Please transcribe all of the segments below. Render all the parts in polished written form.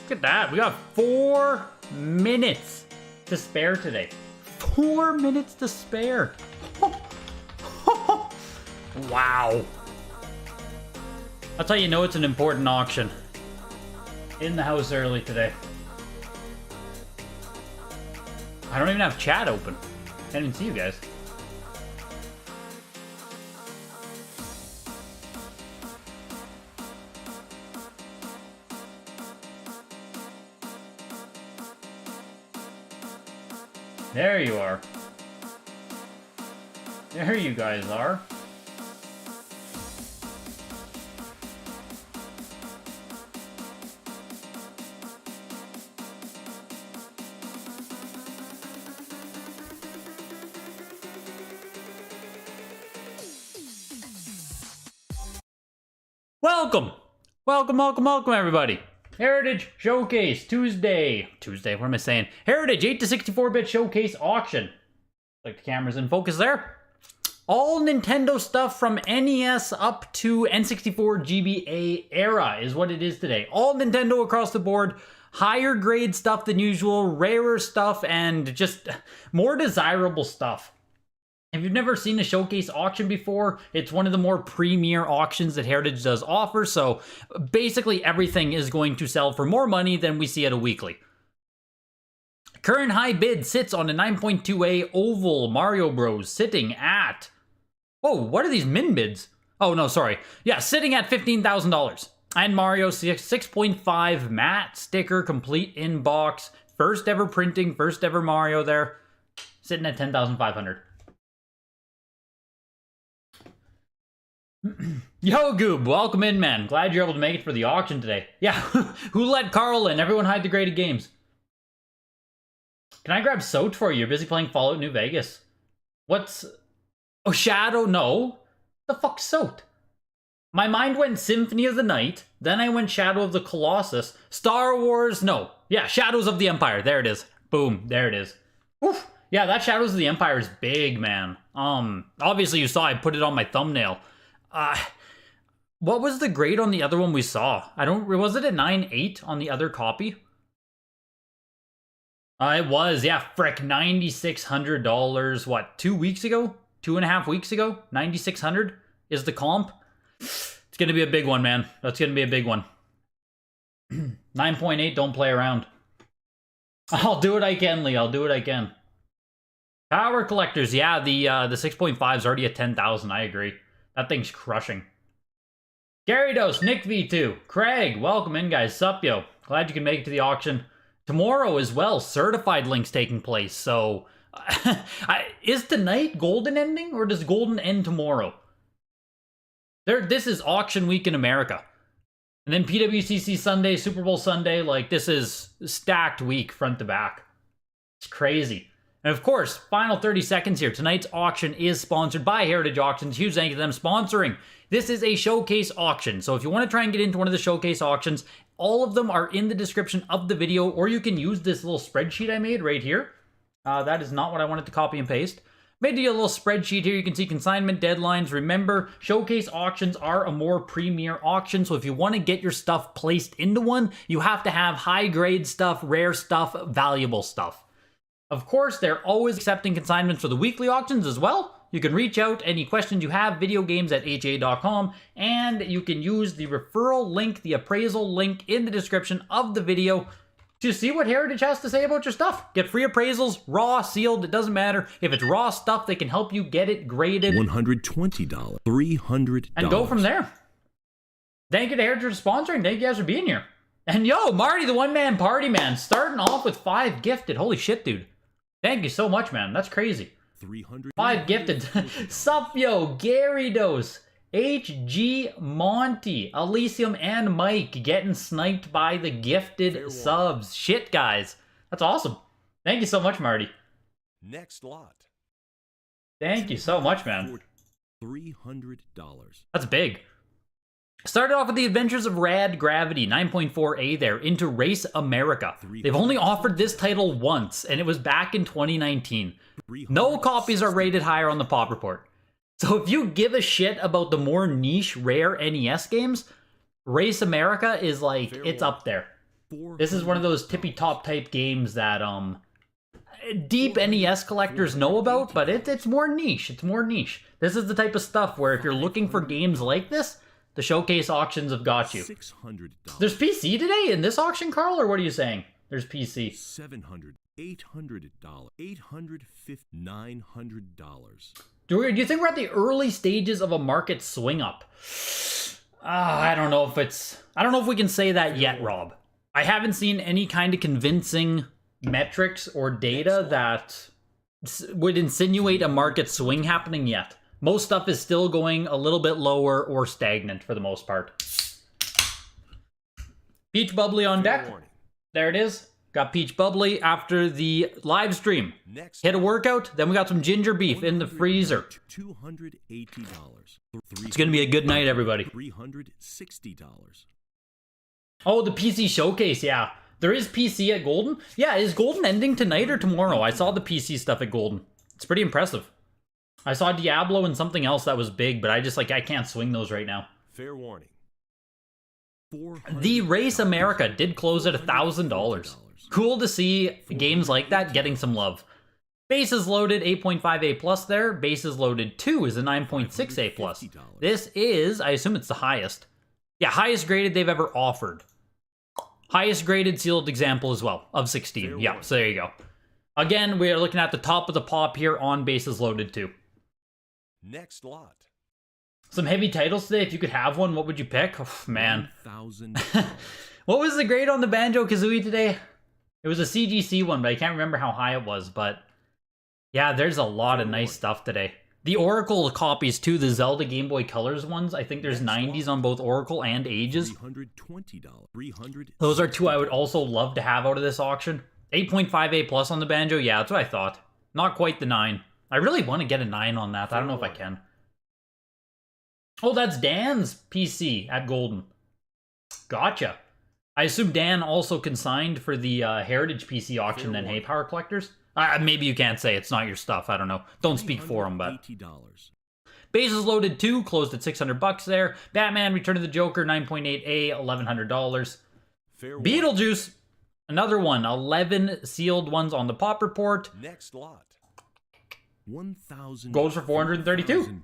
Look at that. We got 4 minutes to spare today. 4 minutes to spare. Wow. That's how you know it's an important auction. In the house early today. I don't even have chat open. Can't even see you guys. There you are. There you guys are. Welcome, everybody. Heritage Showcase Tuesday. What am I saying? Heritage 8 to 64-bit Showcase Auction. Like the camera's in focus there. All Nintendo stuff from NES up to N64 GBA era is what it is today. All Nintendo across the board. Higher grade stuff than usual, rarer stuff, and just more desirable stuff. If you've never seen a showcase auction before, it's one of the more premier auctions that Heritage does offer, so basically everything is going to sell for more money than we see at a weekly. Current high bid sits on a 9.2A oval Mario Bros. Sitting at... Whoa, what are these min bids? Oh, no, sorry. Yeah, sitting at $15,000. And Mario 6.5 matte sticker, complete in box. First ever printing, first ever Mario there. Sitting at $10,500. Yo, Goob, welcome in, man. Glad you're able to make it for the auction today. Yeah, who let Carl in? Everyone hide the graded games. Can I grab Soat for you? You're busy playing Fallout New Vegas. What's... Oh, Shadow? No. The fuck's Soat? My mind went Symphony of the Night, then I went Shadow of the Colossus, Star Wars, no. Yeah, Shadows of the Empire, there it is. Boom, there it is. Oof. Yeah, that Shadows of the Empire is big, man. Obviously you saw I put it on my thumbnail. What was the grade on the other one we saw? Was it a 9.8 on the other copy? It was, yeah, frick, $9,600, what, 2 weeks ago? 2.5 weeks ago? $9,600 is the comp? It's gonna be a big one, man. That's gonna be a big one. 9.8, don't play around. I'll do what I can, Lee, I'll do what I can. Power collectors, yeah, the 6.5 is already at 10,000, I agree. That thing's crushing. Gary Dose, Nick V2, Craig, welcome in, guys. Sup, yo. Glad you can make it to the auction. Tomorrow as well, certified links taking place. So, is tonight Golden ending, or does Golden end tomorrow? This is auction week in America. And then PWCC Sunday, Super Bowl Sunday, like, this is stacked week front to back. It's crazy. And of course, final 30 seconds here. Tonight's auction is sponsored by Heritage Auctions. Huge thank you to them sponsoring. This is a showcase auction. So if you want to try and get into one of the showcase auctions, all of them are in the description of the video, or you can use this little spreadsheet I made right here. That is not what I wanted to copy and paste. Made you a little spreadsheet here. You can see consignment deadlines. Remember, showcase auctions are a more premier auction. So if you want to get your stuff placed into one, you have to have high grade stuff, rare stuff, valuable stuff. Of course, they're always accepting consignments for the weekly auctions as well. You can reach out any questions you have, videogames@ha.com, and you can use the referral link, the appraisal link in the description of the video to see what Heritage has to say about your stuff. Get free appraisals, raw, sealed, it doesn't matter. If it's raw stuff, they can help you get it graded. $120, $300. And go from there. Thank you to Heritage for sponsoring. Thank you guys for being here. And yo, Marty, the one-man party, man, starting off with 5 gifted. Holy shit, dude. Thank you so much, man. That's crazy. 5 gifted. Sup, yo, Gary Dose, HG Monty, Elysium, and Mike getting sniped by the gifted subs. Shit, guys. That's awesome. Thank you so much, Marty. Next lot. Thank you so much, man. $300. That's big. Started off with the Adventures of Rad Gravity, 9.4A there, into Race America. They've only offered this title once, and it was back in 2019. No copies are rated higher on the Pop Report. So if you give a shit about the more niche, rare NES games, Race America is like, it's up there. This is one of those tippy-top type games that deep NES collectors know about, but it's more niche. It's more niche. This is the type of stuff where if you're looking for games like this, the showcase auctions have got you. $600. There's PC today in this auction, Carl, or what are you saying? There's PC. $700. $800. $850. $900. Do you think we're at the early stages of a market swing up? I don't know if we can say that yet, Rob. I haven't seen any kind of convincing metrics or data that would insinuate a market swing happening yet. Most stuff is still going a little bit lower or stagnant for the most part. Peach Bubbly on deck. There it is. Got Peach Bubbly after the live stream. Hit a workout, then we got some ginger beef in the freezer. $280. It's going to be a good night, everybody. $360. Oh, the PC showcase, yeah. There is PC at Golden. Yeah, is Golden ending tonight or tomorrow? I saw the PC stuff at Golden. It's pretty impressive. I saw Diablo and something else that was big, but I can't swing those right now. Fair warning. The Race America did close at $1,000. Cool to see games like that getting some love. Bases loaded 8.5A plus there. Bases loaded 2 is a 9.6A plus. This is, I assume it's the highest. Yeah, highest graded they've ever offered. Highest graded sealed example as well of 16. Yeah, so there you go. Again, we are looking at the top of the pop here on bases loaded 2. Next lot. Some heavy titles today. If you could have one, what would you pick? Oh, man. $1,000. What was the grade on the Banjo-Kazooie today? It was a CGC one, but I can't remember how high it was. But yeah, there's a lot of nice stuff today. The Oracle copies too, the Zelda Game Boy Colors ones. I think there's 90s on both Oracle and Ages. $320. Those are two I would also love to have out of this auction. 8.5A plus on the Banjo. Yeah, that's what I thought. Not quite the 9. I really want to get a 9 on that. I don't know if I can. Oh, that's Dan's PC at Golden. Gotcha. I assume Dan also consigned for the Heritage PC auction then, hey, Power Collectors? Maybe you can't say, it's not your stuff, I don't know. Don't speak for him, but... Bases loaded 2, closed at $600 there. Batman, Return of the Joker, 9.8A, $1,100. Beetlejuice, another one, 11 sealed ones on the pop report. Next lot. $1,000. Goes for $432.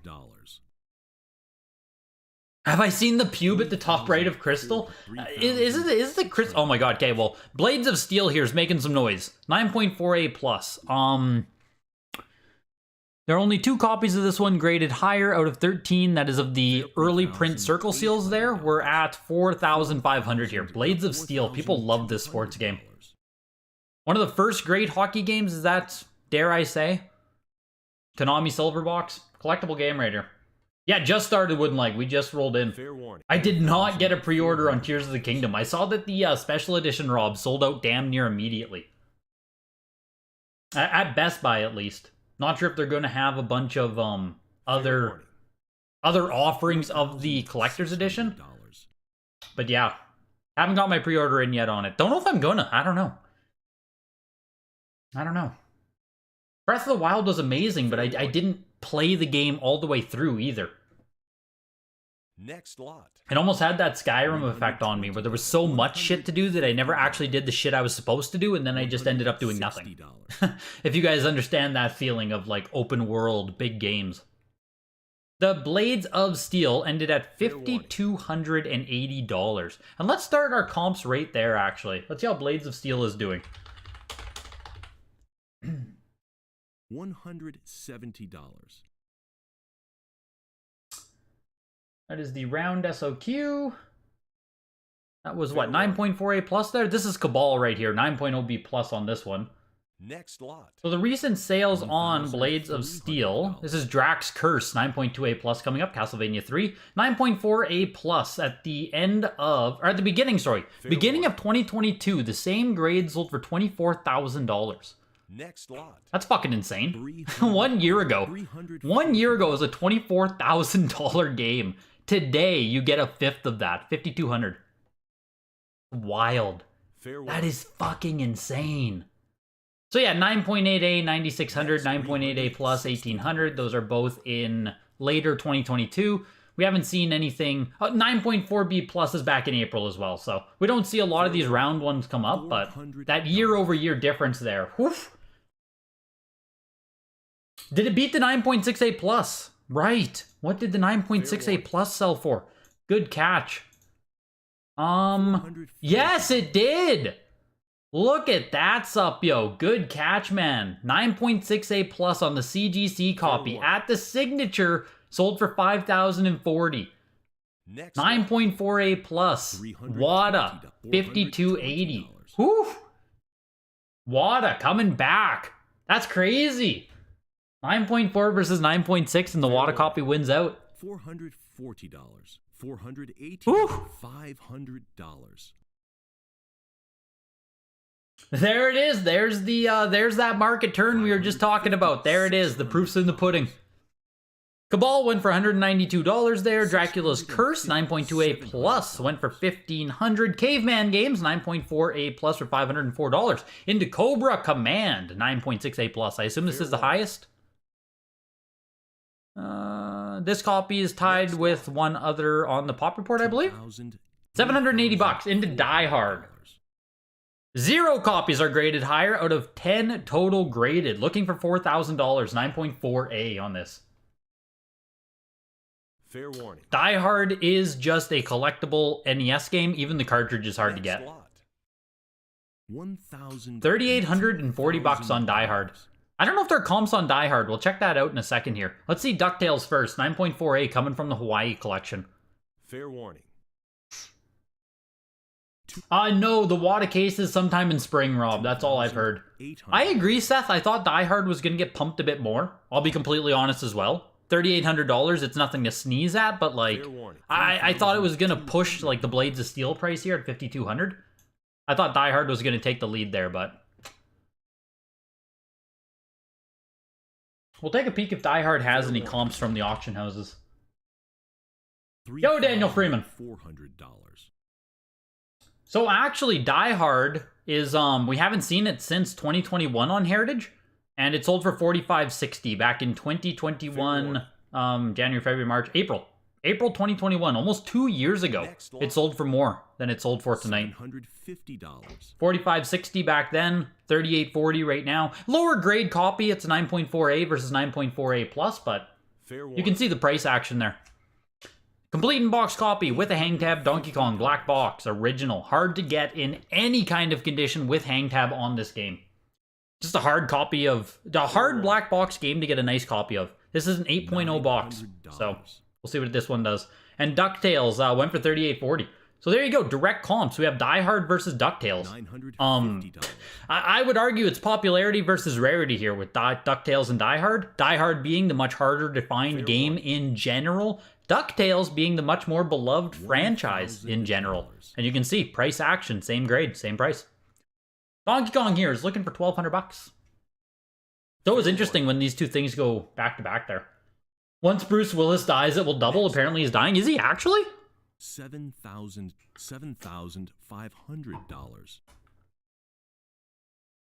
Have I seen the pube at the top right of Crystal? Is it the Crystal? Oh my god, okay, well, Blades of Steel here is making some noise. 9.4A plus. There are only 2 copies of this one graded higher out of 13. That is of the early print circle seals there. We're at 4,500 here. Blades of Steel. People love this sports game. One of the first great hockey games, is that, dare I say? Konami Silverbox. Collectible game right here. Yeah, just started, wouldn't like. We just rolled in. I did not get a pre-order on Tears of the Kingdom. I saw that the special edition, Rob, sold out damn near immediately. At Best Buy, at least. Not sure if they're going to have a bunch of other offerings of the collector's edition. But yeah, haven't got my pre-order in yet on it. Don't know if I'm gonna. I don't know. Breath of the Wild was amazing, but I didn't play the game all the way through either. Next lot. It almost had that Skyrim effect on me, where there was so much shit to do that I never actually did the shit I was supposed to do, and then I just ended up doing nothing. If you guys understand that feeling of like open world, big games. The Blades of Steel ended at $5,280. And let's start our comps right there, actually. Let's see how Blades of Steel is doing. $170. That is the round SOQ. That was what, 9.4A plus there? This is Cabal right here, 9.0B plus on this one. Next lot. So the recent sales on Blades of Steel, this is Drax Curse, 9.2A plus coming up, Castlevania 3. 9.4A plus at the end of, or at the beginning, sorry, beginning of 2022, the same grade sold for $24,000. Next lot. That's fucking insane. 1 year ago. 1 year ago was a $24,000 game. Today, you get a fifth of that. $5,200. Wild. That is fucking insane. So yeah, 9.8A, 9,600, 9.8A plus, 1,800. Those are both in later 2022. We haven't seen anything. 9.4B Plus is back in April as well, so we don't see a lot of these round ones come up, but that year-over-year difference there. Woof. Did it beat the 9.6A Plus? Right. What did the 9.6A Plus sell for? Good catch. Yes, it did. Look at that, sup, yo. Good catch, man. 9.6A Plus on the CGC copy at the signature, sold for $5,040. 9.4A Plus. WATA 5280. Whew. WATA coming back. That's crazy. 9.4 versus 9.6, and the WATA copy wins out. $440. $480. $500. There it is. There's that market turn we were just talking about. There it is. The proof's in the pudding. Cabal went for $192 there. Dracula's Curse, 9.2A Plus, went for $1,500. Caveman Games, 9.4A Plus for $504. Into Cobra Command, 9.6A Plus. I assume this is the highest. This copy is tied with one other on the pop report, I believe. $780 into Die Hard. 0 copies are graded higher out of 10 total graded. Looking for $4,000, 9.4A on this. Fair warning. Die Hard is just a collectible NES game. Even the cartridge is hard to get. $3,840 on Die Hard. I don't know if there are comps on Die Hard. We'll check that out in a second here. Let's see DuckTales first. 9.4A coming from the Hawaii collection. Fair warning. No, the WATA case is sometime in spring, Rob. That's all I've heard. I agree, Seth. I thought Die Hard was going to get pumped a bit more. I'll be completely honest as well. $3,800, it's nothing to sneeze at, but like, I thought it was going to push like the Blades of Steel price here at $5,200. I thought Die Hard was going to take the lead there, but we'll take a peek if Die Hard has any comps from the auction houses. Yo, Daniel Freeman. $400. So actually, Die Hard is, we haven't seen it since 2021 on Heritage, and it sold for $45.60 back in 2021, January, February, March, April 2021, almost 2 years ago. It sold for more than it sold for tonight. $750. $45.60 back then, $38.40 right now. Lower grade copy, it's a 9.4A versus 9.4A Plus, but you can see the price action there. Complete in-box copy with a hang tab, Donkey Kong, black box, original. Hard to get in any kind of condition with hang tab on this game. Just a hard copy of, a hard black box game to get a nice copy of. This is an 8.0 box, so we'll see what this one does. And DuckTales went for $38.40. So there you go, direct comps. We have Die Hard versus DuckTales. I would argue it's popularity versus rarity here with DuckTales and Die Hard. Die Hard being the much harder to find game in general. DuckTales being the much more beloved franchise in general. And you can see, price action, same grade, same price. Donkey Kong here is looking for $1,200. So it was interesting when these two things go back to back there. Once Bruce Willis dies, it will double. Apparently he's dying. Is he actually? $7,500.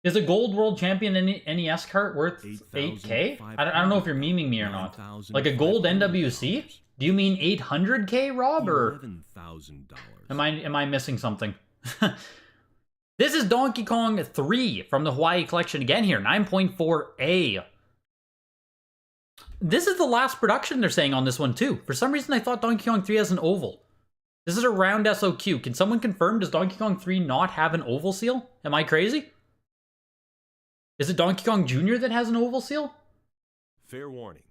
Is a gold world champion NES cart worth 8K? I don't know if you're memeing me or not. Like a gold NWC? Do you mean 800K, Rob, or am I missing something? This is Donkey Kong 3 from the Hawaii collection again here, 9.4A. This is the last production they're saying on this one too. For some reason I thought Donkey Kong 3 has an oval. This is a round SOQ. Can someone confirm, does Donkey Kong 3 not have an oval seal? Am I crazy? Is it Donkey Kong Jr. that has an oval seal? Fair warning.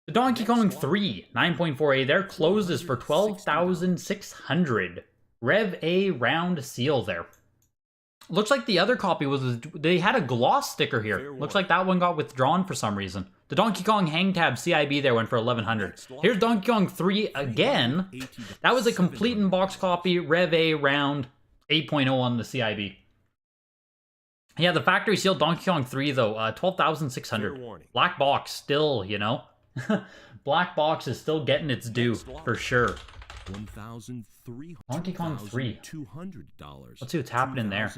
The Donkey Kong 3, 9.4A there, closes for $12,600. Rev A round seal there. Looks like the other copy was, they had a gloss sticker here. Looks like that one got withdrawn for some reason. The Donkey Kong hang tab CIB there went for $1,100. Here's Donkey Kong 3 again. That was a complete in-box copy, Rev A round 8.0 on the CIB. Yeah, the factory sealed Donkey Kong 3 though, $12,600. Black box still, you know. Black box is still getting its due for sure. $1,300. Donkey Kong 3. $200. Let's see what's happening there.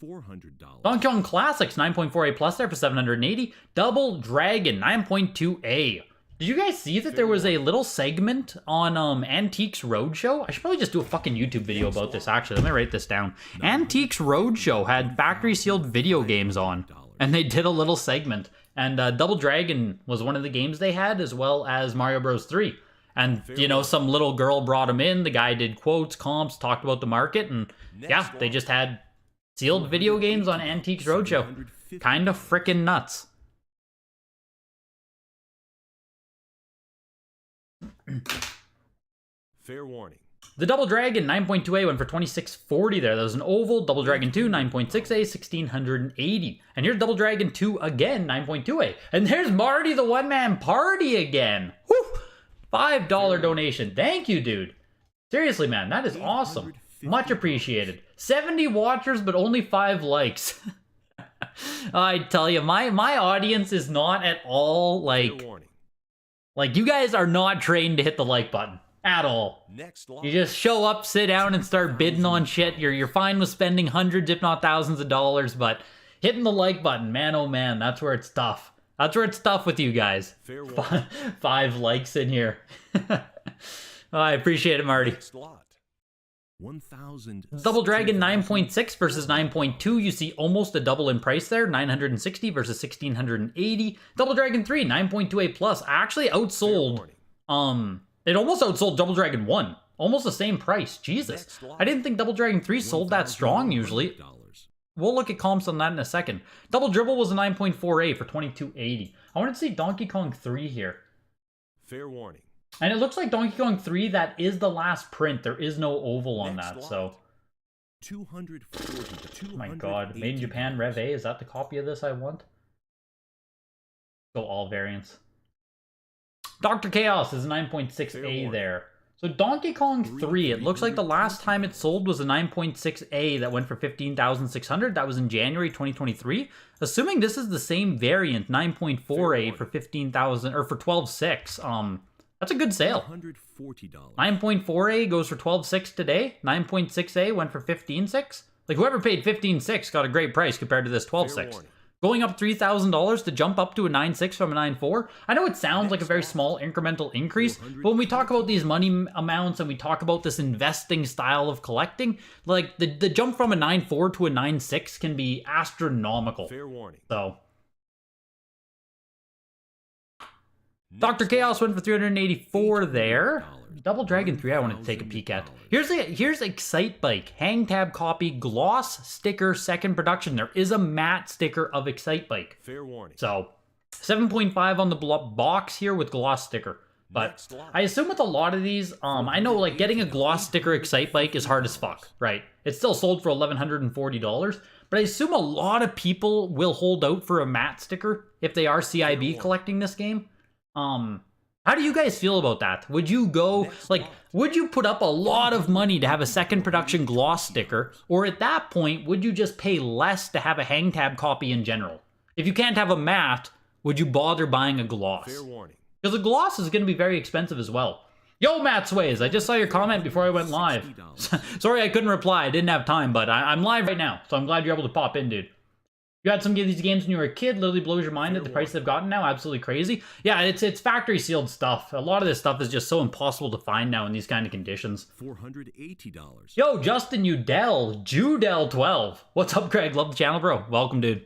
$400. Donkey Kong Classics 9.4A plus there for 780. Double Dragon 9.2A. Did you guys see that there was a little segment on Antiques Roadshow? I should probably just do a fucking YouTube video about this, actually. Let me write this down. Antiques Roadshow had factory sealed video games on, and they did a little segment. And Double Dragon was one of the games they had, as well as Mario Bros. 3. And, you know, some little girl brought him in. The guy did quotes, comps, talked about the market, and yeah, they just had sealed video games on Antiques Roadshow. Kind of freaking nuts. Fair warning. The Double Dragon 9.2A went for $26.40 there. That was an oval. Double Dragon 2 9.6A, $1,680. And here's Double Dragon 2 again, 9.2A. And there's Marty the One Man Party again. Woo! $5 donation. Thank you, dude. Seriously, man, that is awesome. Much appreciated. 70 watchers, but only 5 likes. I tell you, my audience is not at all like you guys are not trained to hit the like button at all. You just show up, sit down, and start bidding on shit. You're fine with spending hundreds, if not thousands of dollars, but hitting the like button, man, oh man, that's where it's tough. That's where it's tough with you guys. 5 likes in here. I appreciate it, Marty. Double Dragon 9.6 versus 9.2. You see almost a double in price there. 960 versus 1680. Double Dragon 3 9.2A plus actually outsold. It almost outsold Double Dragon 1. Almost the same price. Jesus. I didn't think Double Dragon 3 sold that strong usually. We'll look at comps on that in a second. Double Dribble was a 9.4A for 2280. I want to see Donkey Kong 3 here. Fair warning. And it looks like Donkey Kong 3, that is the last print. There is no oval on that, so. 240 Oh my god. Made in Japan, Rev A. Is that the copy of this I want? Go all variants. Dr. Chaos is a 9.6A there. So Donkey Kong 3, it looks like the last time it sold was a 9.6A that went for $15,600. That was in January 2023. Assuming this is the same variant, 9.4A for $15,000 or for $12,600. That's a good sale. $140. 9.4A goes for $12,600 today. 9.6A went for $15,600. Like whoever paid $15,600 got a great price compared to this $12,600. Going up $3,000 to jump up to a 9.6 from a 9.4. I know it sounds like a very small incremental increase, but when we talk about these money amounts and we talk about this investing style of collecting, like the jump from a 9.4 to a 9.6 can be astronomical. Fair warning. So Dr. Chaos went for $384 there. Double Dragon 3 I wanted to take a peek at. Here's Excite Bike. Hang tab copy, gloss sticker, second production. There is a matte sticker of Excite Bike. Fair warning. So 7.5 on the box here with gloss sticker. But I assume with a lot of these, I know like getting a gloss sticker Excite Bike is hard as fuck, right? It's still sold for $1,140. But I assume a lot of people will hold out for a matte sticker if they are CIB collecting this game. How do you guys feel about that? Would you go, like, would you put up a lot of money to have a second production gloss sticker? Or at that point, would you just pay less to have a hang tab copy in general? If you can't have a matte, would you bother buying a gloss? Fair warning. Because a gloss is going to be very expensive as well. Yo, Matt Sways, I just saw your comment before I went live. Sorry I couldn't reply, I didn't have time, but I'm live right now, so I'm glad you're able to pop in, dude. You had some of these games when you were a kid, literally blows your mind at the price they've gotten now, absolutely crazy. Yeah, it's factory sealed stuff. A lot of this stuff is just so impossible to find now in these kind of conditions. $480. Yo, Justin Udell, Judell12. What's up, Greg? Love the channel, bro. Welcome, dude.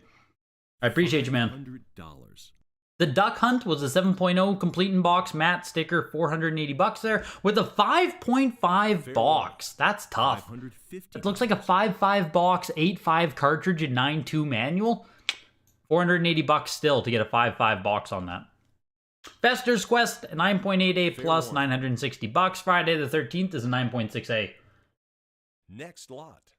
I appreciate you, man. $100. The Duck Hunt was a 7.0 complete in box matte sticker, $480 there, with a 5.5 box. That's tough. It looks like a 5.5 box, 8.5 cartridge, and 9.2 manual. $480 still to get a 5.5 box on that. Fester's Quest, 9.8A plus, $960. Friday the 13th is a 9.6A. Next lot.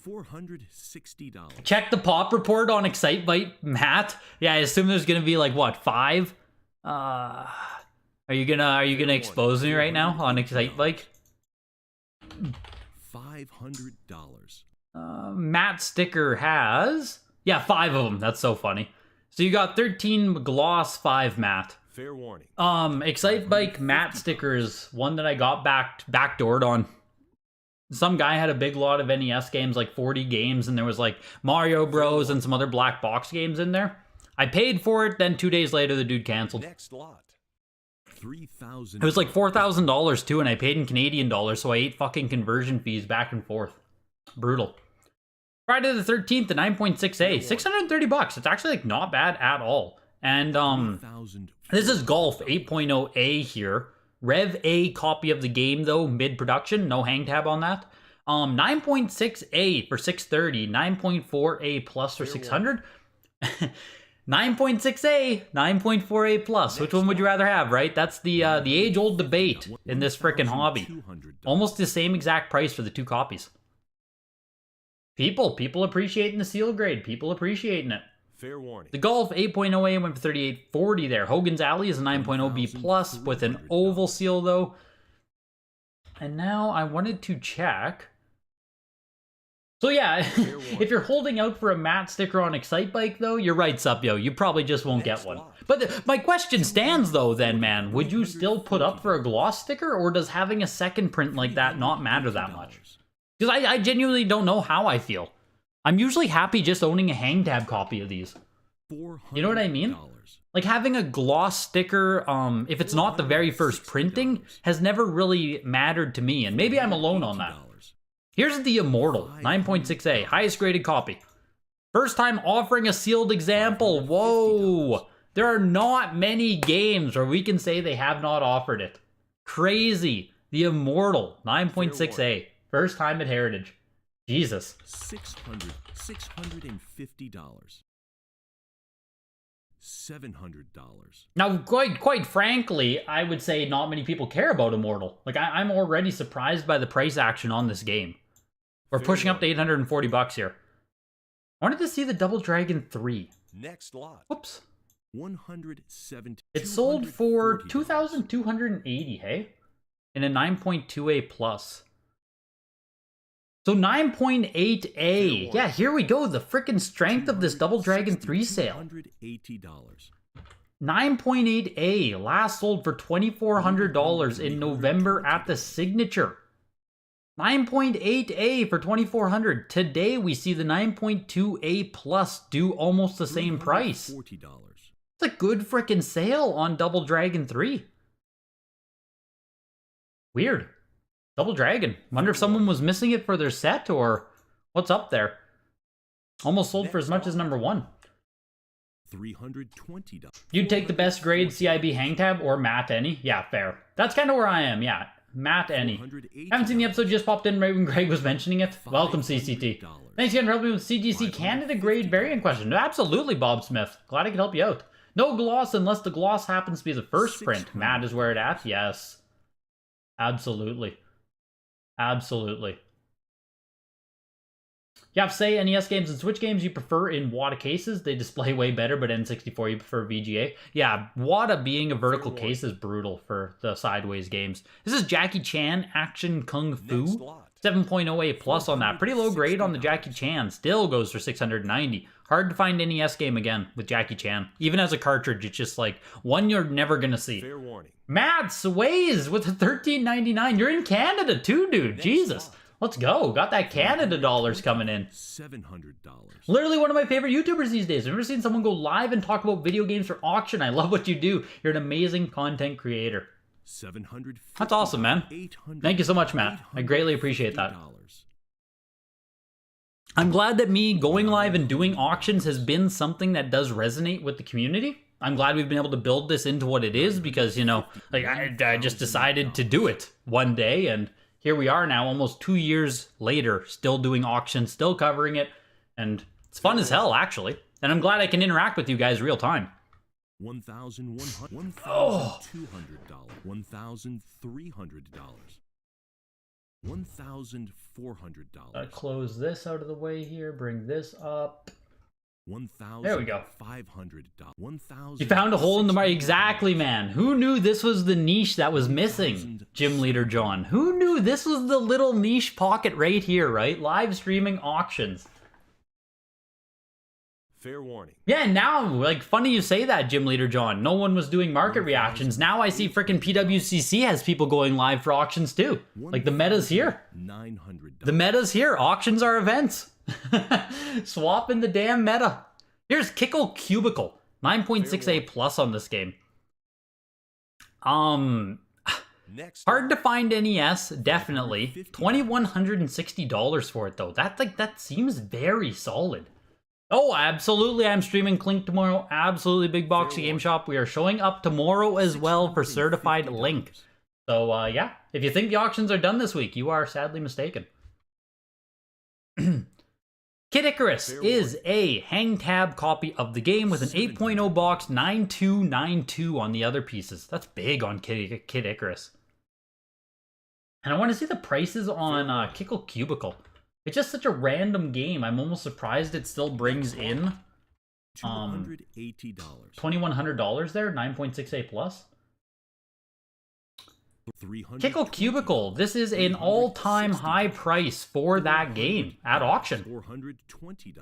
$460. Check the pop report on Excite Bite, Matt. Yeah, I assume there's gonna be like what, 5? Are you gonna expose me right now on Excite Bike? $500. Matt sticker has 5 of them. That's so funny. So you got 13 gloss, 5 matte. Fair warning. Excite Bike matte stickers, one that I got backdoored on. Some guy had a big lot of NES games, like 40 games, and there was like Mario Bros. And some other black box games in there. I paid for it, then 2 days later the dude canceled. Next lot. $3,000. It was like $4,000 too, and I paid in Canadian dollars, so I ate fucking conversion fees back and forth. Brutal. Friday the 13th, the 9.6A, $630. It's actually like not bad at all. And this is Golf 8.0A here. Rev A copy of the game though, mid-production, no hang tab on that. 9.6A for $630, 9.4A plus for $600. 9.6A, 9.4A plus. Which one would you rather have, right? That's the age-old debate in this frickin' hobby. Almost the same exact price for the 2 copies. People appreciating the seal grade. People appreciating it. Fair warning. The Golf 8.0A went for $38.40 there. Hogan's Alley is a 9.0B plus with an oval seal though. And now I wanted to check. So yeah, if you're holding out for a matte sticker on Excitebike though, you're right, Supyo. You probably just won't get one. But my question stands though then, man. Would you still put up for a gloss sticker, or does having a second print like that not matter that much? Because I genuinely don't know how I feel. I'm usually happy just owning a hang tab copy of these. You know what I mean? Like having a gloss sticker, if it's not the very first printing, has never really mattered to me, and maybe I'm alone on that. Here's the Immortal, 9.6A, highest graded copy. First time offering a sealed example, whoa! There are not many games where we can say they have not offered it. Crazy. The Immortal, 9.6A, first time at Heritage. Jesus. $650. $700. Now, quite frankly, I would say not many people care about Immortal. Like, I'm already surprised by the price action on this game. We're pushing up to $840 here. I wanted to see the Double Dragon 3. Next lot. Whoops. 170. It sold for $2,280, hey? In a 9.2A plus. So 9.8A. Yeah, here we go. The frickin' strength of this Double Dragon 3 sale. $280. 9.8A. Last sold for $2,400 in November at the Signature. 9.8A for $2,400. Today we see the 9.2A plus do almost the same price. $40. It's a good frickin' sale on Double Dragon 3. Weird. Double Dragon. Wonder if someone was missing it for their set, or what's up there. Almost sold for as much as number 1. $320. You'd take the best grade CIB hang tab or matte any? Yeah, fair. That's kind of where I am, yeah. Matte any. Haven't seen the episode, just popped in right when Greg was mentioning it. Welcome, CCT. Thanks again for helping me with CGC Canada grade variant question. Absolutely, Bob Smith. Glad I could help you out. No gloss unless the gloss happens to be the first print. Matte is where it at? Yes. Absolutely. Absolutely. You have to say NES games and Switch games you prefer in WATA cases. They display way better, but N64 you prefer VGA. Yeah, WATA being a vertical case is brutal for the sideways games. This is Jackie Chan Action Kung Fu. 7.0A plus on that. Pretty low grade on the Jackie Chan. Still goes for $690. Hard to find NES game again with Jackie Chan. Even as a cartridge, it's just like one you're never gonna see. Fair warning. Matt Sways with a $13.99. You're in Canada too, dude. Jesus. Let's go. Got that Canada dollars coming in. $700. Literally one of my favorite YouTubers these days. I've never seen someone go live and talk about video games for auction. I love what you do. You're an amazing content creator. $750. That's awesome, man. Thank you so much, Matt. I greatly appreciate that. I'm glad that me going live and doing auctions has been something that does resonate with the community. I'm glad we've been able to build this into what it is because, you know, like I just decided to do it one day, and here we are now, almost 2 years later, still doing auctions, still covering it, and it's fun as hell, actually. And I'm glad I can interact with you guys real time. $1,200, $1,300, $1,400. Close this out of the way here, bring this up. There we go. $500. You found a hole in the market. Exactly, man. Who knew this was the niche that was missing? Gym Leader John. Who knew this was the little niche pocket right here, right? Live streaming auctions. Fair warning. Yeah, now, like, funny you say that, Gym Leader John. No one was doing market reactions. Now I see frickin' PWCC has people going live for auctions too. Like, the meta's here. $900. The meta's here. Auctions are events. Swap in the damn meta. Here's Kickle Cubicle. 9.6A plus on this game. Next, Hard to find NES, definitely. $2,160 for it, though. That seems very solid. Oh, absolutely, I'm streaming Clink tomorrow. Absolutely, Big Boxy Game Shop. We are showing up tomorrow as well for Certified Link. So, yeah, if you think the auctions are done this week, you are sadly mistaken. Kid Icarus is a hang tab copy of the game with an 8.0 box, 9292 on the other pieces. That's big on Kid Icarus. And I want to see the prices on Kickle Cubicle. It's just such a random game. I'm almost surprised it still brings in $280. $2,100 there, 9.6A plus. $300. Kickle Cubicle. This is an all-time high price for that game at auction. $420.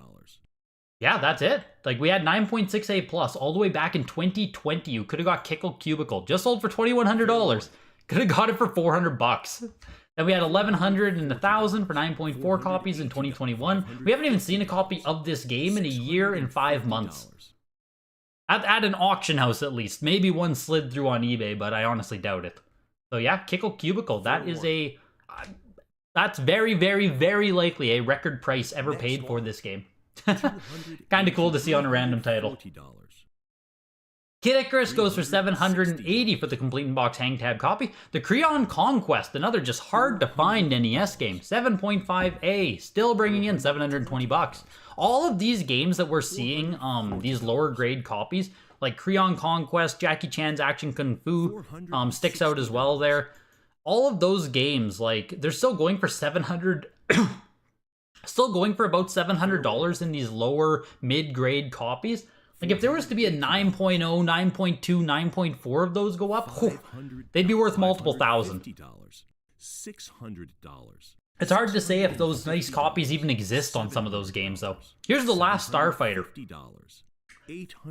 Yeah, that's it. Like, we had 9.6A plus all the way back in 2020. You could have got Kickle Cubicle. Just sold for $2,100. Could have got it for $400. Then we had 1,100 and 1,000 for 9.4 copies in 2021. We haven't even seen a copy of this game in a year and 5 months. At an auction house, at least. Maybe one slid through on eBay, but I honestly doubt it. So yeah, Kickle Cubicle. That is a... that's very, very, very likely a record price ever paid for this game. Kind of cool to see on a random title. Kid Icarus goes for $780 for the complete in-box hang tab copy. The Creon Conquest, another just hard-to-find NES game. 7.5A, still bringing in $720. All of these games that we're seeing, these lower-grade copies, like Creon Conquest, Jackie Chan's Action Kung Fu, sticks out as well there. All of those games, like, they're still going for $700... still going for about $700 in these lower mid-grade copies. Like, if there was to be a 9.0, 9.2, 9.4 of those go up, they'd be worth multiple thousand. $600. It's hard to say if those nice copies even exist on some of those games, though. Here's The Last Starfighter.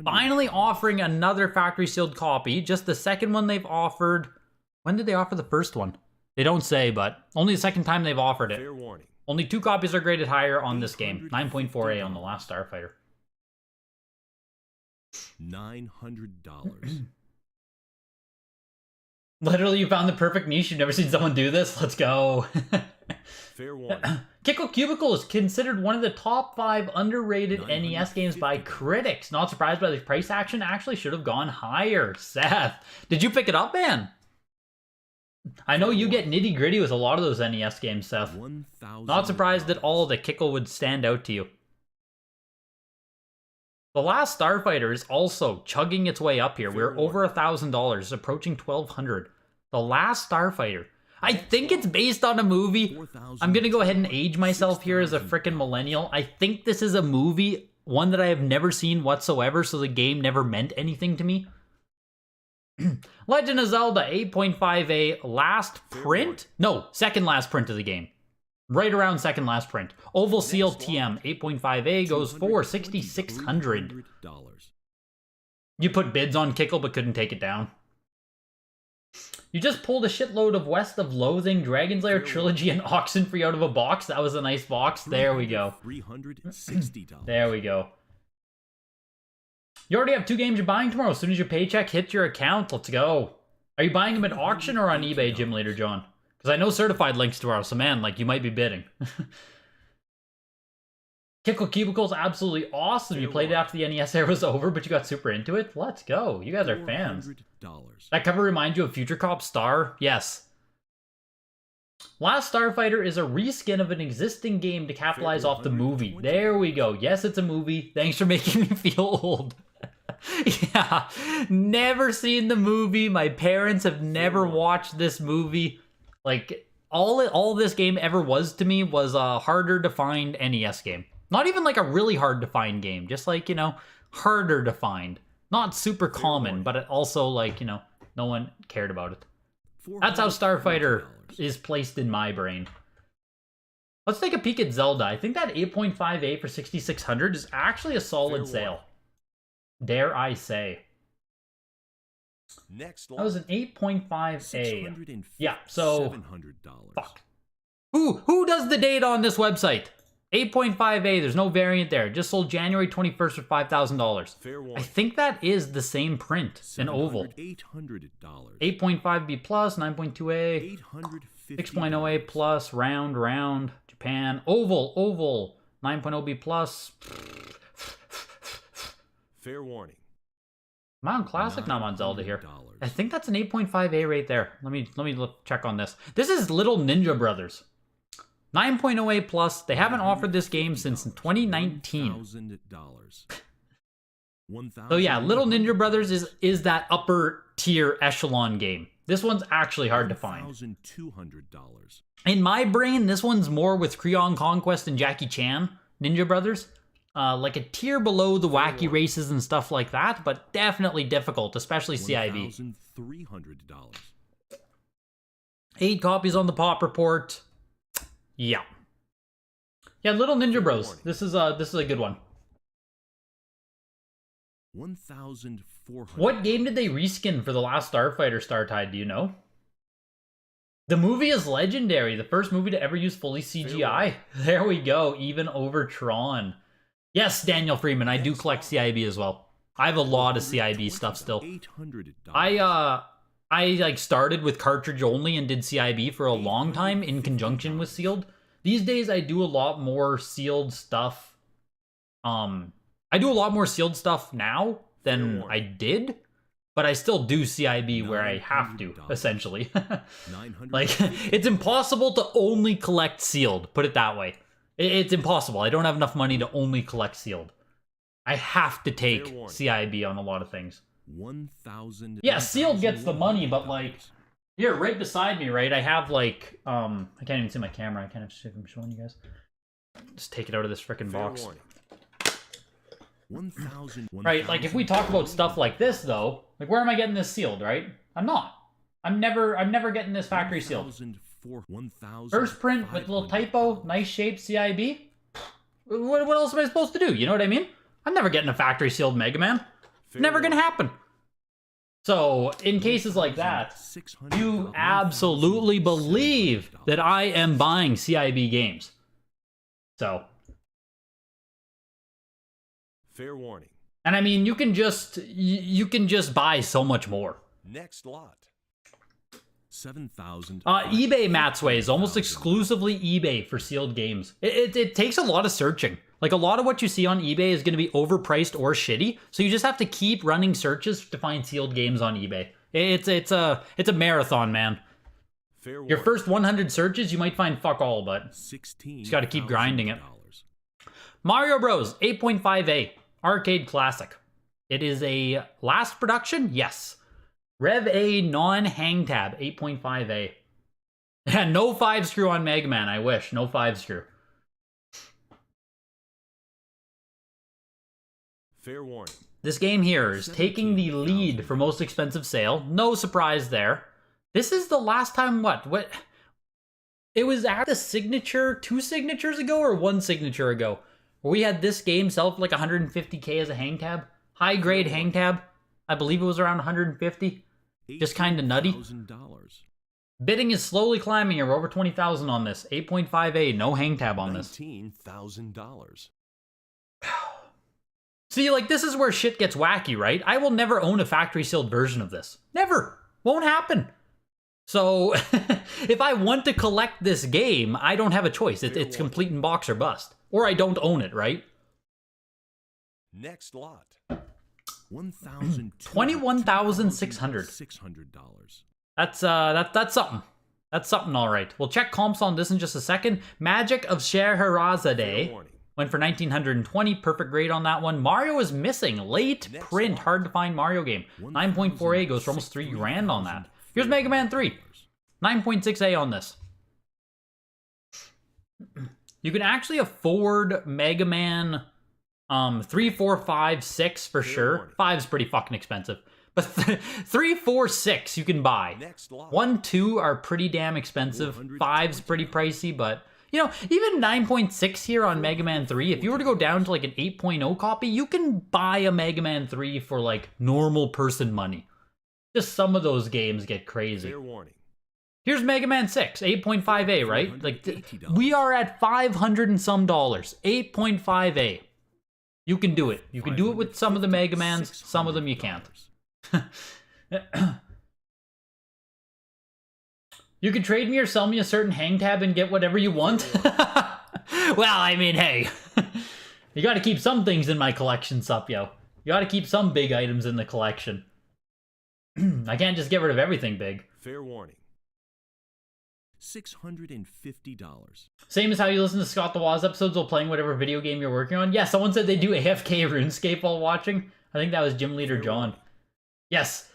Finally offering another factory sealed copy. Just the second one they've offered. When did they offer the first one? They don't say, but only the second time they've offered it. Only 2 copies are graded higher on this game. 9.4A on The Last Starfighter. $900. Literally, you found the perfect niche. You've never seen someone do this. Let's go. Fair warning. Kickle Cubicle is considered one of the top 5 underrated NES games by critics. Not surprised by the price action. Actually should have gone higher. Seth, did you pick it up, man? I know you get nitty gritty with a lot of those NES games, Seth. Not surprised at all that Kickle would stand out to you. The Last Starfighter is also chugging its way up here. We're over $1,000, approaching $1,200. The Last Starfighter. I think it's based on a movie. I'm gonna go ahead and age myself here as a frickin' millennial. I think this is a movie, one that I have never seen whatsoever, so the game never meant anything to me. Legend of Zelda 8.5A last print? No, second last print of the game. Right around second last print. Oval Seal TM 8.5A goes for $6,600. You put bids on Kickle but couldn't take it down. You just pulled a shitload of West of Loathing, Dragon's Lair Trilogy, and Oxenfree out of a box. That was a nice box. There we go. There we go. You already have 2 games you're buying tomorrow. As soon as your paycheck hits your account, let's go. Are you buying them at auction or on eBay, Gym Leader John? Because I know certified links tomorrow, so man, like, you might be bidding. Kickle Cubicle is absolutely awesome. You played it after the NES era was over, but you got super into it. Let's go. You guys are fans. That cover reminds you of Future Cop Star? Yes. Last Starfighter is a reskin of an existing game to capitalize off the movie. There we go. Yes, it's a movie. Thanks for making me feel old. Yeah, never seen the movie. My parents have never watched this movie. Like, all this game ever was to me was a harder to find NES game. Not even like a really hard to find game. Just like, you know, harder to find. Not super common, but it also, like, you know, no one cared about it. That's how Starfighter is placed in my brain. Let's take a peek at Zelda. I think that 8.5A for 6,600 is actually a solid sale. Dare I say. Next That was an 8.5A. Yeah, so $700. fuck. Who does the data on this website? 8.5A, there's no variant there. Just sold January 21st for $5,000. Fair I warning. think that is the same print, an oval. $800. 8.5B plus, 9.2A, 850. 6.0A plus, round, Japan. Oval, 9.0B plus. Fair warning. I'm on Classic, now I'm on Zelda here. I think that's an 8.5A right there. Let me check on this. This is Little Ninja Brothers. 9.0A plus. They haven't offered this game since 2019. So yeah, Little Ninja Brothers is that upper tier echelon game. This one's actually hard to find. $1,200. In my brain, this one's more with Creon Conquest and Jackie Chan, Ninja Brothers. Like a tier below the wacky races and stuff like that, but definitely difficult, especially CIB. $1,300. 8 copies on the Pop Report. Yeah, Little Ninja Bros. This is a good one. $1,400. What game did they reskin for the last Starfighter Startide? Do you know? The movie is legendary. The first movie to ever use fully CGI. There we go. Even over Tron. Yes, Daniel Freeman. I do collect CIB as well. I have a lot of CIB stuff still. $800. I like started with cartridge only and did CIB for a long time in conjunction with sealed. These days I do a lot more sealed stuff. I do a lot more sealed stuff now than I did, but I still do CIB where I have to, essentially. Like, it's impossible to only collect sealed, put it that way. It's impossible. I don't have enough money to only collect sealed. I have to take CIB on a lot of things. 1,000. Yeah, sealed gets the money, but like, here, right beside me, right, I have like, I can't even see my camera. I can't have shit I'm showing you guys. Just take it out of this freaking box. 1,000. Right, like if we talk about stuff like this though, like where am I getting this sealed, right? I'm not. I'm never getting this factory sealed. First print with a little typo, nice shape, CIB. What else am I supposed to do? You know what I mean? I'm never getting a factory sealed Mega Man. Never gonna happen. So, in cases like that, you absolutely believe that I am buying CIB games. So. Fair warning. And I mean, you can just buy so much more. Next lot. 7,000. eBay Matsway is almost exclusively eBay for sealed games. It takes a lot of searching. Like a lot of what you see on eBay is going to be overpriced or shitty, so you just have to keep running searches to find sealed games on eBay. It's a marathon, man. Your first 100 searches, you might find fuck all, but you just got to keep grinding it. Mario Bros. 8.5A arcade classic. It is a last production, yes. Rev A non-hang tab 8.5A. Yeah, no 5-screw on Mega Man. I wish no 5-screw. Fair warning. This game here is taking the lead for most expensive sale. No surprise there. This is the last time, what? It was at the signature, 2 signatures ago or 1 signature ago, where we had this game sell for like 150K as a hang tab. High grade hang tab. I believe it was around 150. Just kind of nutty. Bidding is slowly climbing here. We're over 20,000 on this. 8.5A, no hang tab on this. $19,000. See, like, this is where shit gets wacky, right? I will never own a factory sealed version of this. Never. Won't happen. So, if I want to collect this game, I don't have a choice. It's complete in box or bust. Or I don't own it, right? Next lot. $21,600. $600. That's something. That's something, all right. We'll check comps on this in just a second. Magic of Scheherazade went for 1,920. Perfect grade on that one. Mario is missing. Late print. Hard to find Mario game. 9.4A goes for almost $3,000 on that. Here's Mega Man 3. 9.6A on this. You can actually afford Mega Man 3, 4, 5, 6 for sure. 5's pretty fucking expensive. But 3, 4, 6 you can buy. 1, 2 are pretty damn expensive. 5's pretty pricey, but You know, even 9.6 here on Mega Man 3, if you were to go down to like an 8.0 copy, you can buy a Mega Man 3 for like normal person money. Just some of those games get crazy. Fair warning. Here's Mega Man 6, 8.5A, right? Like, we are at $500 and some dollars. 8.5A. You can do it. You can do it with some of the Mega Mans, some of them you can't. You can trade me or sell me a certain hang tab and get whatever you want. Well, I mean, hey. You gotta keep some things in my collection, Supyo. You gotta keep some big items in the collection. I can't just get rid of everything big. Fair warning. $650. Same as how you listen to Scott the Woz episodes while playing whatever video game you're working on. Yeah, someone said they do AFK RuneScape while watching. I think that was Gym Leader John. Yes.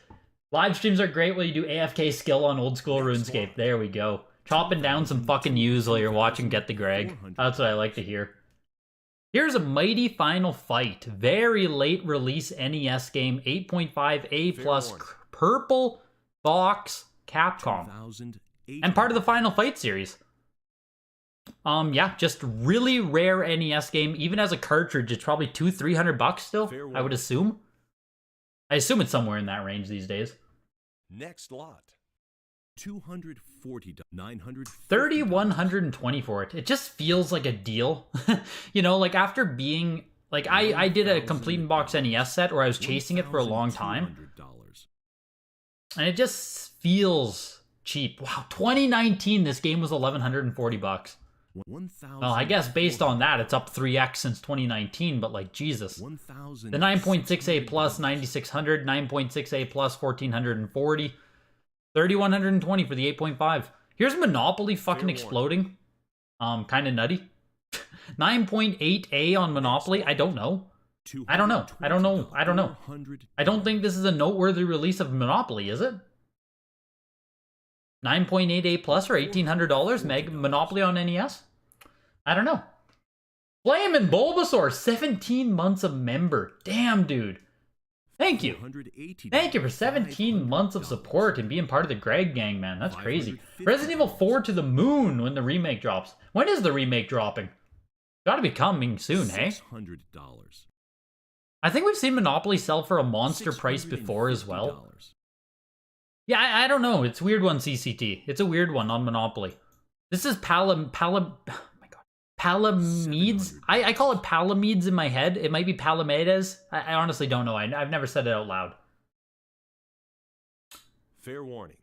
Live streams are great while you do AFK skill on old school RuneScape. There we go. Chopping down some fucking U's while you're watching Get the Greg. That's what I like to hear. Here's a Mighty Final Fight. Very late release NES game. 8.5A plus purple box Capcom. And part of the Final Fight series. Yeah, just really rare NES game. Even as a cartridge, it's probably $200-300 still, I would assume. I assume it's somewhere in that range these days. Next lot. $240, $900, $3,120 for it. It just feels like a deal. You know, like after being like I did a complete in box NES set where I was chasing it for a long time. And it just feels cheap. Wow, 2019 this game was $1,140. Well, I guess based on that, it's up 3x since 2019, but like, Jesus. The 9.6A plus, 9,600, 9.6A plus, 1,440, 3,120 for the 8.5. Here's Monopoly fucking exploding. Kind of nutty. 9.8A on Monopoly, I don't know. I don't know. I don't think this is a noteworthy release of Monopoly, is it? 9.8A plus or $1,800 Monopoly on NES? I don't know. Flamin' Bulbasaur, 17 months of member. Damn, dude. Thank you. Thank you for 17 months of support and being part of the Greg gang, man. That's crazy. Resident Evil 4 to the moon when the remake drops. When is the remake dropping? Gotta be coming soon, hey? I think we've seen Monopoly sell for a monster price before as well. Yeah, I don't know. It's a weird one, CCT. It's a weird one on Monopoly. This is Palamedes? I call it Palamedes in my head. It might be Palamedes. I honestly don't know. I've never said it out loud. Fair warning.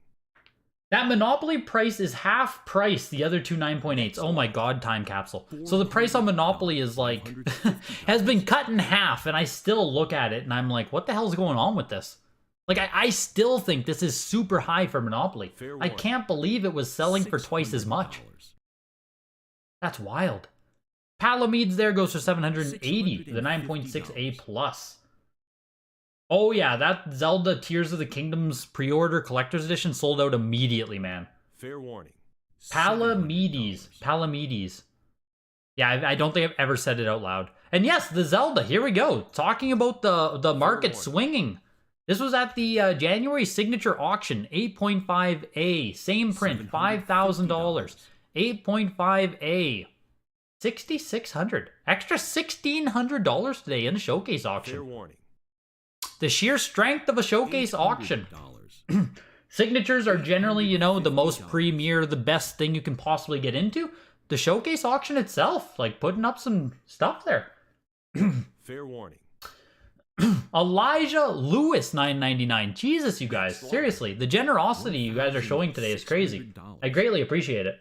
That Monopoly price is half price the other two 9.8s. Oh my god, time capsule. So the price on Monopoly is like, has been cut in half, and I still look at it and I'm like, what the hell's going on with this? Like, I still think this is super high for Monopoly. I can't believe it was selling for twice as much. That's wild. Palamedes there goes for 780, the 9.6A plus. Oh yeah, that Zelda Tears of the Kingdom's pre-order collector's edition sold out immediately, man. Fair warning. Palamedes. Yeah, I don't think I've ever said it out loud. And yes, the Zelda, here we go. Talking about the market swinging. This was at the January signature auction, 8.5A, same print, $5,000. 8.5A, $6,600. Extra $1,600 today in a showcase auction. Fair warning. The sheer strength of a showcase auction. Signatures are generally, you know, the most premier, the best thing you can possibly get into. The showcase auction itself, like putting up some stuff there. Fair warning. Elijah Lewis, $9.99. Jesus, you guys. Seriously, the generosity you guys are showing today is crazy. I greatly appreciate it.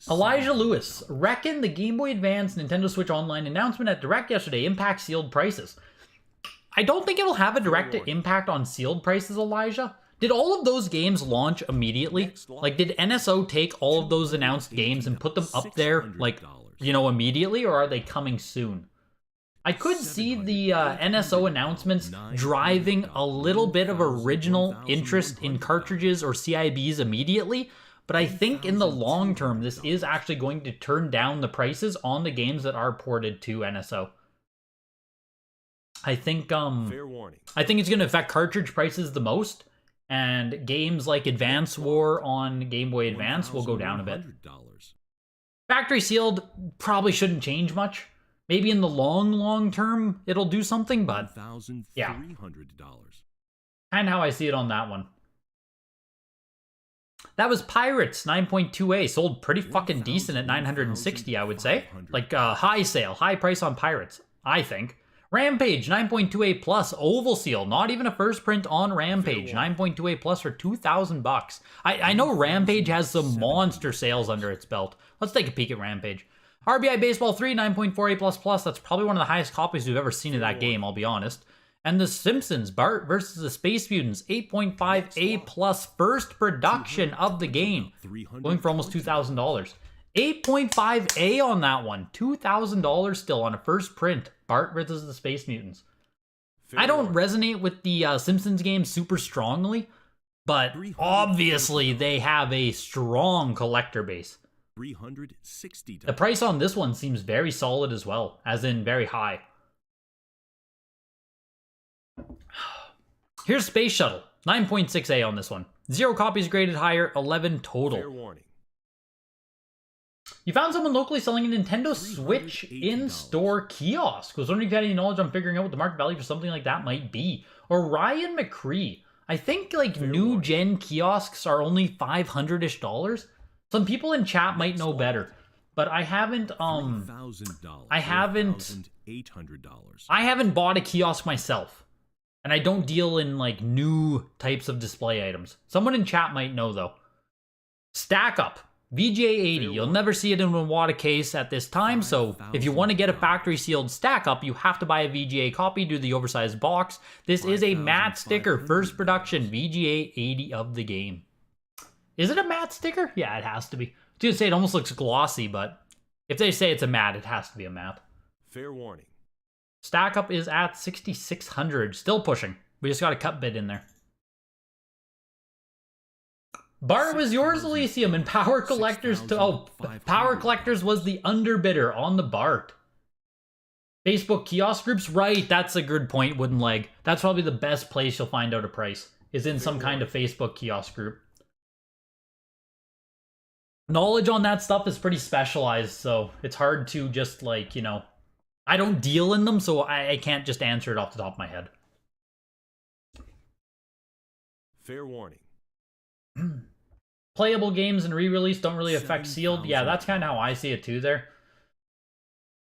Elijah Lewis, reckon the Game Boy Advance Nintendo Switch Online announcement at Direct yesterday impacts sealed prices. I don't think it'll have a direct impact on sealed prices, Elijah. Did all of those games launch immediately? Like, did NSO take all of those announced games and put them up there, like, you know, immediately, or are they coming soon? I could see the NSO announcements driving a little bit of original interest in cartridges or CIBs immediately, but I think in the long term, this is actually going to turn down the prices on the games that are ported to NSO. I think it's going to affect cartridge prices the most, And games like Advance War on Game Boy Advance will go down a bit. $1,100. Factory sealed probably shouldn't change much. Maybe in the long term it'll do something, but yeah. $1,300. Kind of how I see it on that one. That was Pirates 9.2A. Sold pretty fucking decent at 960, I would say. Like high sale, high price on Pirates, I think. Rampage 9.2A plus oval seal. Not even a first print on Rampage. 9.2A plus for $2,000. I know Rampage has some monster sales under its belt. Let's take a peek at Rampage. RBI Baseball 3 9.4A plus plus. That's probably one of the highest copies we've ever seen of that game, I'll be honest. And The Simpsons, Bart versus the Space Mutants, 8.5A plus first production of the game. Going for almost $2,000. 8.5A on that one. $2,000 still on a first print. Bart versus the Space Mutants. I don't resonate with the Simpsons game super strongly, but obviously they have a strong collector base. $360. The price on this one seems very solid as well, as in very high. Here's Space Shuttle, 9.6A on this one. 0 copies graded higher, 11 total. Fair warning. You found someone locally selling a Nintendo Switch in-store kiosk. Was wondering if you had any knowledge on figuring out what the market value for something like that might be. Orion McCree. I think like new gen kiosks are only $500-ish. Some people in chat might know better, but I haven't I haven't bought a kiosk myself. And I don't deal in like new types of display items. Someone in chat might know though. Stack Up VGA 80. You'll never see it in a WATA case at this time, so if you want to get a factory sealed Stack Up, you have to buy a VGA copy due to the oversized box. This is a matte sticker, first production VGA 80 of the game. Is it a matte sticker? Yeah, it has to be. I was gonna say it almost looks glossy, but if they say it's a matte, it has to be a matte. Fair warning. Stack Up is at 6,600, still pushing. We just got a cut bid in there. Bart was yours, Elysium, and Power Collectors Power Collectors was the underbidder on the Bart. Facebook kiosk groups, right? That's a good point, Wooden Leg. That's probably the best place you'll find out a price, is in some kind of Facebook kiosk group. Knowledge on that stuff is pretty specialized, so it's hard to just like, you know, I don't deal in them, so I can't just answer it off the top of my head. Fair warning. Playable games and re-release don't really affect sealed. Yeah, that's kind of how I see it too there.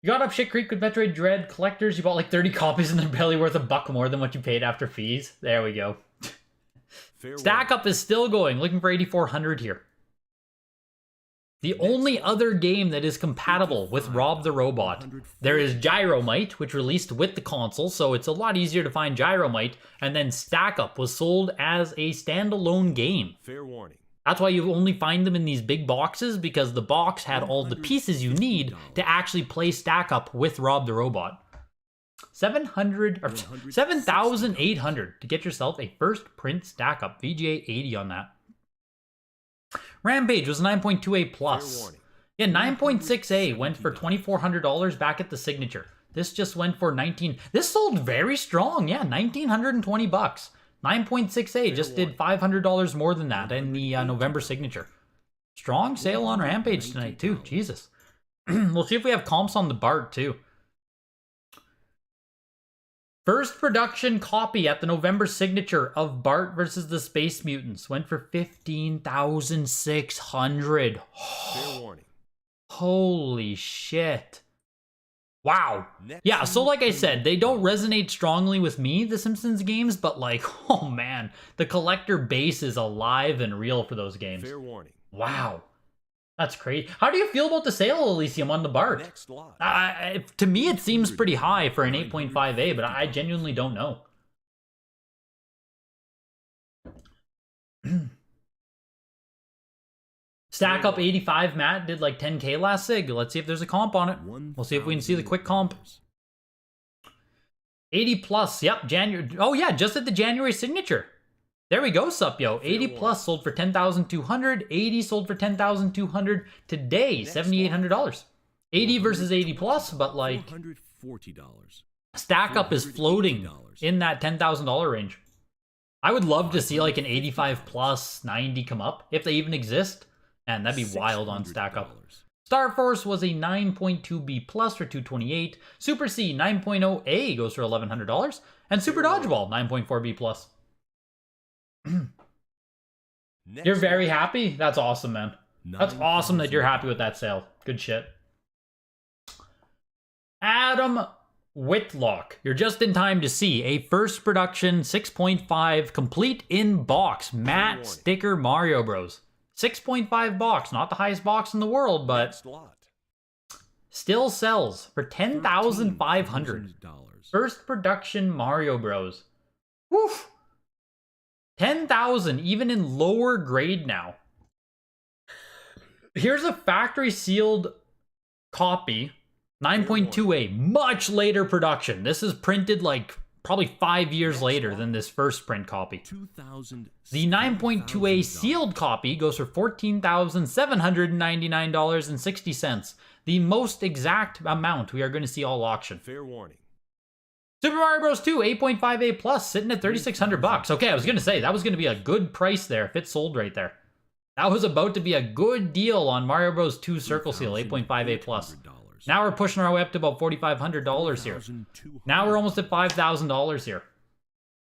You got up shit creek with Metroid Dread collectors. You bought like 30 copies and they're barely worth $1 more than what you paid after fees. There we go. Stack Up is still going. Looking for 8,400 here. The only other game that is compatible with Rob the Robot. There is Gyromite, which released with the console, so it's a lot easier to find Gyromite, and then Stack Up was sold as a standalone game. Fair warning. That's why you only find them in these big boxes, because the box had all the pieces you need to actually play Stack Up with Rob the Robot. 7,800 to get yourself a first print Stack Up. VGA 80 on that. Rampage was 9.2A plus. Yeah, 9.6A went for $2,400 back at the Signature. This just went for 19. This sold very strong. Yeah, $1,920. 9.6A just did $500 more than that in the November Signature. Strong sale on Rampage tonight too. Jesus. We'll see if we have comps on the Bart too. First production copy at the November Signature of Bart versus the Space Mutants went for $15,600. Fair warning. Holy shit. Wow. Yeah, so like I said, they don't resonate strongly with me, the Simpsons games, but like, oh man, the collector base is alive and real for those games. Fair warning. Wow. That's crazy. How do you feel about the sale, Elysium, on the Bart? Next lot. To me, it seems pretty high for an 8.5A, but I genuinely don't know. Stack Up 85, Matt, did like 10K last Sig. Let's see if there's a comp on it. We'll see if we can see the quick comp. 80 plus, yep, January. Oh yeah, just at the January Signature. There we go, sup, yo. 80 plus sold for $10,200. 80 sold for $10,200. Today, $7,800. 80 versus 80 plus, but like, $440. Stack Up is floating in that $10,000 range. I would love to see like an 85 plus 90 come up, if they even exist. And that'd be wild on Stack Up. Star Force was a 9.2B plus for $228. Super C 9.0A goes for $1,100. And Super Dodgeball 9.4B plus. You're very happy? That's awesome, man. That's awesome that you're happy with that sale. Good shit. Adam Whitlock, you're just in time to see a first production 6.5 complete in box matte sticker Mario Bros. 6.5 box, not the highest box in the world, but still sells for $10,500. First production Mario Bros. Woof. 10,000, even in lower grade now. Here's a factory sealed copy, 9.2A, much later production. This is printed like probably 5 years later than this first print copy. The 9.2A sealed copy goes for $14,799.60. The most exact amount we are going to see all auction. Fair warning. Super Mario Bros. 2 8.5A plus sitting at $3,600. Okay, I was going to say that was going to be a good price there if it sold right there. That was about to be a good deal on Mario Bros. 2 Circle Seal 8.5A plus. Now we're pushing our way up to about $4,500 here. Now we're almost at $5,000 here.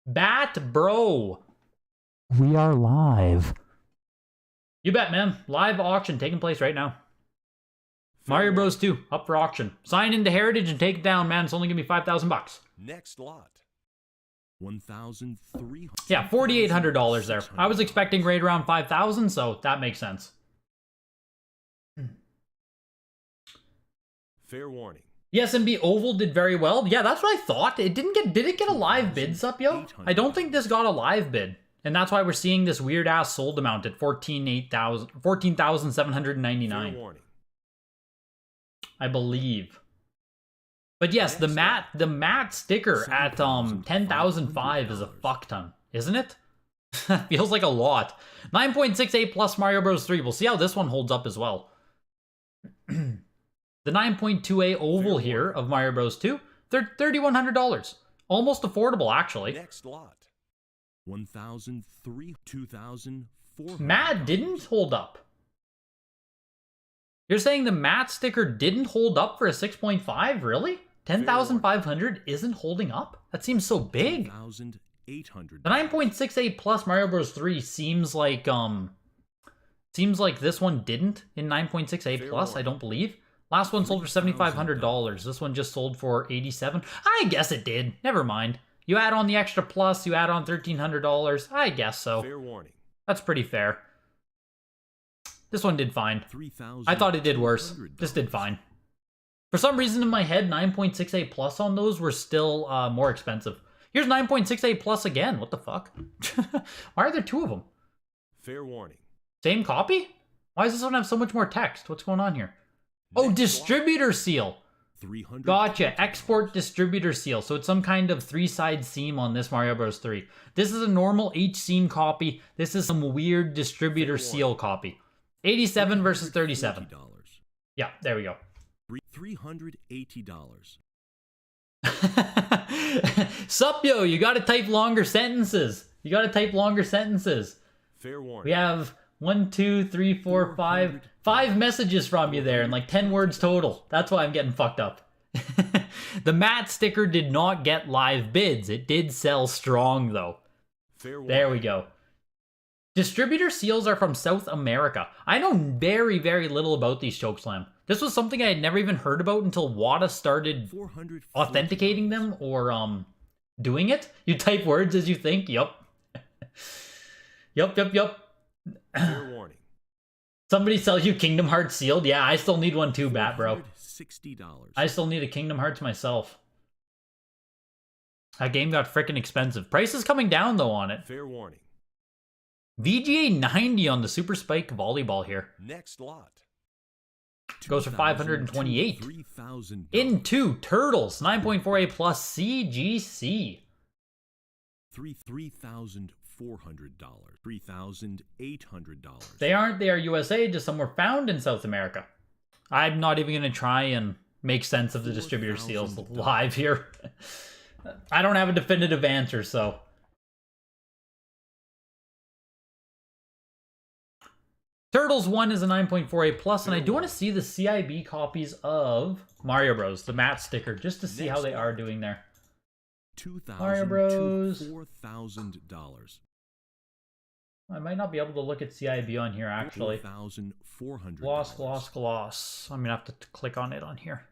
Bat Bro. We are live. You bet, man. Live auction taking place right now. Mario Bros. 2 up for auction. Sign into Heritage and take it down, man. It's only gonna be $5,000. Next lot. 1,300. Yeah, $4,800 there. I was expecting right around 5,000, so that makes sense. Fair warning. The SMB Oval did very well. Yeah, that's what I thought. It didn't get. Did it get a live bid, Supyo? I don't think this got a live bid, and that's why we're seeing this weird ass sold amount at $14,799. Fair warning. I believe. But yes, the matte sticker at 10,005 is a fuck ton, isn't it? Feels like a lot. 9.68 plus Mario Bros. 3. We'll see how this one holds up as well. The 9.2A oval here of Mario Bros. 2, $3,100. Almost affordable, actually. Next lot. 1,003, 2,400. Matte didn't hold up. You're saying the matte sticker didn't hold up for a 6.5? Really? 10,500 isn't holding up? That seems so big. 2,800. The 9.68 plus Mario Bros. 3 seems like this one didn't in 9.68 plus, I don't believe. Last one sold for $7,500. This one just sold for $87. I guess it did. Never mind. You add on the extra plus, you add on $1,300. I guess so. Fair warning. That's pretty fair. This one did fine. I thought it did worse. This did fine. For some reason in my head, 9.68 plus on those were still more expensive. Here's 9.68 plus again. What the fuck? Why are there two of them? Fair warning. Same copy? Why does this one have so much more text? What's going on here? Oh, distributor seal. 300. Gotcha. Export distributor seal. So it's some kind of 3-side seam on this Mario Bros. 3. This is a normal H-seam copy. This is some weird distributor seal copy. 87 versus 37. Yeah, there we go. $380. Sup, yo, you gotta type longer sentences. You gotta type longer sentences. Fair warning. We have 1, 2, 3, 4, 5. 5 messages from you there and like 10 words total. That's why I'm getting fucked up. The matte sticker did not get live bids. It did sell strong though. Fair warning. There we go. Distributor seals are from South America. I know very, very little about these Chokeslam. This was something I had never even heard about until WATA started authenticating them or doing it. You type words as you think. Yup. Yup. Fair warning. Somebody sells you Kingdom Hearts sealed? Yeah, I still need one too, Bat Bro. $60. I still need a Kingdom Hearts myself. That game got frickin' expensive. Price is coming down though on it. Fair warning. VGA 90 on the Super Spike volleyball here. Next lot. Goes for $528. $3,000. Into Turtles 9.4A plus CGC. $3,400. $3,800. They aren't. They are USA, just somewhere found in South America. I'm not even going to try and make sense of the distributor seals live here. I don't have a definitive answer, so Turtles 1 is a 9.48 plus, and I do want to see the CIB copies of Mario Bros, the matte sticker, just to see how they are doing there. Mario Bros. $4,000. I might not be able to look at CIB on here, actually. $4,400. Gloss. I'm going to have to click on it on here.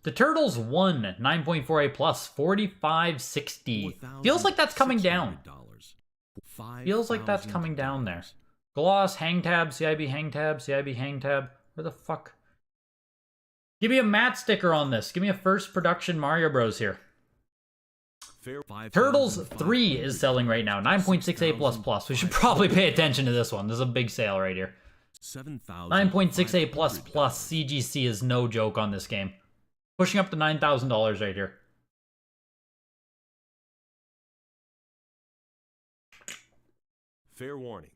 The Turtles 1, 9.48 plus, 4560. Feels like that's coming down. Feels like that's coming down there. Gloss, hang tab, CIB hang tab, CIB hang tab. Where the fuck? Give me a matte sticker on this. Give me a first production Mario Bros here. Turtles 3 is selling right now. 9.68 plus plus. We should probably pay attention to this one. This is a big sale right here. 9.68 plus plus CGC is no joke on this game. Pushing up to $9,000 right here. Fair warning.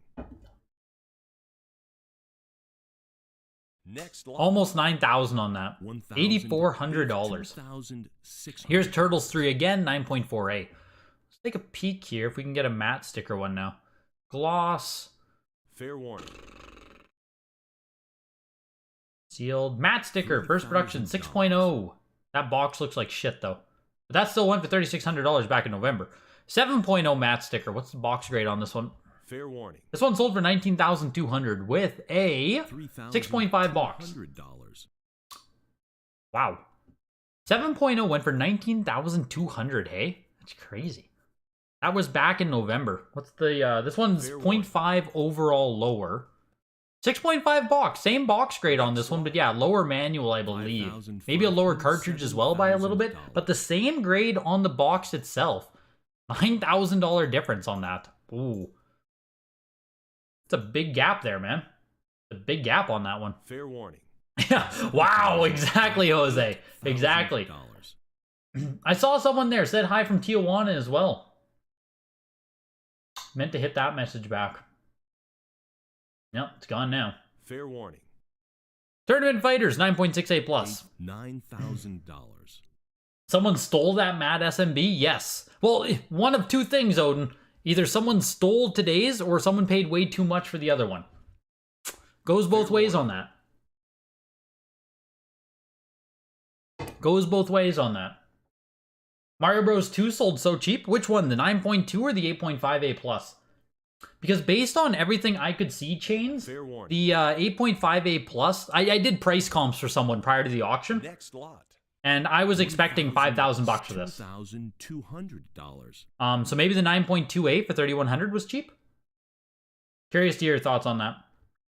Next lot. Almost $9,000 on that. $8,400. Here's Turtles 3 again, 9.48. Let's take a peek here if we can get a matte sticker one now. Gloss. Fair warning. Sealed. Matte sticker, first production, 6.0. That box looks like shit though. But that still went for $3,600 back in November. 7.0 matte sticker. What's the box grade on this one? Fair warning. This one sold for $19,200 with a 6.5 box. Wow. 7.0 went for $19,200, hey? That's crazy. That was back in November. What's the, this one's 0.5 overall lower. 6.5 box. Same box grade on this one, but yeah, lower manual, I believe. Maybe a lower cartridge as well by a little bit, but the same grade on the box itself. $9,000 difference on that. Ooh. It's a big gap there, man. A big gap on that one. Fair warning. Yeah. Wow, exactly, Jose. Exactly. I saw someone there said hi from Tijuana as well. Meant to hit that message back. Yep, it's gone now. Fair warning. Tournament Fighters, 9.68 plus. $9,000. Someone stole that Mad SMB? Yes. Well, one of two things, Odin. Either someone stole today's or someone paid way too much for the other one. Goes both ways on that. Goes both ways on that. Mario Bros 2 sold so cheap. Which one? The 9.2 or the 8.58 plus? Because based on everything I could see, Chains, the 8.58 plus, I did price comps for someone prior to the auction. Next lot. And I was expecting $5,000 for this. $2,200. So maybe the 9.28 for $3,100 was cheap. Curious to hear your thoughts on that.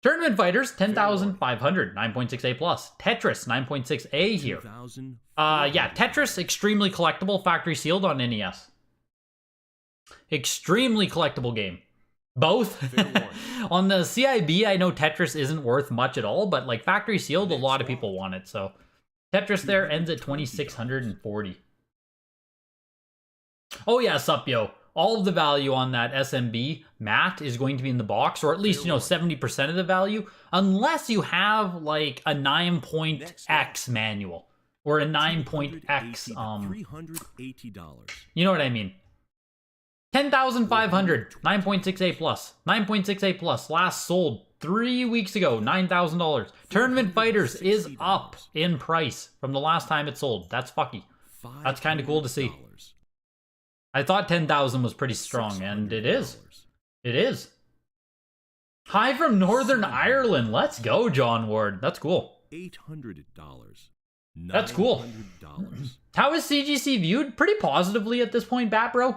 Tournament Fighters, $10,500, 9.68 plus. Tetris, 9.6A here. Yeah, Tetris, extremely collectible, factory sealed on NES. Extremely collectible game. Both. On the CIB, I know Tetris isn't worth much at all, but like factory sealed, a lot of people want it, so. Tetris there ends at 2,640. Oh yeah, sup yo. All of the value on that SMB matte is going to be in the box, or at least, 70% of the value, unless you have like a 9.X manual or a 9.X you know what I mean. 10,500, 9.68 plus. 9.68 plus, last sold 3 weeks ago, $9,000. Tournament Fighters is up in price from the last time it sold. That's fucky. That's kind of cool to see. I thought 10,000 was pretty strong, and it is. It is. Hi from Northern Ireland. Let's go, John Ward. That's cool. $800. That's cool. How is CGC viewed? Pretty positively at this point, Bat Bro.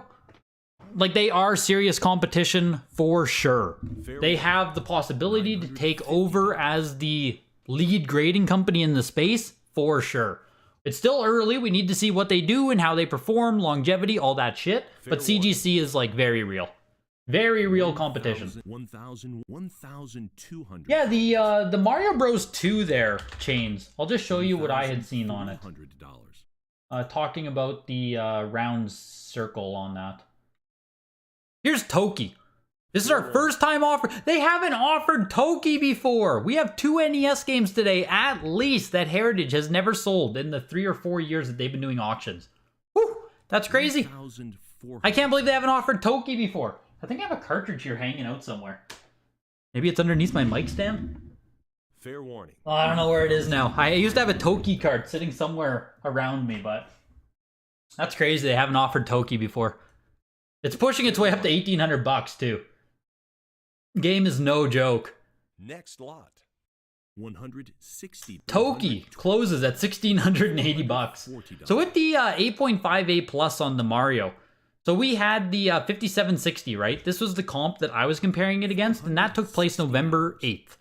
Like, they are serious competition for sure. They have the possibility to take over as the lead grading company in the space for sure. It's still early. We need to see what they do and how they perform, longevity, all that shit. But CGC is like very real. Very real competition. 1,200. Yeah, the Mario Bros 2 there, Chains. I'll just show you what I had seen on it. Talking about the round circle on that. Here's Toki. This is our first time offer. They haven't offered Toki before. We have 2 NES games today, at least, that Heritage has never sold in the 3 or 4 years that they've been doing auctions. Whew, that's crazy. I can't believe they haven't offered Toki before. I think I have a cartridge here hanging out somewhere. Maybe it's underneath my mic stand? Fair warning. Oh, I don't know where it is now. I used to have a Toki card sitting somewhere around me, but that's crazy. They haven't offered Toki before. It's pushing its way up to $1,800 too. Game is no joke. Next lot. 160. Toki closes at $1,680. So with the 8.58 plus on the Mario, so we had the 5760, right? This was the comp that I was comparing it against, and that took place November 8th.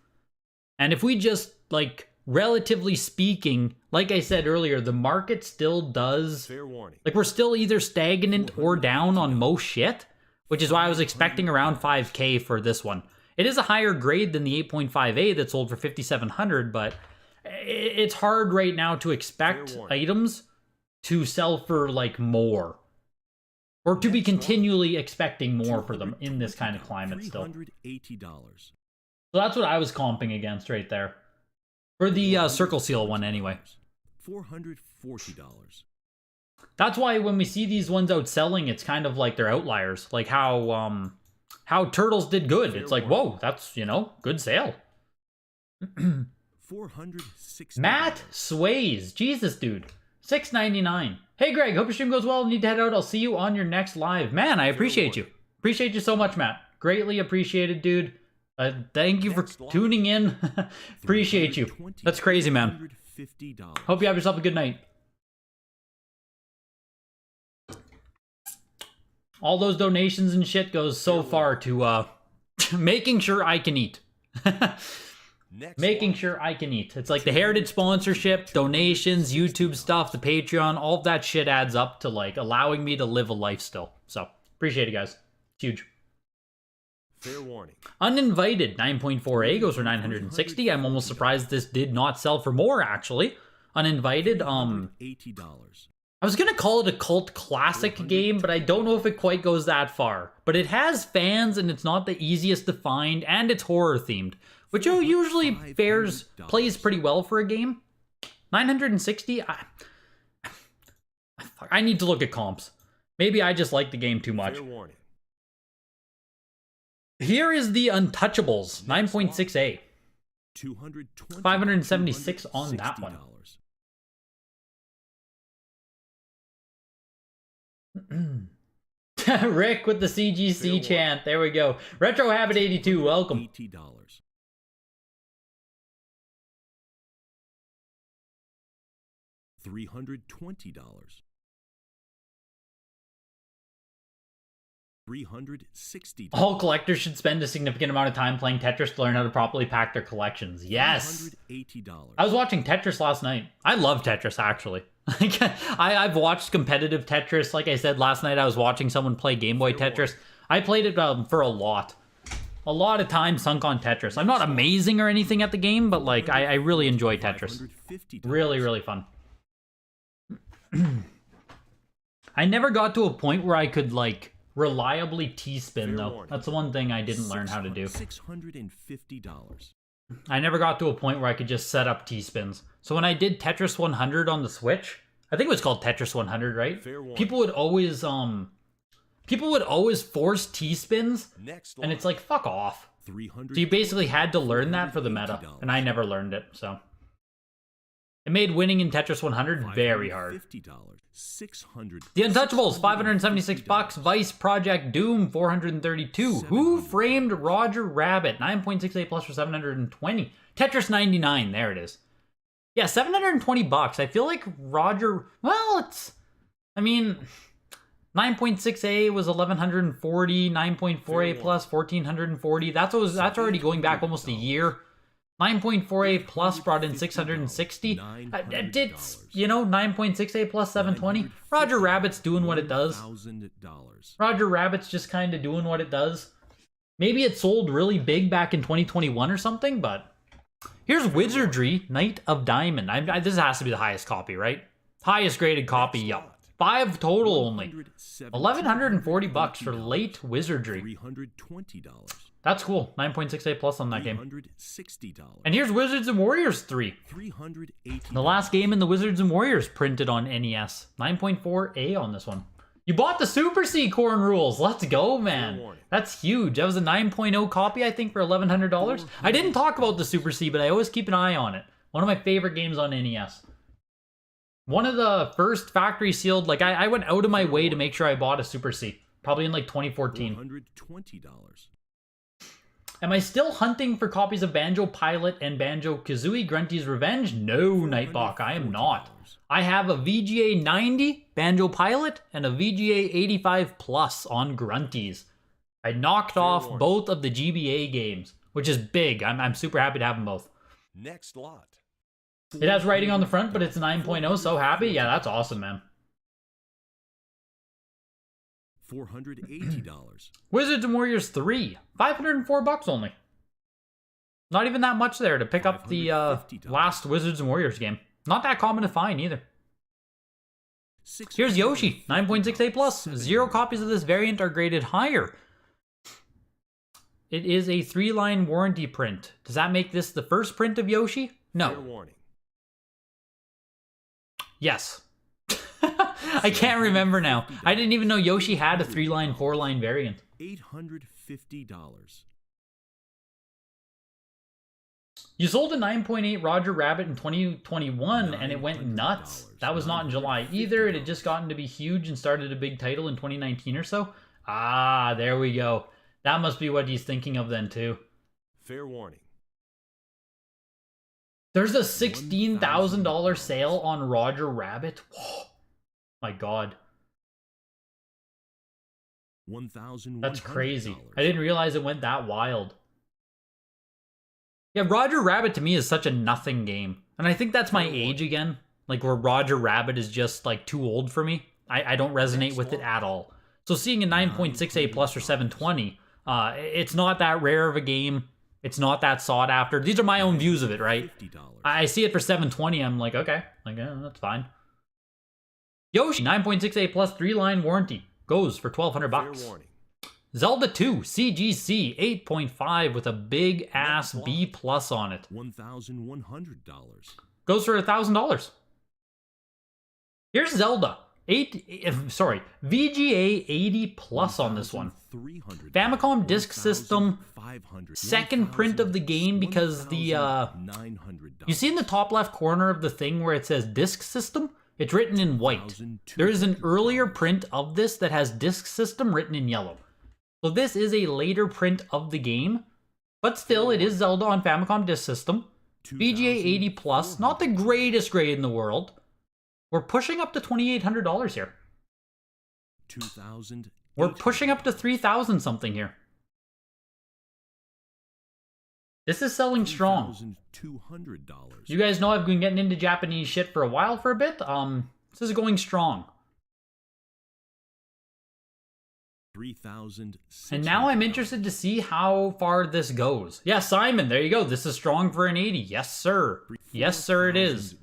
And if we just, like, relatively speaking, like I said earlier, the market still does, Fair warning. like, we're still either stagnant or down on most shit, which is why I was expecting around 5K for this one. It is a higher grade than the 8.5A that sold for 5,700, but it's hard right now to expect items to sell for, like, more. Or to be continually expecting more for them in this kind of climate still. $380. So that's what I was comping against right there. For the Circle Seal one anyway. $440. That's why when we see these ones out selling, it's kind of like they're outliers. Like how Turtles did good. It's like, whoa, that's, you know, good sale. $460. Matt Sways. Jesus, dude. $6.99. Hey, Greg, hope your stream goes well. Need to head out. I'll see you on your next live. Man, I appreciate you. Appreciate you so much, Matt. Greatly appreciated, dude. Thank you for tuning in. Appreciate you. That's crazy, man. Hope you have yourself a good night. All those donations and shit goes so far to making sure I can eat. Making sure I can eat. It's like the Heritage sponsorship, donations, YouTube stuff, the Patreon, all of that shit adds up to like allowing me to live a life still. So appreciate it, guys. It's huge. Fair warning. Uninvited 9.4A goes for 960. I'm almost surprised this did not sell for more actually. Uninvited, $80. I was gonna call it a cult classic game, but I don't know if it quite goes that far. But it has fans and it's not the easiest to find, and it's horror themed, which usually plays pretty well for a game. 960. I need to look at comps. Maybe I just like the game too much. Fair warning. Here is the Untouchables 9.6A. 576 on that one. Rick with the CGC chant. There we go. Retro Habit 82, welcome. $80. $320. $360. All collectors should spend a significant amount of time playing Tetris to learn how to properly pack their collections. Yes. $380. I was watching Tetris last night. I love Tetris, actually. I've watched competitive Tetris. Like I said, last night I was watching someone play Game Boy Tetris. I played it for a lot. A lot of time sunk on Tetris. I'm not amazing or anything at the game, but like I really enjoy Tetris. Really, really fun. I never got to a point where I could like reliably T-spin though. That's the one thing I didn't learn how to do. $650. I never got to a point where I could just set up T-spins. So when I did Tetris 100 on the Switch, I think it was called Tetris 100, right? People would always force T-spins, and it's like, fuck off. So you basically had to learn that for the meta, and I never learned it, so. It made winning in Tetris 100 very hard. The Untouchables, $576. Vice Project Doom, $432. Who Framed Roger Rabbit, 9.68 plus for $720. Tetris 99, there it is. Yeah, $720. I feel like Roger, well, it's, I mean, 9.6A was 1140, 9.4A plus 1440. That's already going back almost a year. 9.4A plus brought in 660. It's, you know, 9.6A plus 720. Roger Rabbit's doing what it does. Roger Rabbit's just kind of doing what it does. Maybe it sold really big back in 2021 or something, but here's Wizardry, Knight of Diamond. This has to be the highest copy, right? Highest graded copy, yup. 5 total only. $1,140 for late Wizardry. $320. That's cool. 9.6A plus on that game. $360. And here's Wizards and Warriors 3. $380. The last game in the Wizards and Warriors printed on NES. 9.4A on this one. You bought the Super C Corn Rules. Let's go, man. That's huge. That was a 9.0 copy, I think, for $1,100. I didn't talk about the Super C, but I always keep an eye on it. One of my favorite games on NES. One of the first factory sealed, like, I went out of my way to make sure I bought a Super C. Probably in, like, 2014. $120. Am I still hunting for copies of Banjo Pilot and Banjo Kazooie Grunty's Revenge? No, Nightbach, I am not. I have a VGA 90 Banjo Pilot and a VGA 85 Plus on Grunty's. I knocked off both of the GBA games, which is big. I'm super happy to have them both. Next lot. It has writing on the front, but it's 9.0, so happy. Yeah, that's awesome, man. $480. Wizards and Warriors 3. $504 only. Not even that much there to pick up the last Wizards and Warriors game. Not that common to find either. Here's Yoshi, 9.68 plus. 0 copies of this variant are graded higher. It is a 3-line warranty print. Does that make this the first print of Yoshi? No. Yes. I can't remember now. I didn't even know Yoshi had a 3-line, 4-line variant. $850. You sold a 9.8 Roger Rabbit in 2021 and it went nuts. That was not in July either. It had just gotten to be huge and started a big title in 2019 or so. Ah, there we go. That must be what he's thinking of then too. Fair warning. There's a $16,000 sale on Roger Rabbit. Whoa. My God. That's crazy. I didn't realize it went that wild. Yeah, Roger Rabbit to me is such a nothing game. And I think that's my age again. Like where Roger Rabbit is just like too old for me. I don't resonate with it at all. So seeing a 9.68 plus or 720, it's not that rare of a game. It's not that sought after. These are my own views of it, right? I see it for 720. I'm like, okay, like that's fine. Yoshi, 9.68 plus 3-line warranty. Goes for $1,200. Zelda 2, CGC, 8.5 with a big ass B plus on it. $1,100. Goes for $1,000. Here's Zelda. VGA 80 plus on this one. Famicom Disk System, second print of the game because the, you see in the top left corner of the thing where it says Disk System? It's written in white. There is an earlier print of this that has Disk System written in yellow. So this is a later print of the game, but still it is Zelda on Famicom Disk System. VGA 80 plus, not the greatest grade in the world. We're pushing up to $2,800 here. We're pushing up to $3,000 something here. This is selling strong. You guys know I've been getting into Japanese shit for a while for a bit. This is going strong. And now I'm interested to see how far this goes. Yeah, Simon, there you go. This is strong for an 80. Yes, sir. Yes, sir, it is.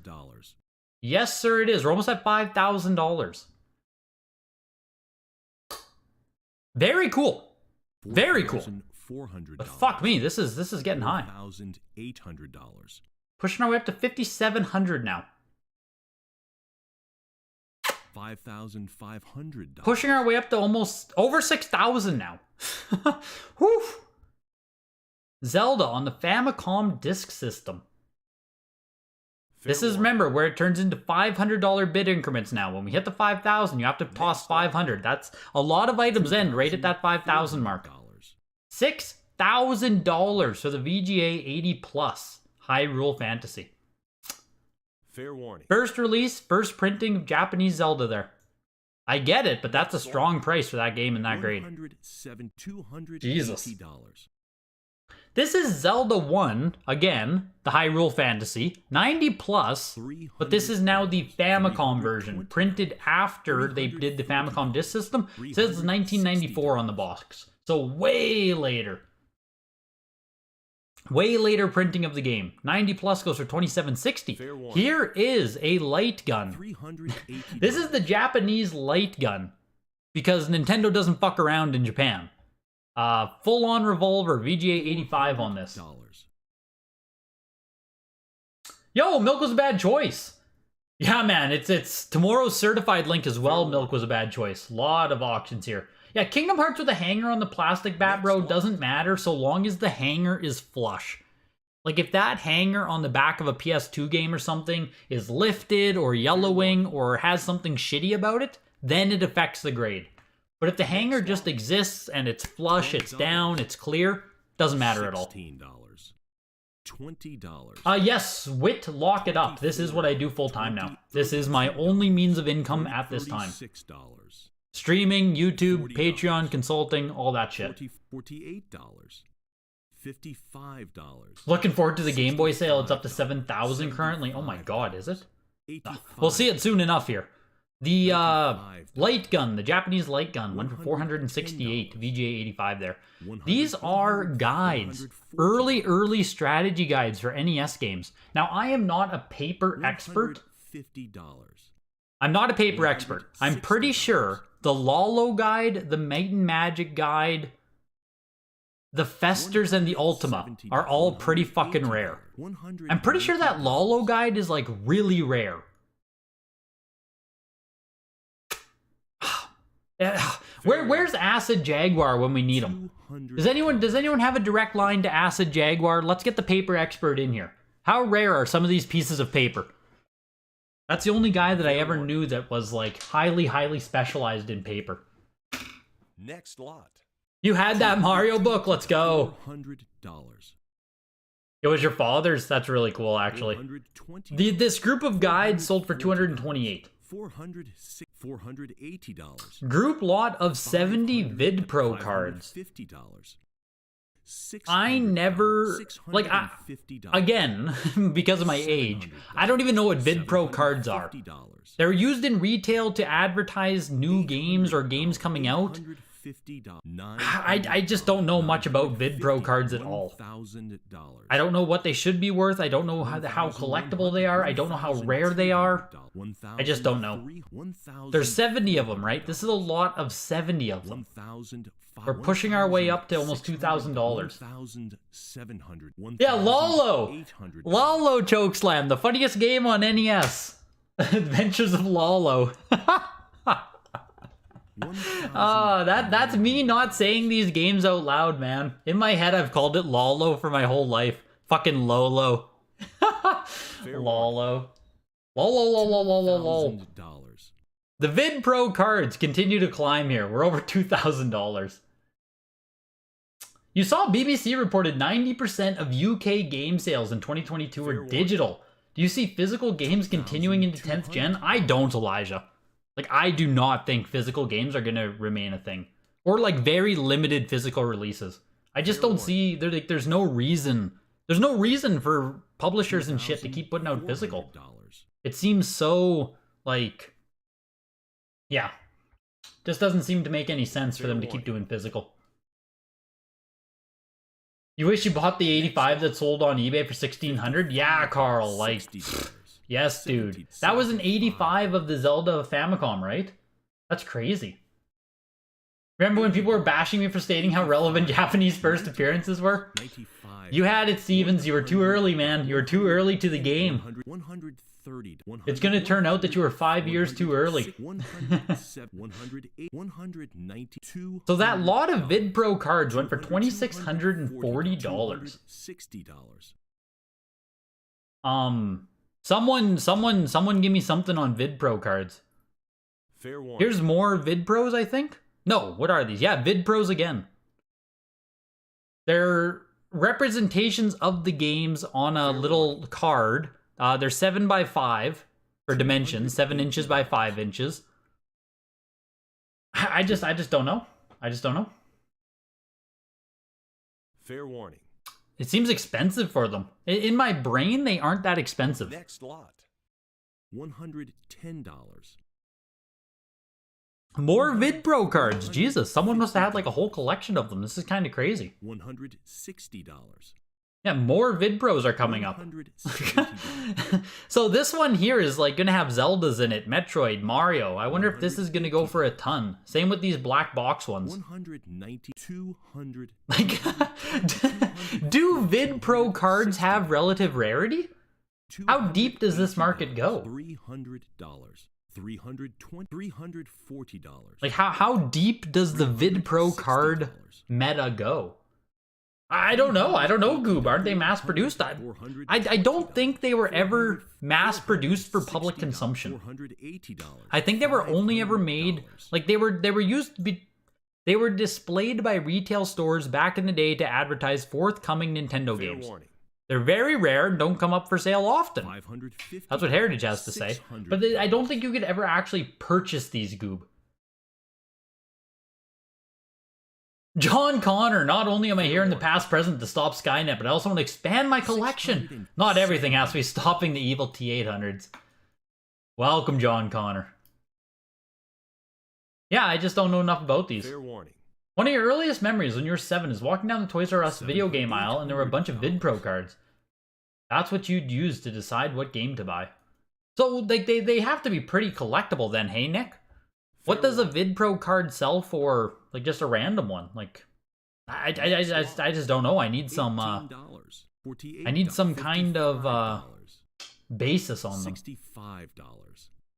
Yes, sir, it is. We're almost at $5,000. Very cool. Very cool. But fuck me, this is getting high. Pushing our way up to $5,700 now. $5,500. Pushing our way up to almost over $6,000 now. Whew. Zelda on the Famicom Disk System. This is, remember, where it turns into $500 bid increments now. When we hit the 5,000, you have to toss 500. That's a lot of items end right at that 5,000 mark. $6,000 for the VGA 80 plus Hyrule Fantasy. Fair warning. First release, first printing of Japanese Zelda there. I get it, but that's a strong price for that game in that grade. Jesus. This is Zelda 1, again, the Hyrule Fantasy, 90 plus, but this is now the Famicom version, printed after they did the Famicom Disk System. It says 1994 on the box, so way later. Way later printing of the game. 90 plus goes for $2,760. Here is a light gun. This is the Japanese light gun, because Nintendo doesn't fuck around in Japan. Full-on revolver, VGA 85 on this. Yo, milk was a bad choice. Yeah, man, it's tomorrow's certified link as well. Milk was a bad choice. Lot of auctions here. Yeah, Kingdom Hearts with a hanger on the plastic bat, bro, doesn't matter so long as the hanger is flush. Like, if that hanger on the back of a PS2 game or something is lifted or yellowing or has something shitty about it, then it affects the grade. But if the hanger just exists and it's flush, it's down, it's clear, doesn't matter at all. $16. $20. Yes, Wit, lock it up. This is what I do full time now. This is my only means of income at this time. $36. Streaming, YouTube, Patreon, consulting, all that shit. $48. $55. Looking forward to the Game Boy sale. It's up to 7,000 currently. Oh my god, is it? We'll see it soon enough here. The light gun, the Japanese light gun, went for 468, VGA 85 there. These are guides, early strategy guides for NES games. Now, I am not a paper expert. I'm not a paper expert. I'm pretty sure the Lalo guide, the Might and Magic guide, the Festers, and the Ultima are all pretty fucking rare. I'm pretty sure that Lalo guide is like really rare. Where's Acid Jaguar when we need him? Does anyone have a direct line to Acid Jaguar? Let's get the paper expert in here. How rare are some of these pieces of paper? That's the only guy that I ever knew that was like highly specialized in paper. Next lot. You had that Mario book. Let's go. $400. It was your father's. That's really cool, actually. This group of guides sold for $228. $480. Group lot of 70 VidPro cards. $50. I never, like, again, because of my age, I don't even know what VidPro cards are. They're used in retail to advertise new games or games coming out. I just don't know much about VidPro cards at all. I don't know what they should be worth. I don't know how collectible they are. I don't know how rare they are. I just don't know. There's 70 of them, right? This is a lot of 70 of them. We're pushing our way up to almost $2,000. Yeah, Lalo! Lalo Chokeslam, the funniest game on NES. Adventures of Lalo. That's me not saying these games out loud, man. In my head, I've called it Lalo for my whole life. Fucking Lolo. Lolo. Lol. The VidPro cards continue to climb here. We're over $2,000. You saw BBC reported 90% of UK game sales in 2022 were digital. Do you see physical games continuing into 10th gen? I don't, Elijah. Like, I do not think physical games are going to remain a thing. Or, like, very limited physical releases. I just don't see... There's no reason... There's no reason for publishers and shit to keep putting out physical. It seems so, like... Yeah. Just doesn't seem to make any sense for them to keep doing physical. You wish you bought the 85 that sold on eBay for $1,600? Yeah, Carl, like... Yes, dude. That was an 85 of the Zelda Famicom, right? That's crazy. Remember when people were bashing me for stating how relevant Japanese first appearances were? You had it, Stevens. You were too early, man. You were too early to the game. It's going to turn out that you were 5 years too early. So that lot of VidPro cards went for $2,640. Someone give me something on VidPro cards. Here's more VidPros, I think? No, what are these? Yeah, VidPros again. They're representations of the games on a little card. They're 7x5 for dimensions, 7 inches by 5 inches. I just don't know. I just don't know. Fair warning. It seems expensive for them. In my brain, they aren't that expensive. Next lot. $110. More VidPro cards. Jesus, someone must have had like a whole collection of them. This is kind of crazy. $160. Yeah, more VidPros are coming up. So this one here is like gonna have Zeldas in it, Metroid, Mario. I wonder if this is gonna go for a ton. Same with these black box ones. 200. Like, do VidPro cards have relative rarity? How deep does this market go? $300. $340. Like, how deep does the VidPro card meta go? I don't know. I don't know, Goob. Aren't they mass-produced? I don't think they were ever mass-produced for public consumption. I think they were only ever made... Like, they were used to be... They were displayed by retail stores back in the day to advertise forthcoming Nintendo games. They're very rare and don't come up for sale often. That's what Heritage has to say. But I don't think you could ever actually purchase these, Goob. John Connor, not only am I here in the past present to stop Skynet, but I also want to expand my collection. Not everything has to be stopping the evil T800s. Welcome, John Connor. Yeah, I just don't know enough about these. Fair warning. One of your earliest memories when you were 7 is walking down the Toys R Us video game aisle and there were a bunch of VidPro cards. That's what you'd use to decide what game to buy. So like they have to be pretty collectible then, hey Nick? What does a VidPro card sell for, like, just a random one? Like, I just don't know. I need some, I need some kind of, basis on them.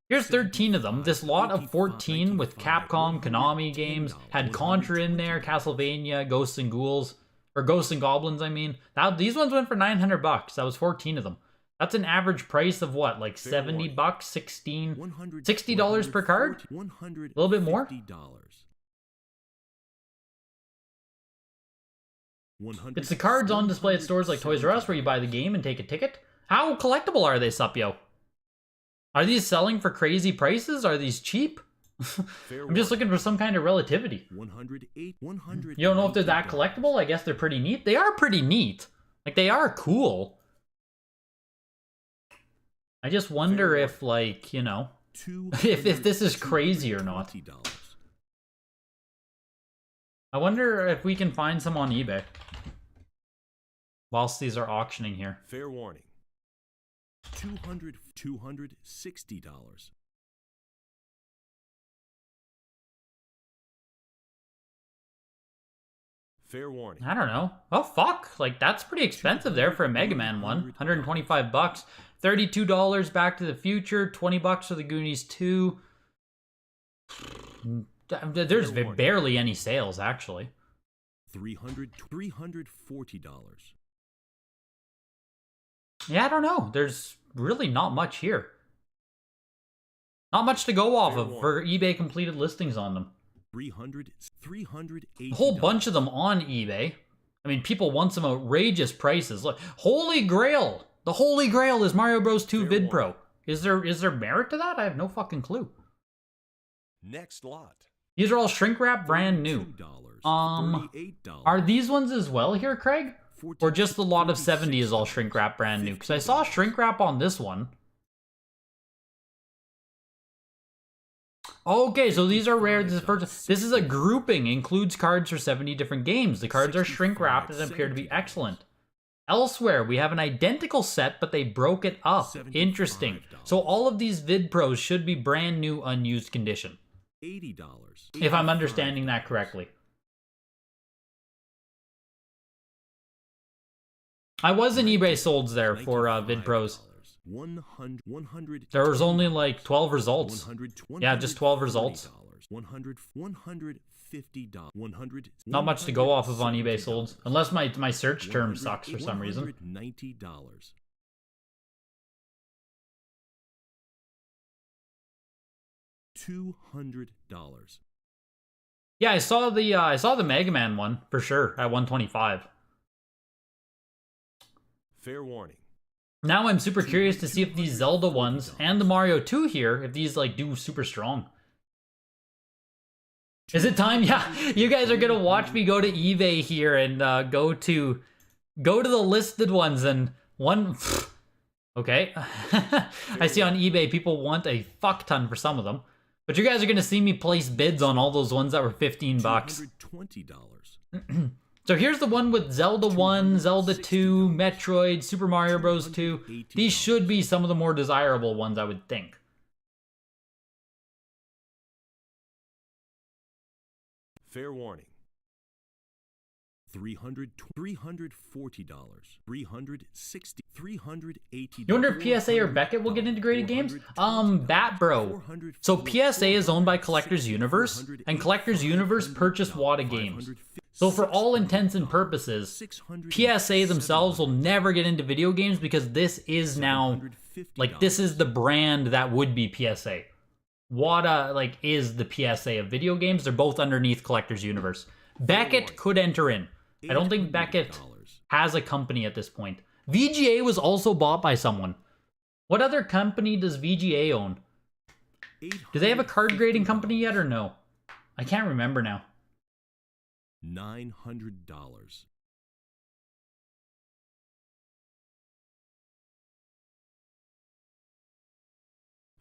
Here's 13 of them. This lot of 14 with Capcom, Konami games, had Contra in there, Castlevania, Ghosts and Ghouls, or Ghosts and Goblins, I mean. These ones went for $900. That was 14 of them. That's an average price of what, like $70, $60 per card? A little bit more? It's the cards on display at stores like Toys R Us where you buy the game and take a ticket. How collectible are they, Supyo? Are these selling for crazy prices? Are these cheap? I'm just looking for some kind of relativity. You don't know if they're that collectible? I guess they're pretty neat. They are pretty neat. Like, they are cool. I just wonder if, like, you know, if this is crazy or not. I wonder if we can find some on eBay whilst these are auctioning here. Fair warning. $260. Fair warning. I don't know. Oh, fuck. Like, that's pretty expensive there for a Mega Man one. $125. $32 Back to the Future. $20 for the Goonies 2. There's barely any sales, actually. $340. Yeah, I don't know. There's really not much here. Not much to go off of for eBay completed listings on them. $380. A whole bunch of them on eBay. I mean, people want some outrageous prices. Look, Holy Grail! The Holy Grail is Mario Bros. 2 VidPro. Is there merit to that? I have no fucking clue. Next lot. These are all shrink wrap, brand new. Are these ones as well here, Craig? Or just the lot of 70 is all shrink wrap, brand new? Because I saw shrink wrap on this one. Okay, so these are rare. This is a grouping, includes cards for 70 different games. The cards are shrink wrapped and appear to be excellent. Elsewhere, we have an identical set, but they broke it up. Interesting. So all of these VidPros should be brand new, unused condition. $80. If I'm understanding that correctly. I was in eBay solds there for VidPros. There was only like 12 results. Yeah, just 12 results. Not much to go off of on eBay solds. Unless my search term sucks for some reason. $200. Yeah, I saw the Mega Man one for sure at 125. Fair warning. Now I'm super curious to see if these Zelda ones and the Mario 2 here, if these like do super strong. Is it time? Yeah, you guys are gonna watch me go to eBay here and go to the listed ones and one. Okay, I see on eBay people want a fuck ton for some of them, but you guys are gonna see me place bids on all those ones that were $15. $220. So here's the one with Zelda 1, Zelda 2, Metroid, Super Mario Bros. 2. These should be some of the more desirable ones, I would think. Fair warning. $340, $360, $380. You wonder if PSA or Beckett will get integrated games? Bat Bro. So PSA is owned by Collectors Universe, and Collectors Universe purchased WATA Games. So for all intents and purposes, PSA themselves will never get into video games because this is now, like, this is the brand that would be PSA. WATA, like, is the PSA of video games. They're both underneath Collectors Universe. Beckett could enter in. I don't think Beckett has a company at this point. VGA was also bought by someone. What other company does VGA own? Do they have a card grading company yet or no? I can't remember now. $900.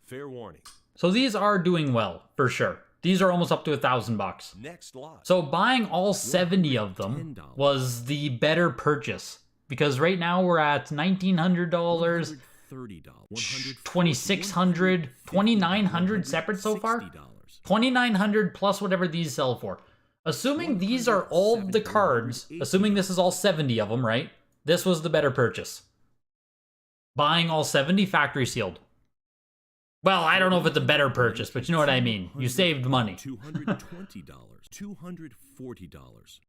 Fair warning. So these are doing well, for sure. These are almost up to $1,000. Next lot. So buying all 70 of them was the better purchase. Because right now we're at $1,900, $2,600, $2,900 separate so far. $2,900 plus whatever these sell for. Assuming these are all the cards, assuming this is all 70 of them, right? This was the better purchase. Buying all 70 factory sealed. Well, I don't know if it's a better purchase, but you know what I mean. You saved money. $220, $240.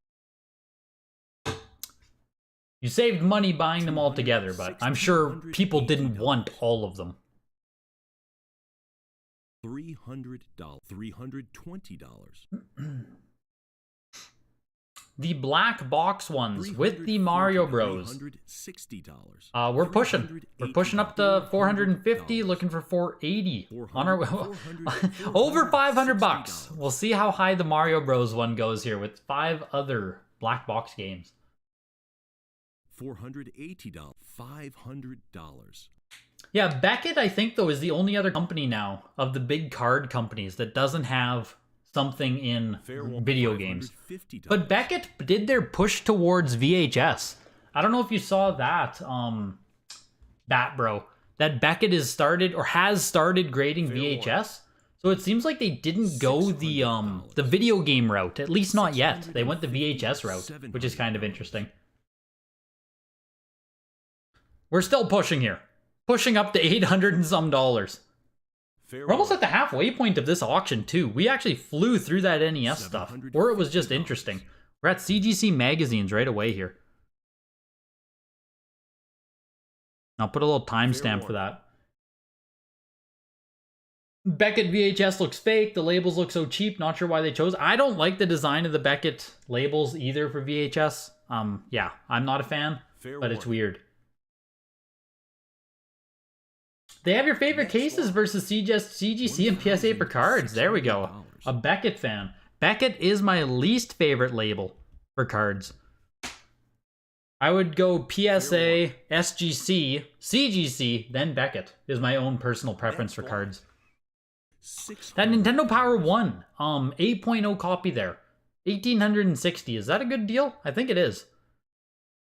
You saved money buying them all together, but I'm sure people didn't want all of them. $300, $320. The black box ones with the Mario Bros. We're pushing. We're pushing up to 450, looking for 480. On our over 500 bucks. We'll see how high the Mario Bros. One goes here with 5 other black box games. $480, $500. Yeah, Beckett, I think, though, is the only other company now of the big card companies that doesn't have something in video games. But Beckett did their push towards VHS. I don't know if you saw that, Bat Bro, that Beckett has started grading VHS. So it seems like they didn't go the video game route, at least not yet. They went the VHS route, which is kind of interesting. We're still pushing here. Pushing up to $800 and some dollars. We're almost at the halfway point of this auction, too. We actually flew through that NES stuff, or it was just interesting. We're at CGC Magazines right away here. I'll put a little timestamp for that. Beckett VHS looks fake. The labels look so cheap. Not sure why they chose. I don't like the design of the Beckett labels either for VHS. Yeah, I'm not a fan, but it's weird. They have your favorite cases versus CGC and PSA for cards. There we go. A Beckett fan. Beckett is my least favorite label for cards. I would go PSA, SGC, CGC, then Beckett is my own personal preference for cards. That Nintendo Power 1, 8.0 copy there. 1,860. Is that a good deal? I think it is.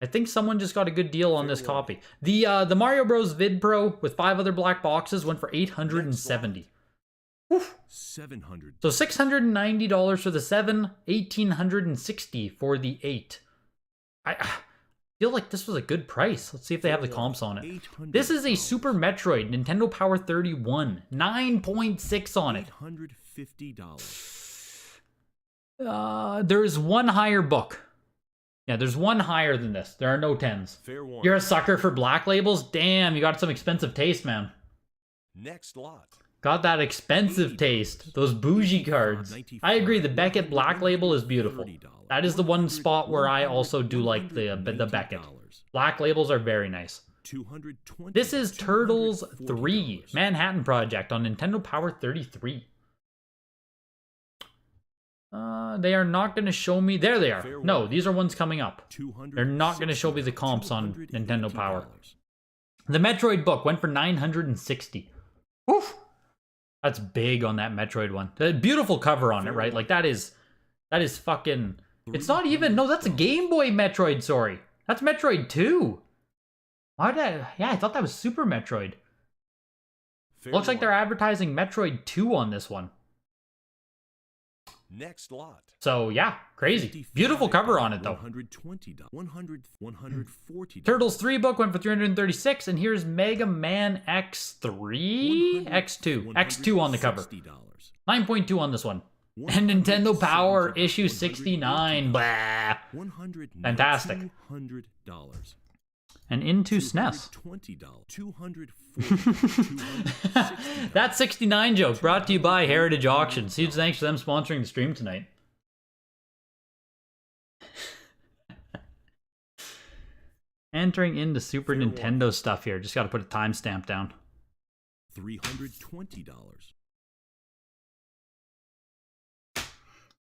I think someone just got a good deal on this copy. The Mario Bros. Vid Pro with 5 other black boxes went for $870. Oof. $700. So $690 for the 7, $1,860 for the 8. I feel like this was a good price. Let's see if they have the comps on it. This is a Super Metroid Nintendo Power 31, 9.6 on it. $850. There's one higher book. Yeah, there's one higher than this. There are no 10s. You're a sucker for black labels? Damn, you got some expensive taste, man. Next lot. Got that expensive taste. Those bougie cards. I agree, the Beckett black label is beautiful. That is the one spot where I also do like the Beckett. Black labels are very nice. This is Turtles 3, Manhattan Project on Nintendo Power 33. They are not going to show me. There they are. No, these are ones coming up. They're not going to show me the comps on Nintendo Power. The Metroid book went for $960. Oof. That's big on that Metroid one. The beautiful cover on it, right? Like that is fucking. It's not even. No, that's a Game Boy Metroid. Sorry, that's Metroid 2. Why did I? Yeah, I thought that was Super Metroid. Looks like they're advertising Metroid 2 on this one. Next lot. So yeah, crazy. Beautiful cover on it though. $120. $140. Turtles 3 book went for $336, and here's Mega Man X3? X2. X2 on the cover. 9.2 on this one. And Nintendo Power issue 69. Blah. Fantastic. $200. And into SNES. $240. That 69 joke brought to you by Heritage Auctions. Huge thanks for them sponsoring the stream tonight. Entering into Super Nintendo stuff here. Just got to put a timestamp down. $320.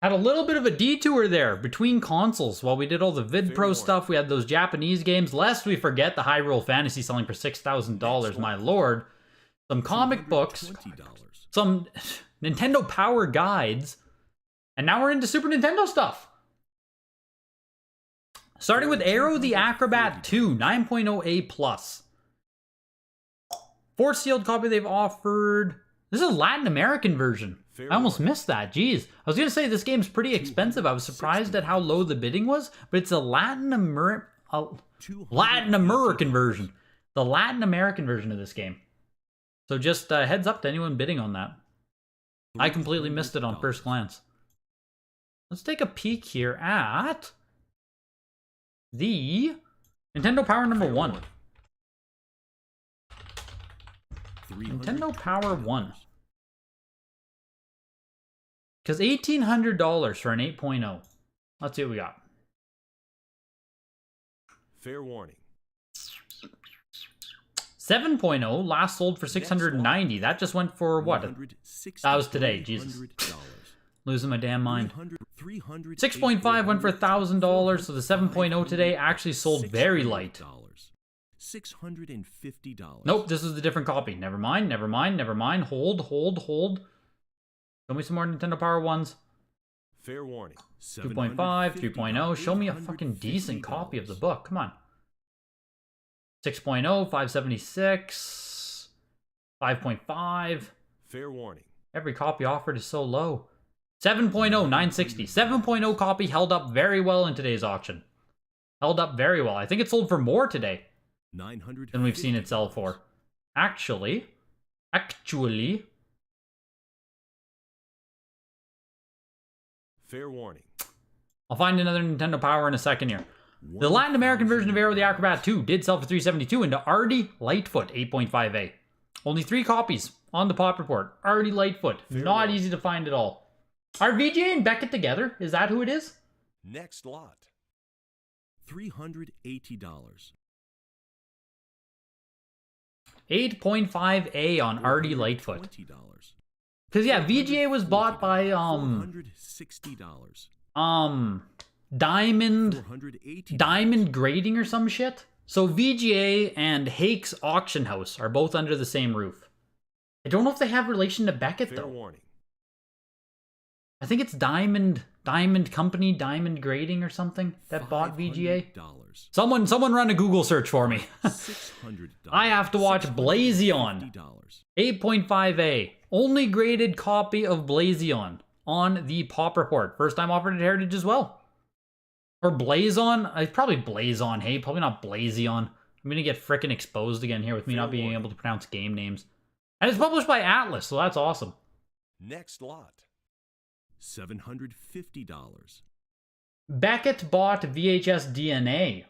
Had a little bit of a detour there between consoles. While we did all the VidPro stuff, we had those Japanese games. Lest we forget the Hyrule Fantasy selling for $6,000, my lord. Some comic books, some Nintendo Power guides, and now we're into Super Nintendo stuff. Starting with Aero the Acrobat 2, 9.0A+. 4 sealed copy they've offered. This is a Latin American version. I almost missed that. Jeez. I was going to say this game's pretty expensive. I was surprised at how low the bidding was, but it's a Latin American version. The Latin American version of this game. So just heads up to anyone bidding on that. I completely missed it on first glance. Let's take a peek here at the Nintendo Power number 1. Nintendo Power 1. Because $1,800 for an 8.0. Let's see what we got. Fair warning. 7.0 last sold for $690. That just went for what? That was today. Jesus. Losing my damn mind. 6.5 went for $1,000. So the 7.0 today actually sold very light. $650. Nope, this is a different copy. Never mind, never mind, never mind. Hold. Show me some more Nintendo Power 1s. Fair warning. 2.5, 3.0. Show me a fucking decent copy of the book. Come on. 6.0, 576. 5.5. Fair warning. Every copy offered is so low. 7.0, 960. 7.0 copy held up very well in today's auction. Held up very well. I think it sold for more today than we've seen it sell for. Actually. Fair warning. I'll find another Nintendo Power in a second here. The Latin American version of Aero the Acrobat 2 did sell for $372 into Artie Lightfoot 8.5A. Only 3 copies on the pop report. Artie Lightfoot. Not easy to find at all. Are VGA and Beckett together? Is that who it is? Next lot. $380. 8.5A on Artie Lightfoot. Because yeah, VGA was bought by Diamond Grading or some shit. So VGA and Hake's Auction House are both under the same roof. I don't know if they have relation to Beckett though. Warning. I think it's Diamond Company, Diamond Grading or something that bought VGA. Someone run a Google search for me. I have to watch Blazion. 8.5A. Only graded copy of Blazion on the pop report. First time offered at Heritage as well. Or Blazon. Probably Blazon, hey. Probably not Blazion. I'm going to get frickin' exposed again here with me not being able to pronounce game names. And it's published by Atlas, so that's awesome. Next lot. $750. Beckett bought VHS DNA.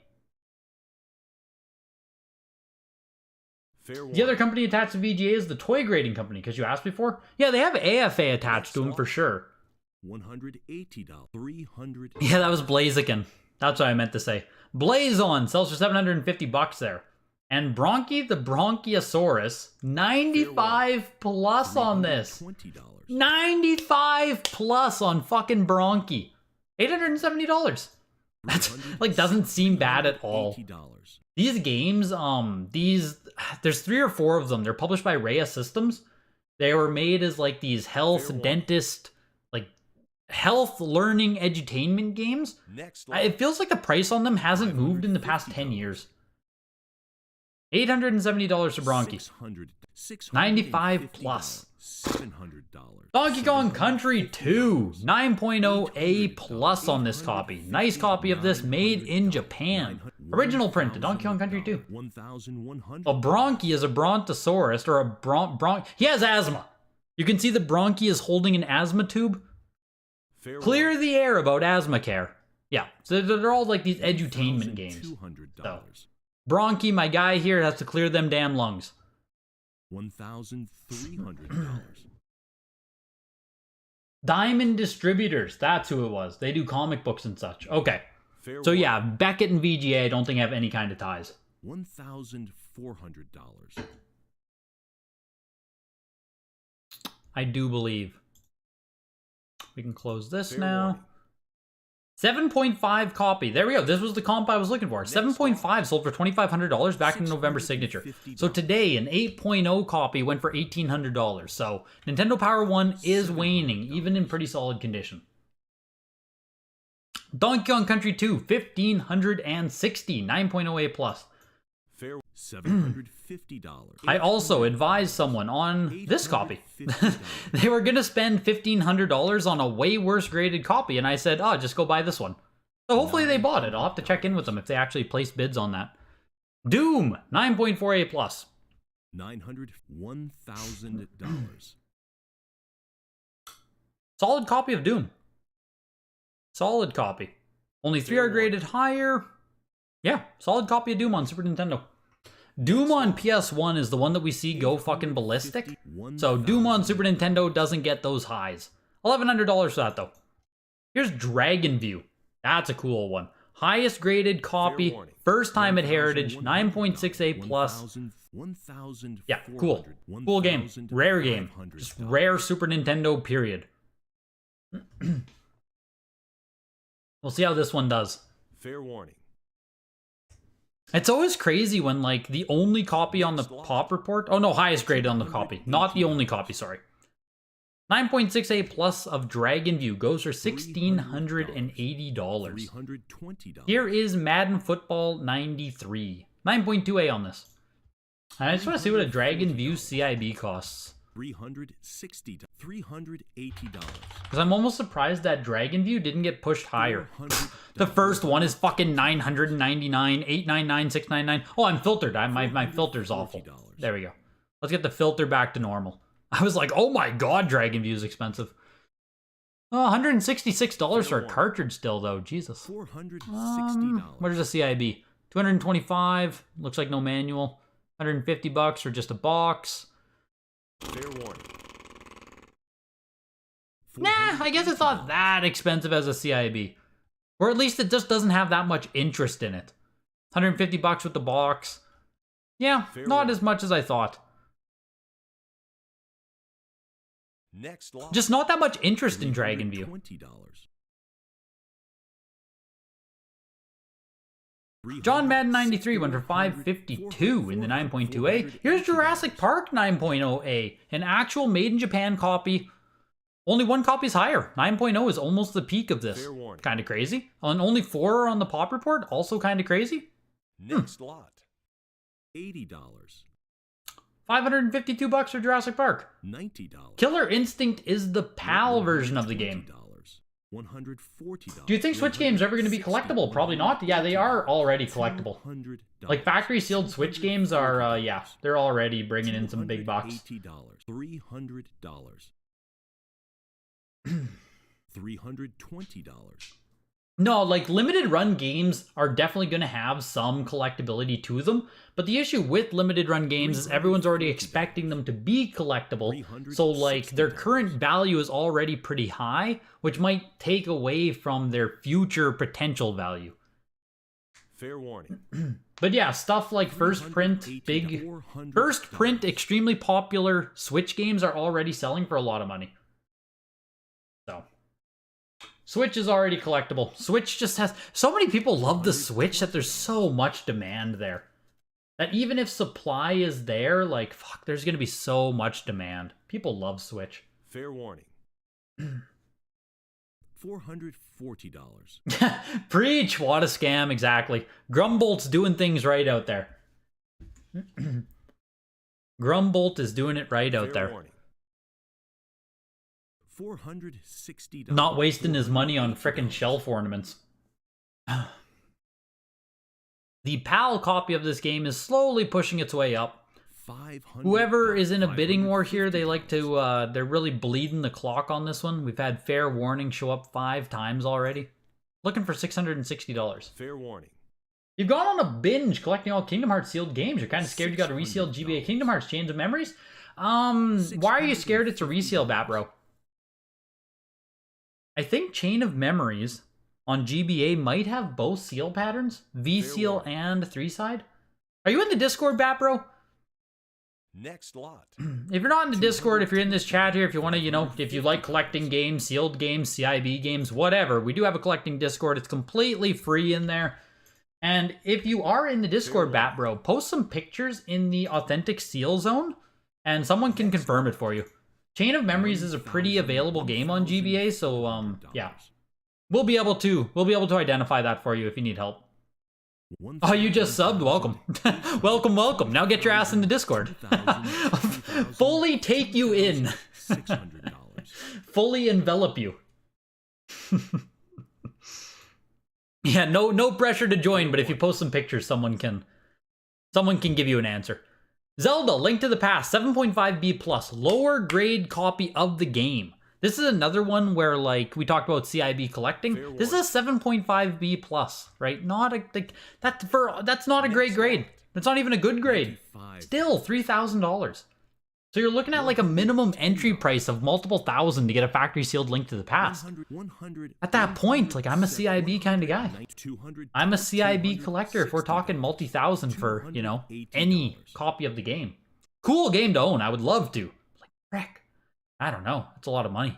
The other company attached to VGA is the Toy Grading Company, because you asked before. Yeah, they have AFA attached to them for sure. $180. $300. Yeah, that was Blaziken. That's what I meant to say. Blazon sells for $750 there. And Bronchi the Bronchiosaurus, 95 plus on this. 95 plus on fucking Bronchi. $870. That's like doesn't seem bad at all. These games, there's 3 or 4 of them. They're published by Rhea Systems. They were made as like these health dentist, like health learning edutainment games. It feels like the price on them hasn't moved in the past 10 years. $870 for Bronchi. 95 plus. $700. Donkey Kong Country 2, 9.0 A plus on this copy. Nice copy of this, made in Japan. Original print to Donkey Kong Country 2. A Bronchi is a Brontosaurus, or a he has asthma. You can see the Bronchi is holding an asthma tube. Clear the air about asthma care. Yeah, so they're all like these edutainment games. So, Bronchi, my guy here, has to clear them damn lungs. $1,300. Diamond Distributors, that's who it was. They do comic books and such. Okay. So yeah, Beckett and VGA, I don't think have any kind of ties. $1,400. I do believe. We can close this now. 7.5 copy. There we go. This was the comp I was looking for. 7.5 sold for $2,500 back in November signature. So today, an 8.0 copy went for $1,800. So Nintendo Power 1 is waning, even in pretty solid condition. Donkey Kong Country 2, 1,560, 9.0 A plus. $750. I also advised someone on this copy. They were going to spend $1,500 on a way worse graded copy, and I said, oh, just go buy this one. So hopefully they bought it. I'll have to check in with them if they actually placed bids on that. Doom, 9.4 A plus. $1,000. Solid copy of Doom. Solid copy. Only 3 are graded higher. Yeah, solid copy of Doom on Super Nintendo. Doom on PS1 is the one that we see go fucking ballistic. So Doom on Super Nintendo doesn't get those highs. $1,100 for that though. Here's Dragon View. That's a cool one. Highest graded copy, first time at Heritage, 9.6 A plus. Yeah, cool. Cool game. Rare game. Just rare Super Nintendo, period. We'll see how this one does. Fair warning. It's always crazy when, like, the only copy on the pop report... Oh, no, highest graded on the copy. Not the only copy, sorry. 9.6 A plus of Dragon View goes for $1,680. Here is Madden Football 93. 9.2 A on this. I just want to see what a Dragon View CIB costs. $380. Because I'm almost surprised that Dragon View didn't get pushed higher. The first one is fucking $999, $899, $699. Oh, I'm filtered. My filter's awful. There we go. Let's get the filter back to normal. I was like, oh my god, Dragon View is expensive. Oh, $166 for a cartridge still, though. Jesus. $460. Where's the CIB? $225. Looks like no manual. $150 for just a box. Fair warning. Nah, I guess it's not that expensive as a CIB. Or at least it just doesn't have that much interest in it. $150 with the box. Yeah, not as much as I thought. Next lot. Just not that much interest in Dragon View. $20. John Madden 93 went for $552 in the 9.2A. Here's Jurassic Park 9.0A, an actual made in Japan copy. Only one copy's higher. 9.0 is almost the peak of this. Kind of crazy. And only 4 are on the pop report. Also kind of crazy. Next lot. $80. $552 for Jurassic Park. $90. Killer Instinct is the PAL version of the game. $140. Do you think Switch games are ever going to be collectible? Probably not. Yeah, they are already collectible. Like factory sealed Switch games are, yeah, they're already bringing in some big bucks. $300. $320. No, like limited run games are definitely going to have some collectability to them. But the issue with limited run games is everyone's already expecting them to be collectible. So like their current value is already pretty high, which might take away from their future potential value. Fair warning. But yeah, stuff like first print, extremely popular Switch games are already selling for a lot of money. So Switch is already collectible. Switch just has... So many people love the Switch that there's so much demand there. That even if supply is there, like, fuck, there's going to be so much demand. People love Switch. Fair warning. $440. Preach! What a scam, exactly. Grumbolt's doing things right out there. Grumbolt is doing it right out there. Warning. $460. Not wasting his money on frickin' shelf ornaments. The PAL copy of this game is slowly pushing its way up. Whoever is in a bidding war here, they like to, they're really bleeding the clock on this one. We've had Fair Warning show up 5 times already. Looking for $660. Fair warning. You've gone on a binge collecting all Kingdom Hearts sealed games. You're kind of scared you got a resealed GBA Kingdom Hearts Chains of Memories? Why are you scared it's a resale, Batbro? I think Chain of Memories on GBA might have both seal patterns, V-seal and 3-side. Are you in the Discord, Batbro? Next lot. If you're not in the Discord, if you're in this chat here, if you want to, you know, if you like collecting games, sealed games, CIB games, whatever, we do have a collecting Discord. It's completely free in there. And if you are in the Discord, Batbro, post some pictures in the authentic seal zone, and someone can confirm it for you. Chain of Memories is a pretty available game on GBA, so yeah, we'll be able to identify that for you if you need help. Oh, you just subbed? Welcome. Welcome, welcome. Now get your ass in the Discord. Fully take you in. Fully envelop you. Yeah, no pressure to join, but if you post some pictures, someone can give you an answer. Zelda, Link to the Past, 7.5B+, lower grade copy of the game. This is another one where, like, we talked about CIB collecting. This is a 7.5B+, right? Not a, like, that's not a great grade. That's not even a good grade. Still, $3,000. So you're looking at like a minimum entry price of multiple thousand to get a factory sealed Link to the Past. At that point, like, I'm a CIB kind of guy. I'm a CIB collector if we're talking multi-thousand for, you know, any copy of the game. Cool game to own. I would love to. Like, frick. I don't know. It's a lot of money.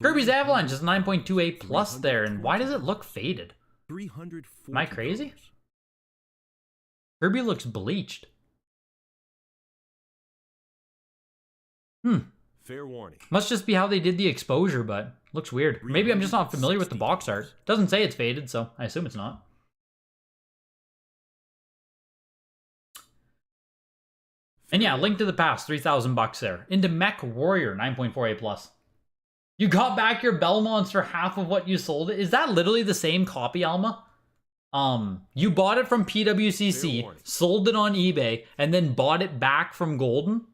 Kirby's Avalanche is 9.28+ there, and why does it look faded? Am I crazy? Kirby looks bleached. Fair warning. Must just be how they did the exposure, but looks weird. Maybe I'm just not familiar with the box art. Doesn't say it's faded, so I assume it's not. And yeah, Link to the Past, $3,000 there. Into Mech Warrior, 9.48+. You got back your Belmonts for half of what you sold it. Is that literally the same copy, Alma? You bought it from PWCC, sold it on eBay, and then bought it back from Golden?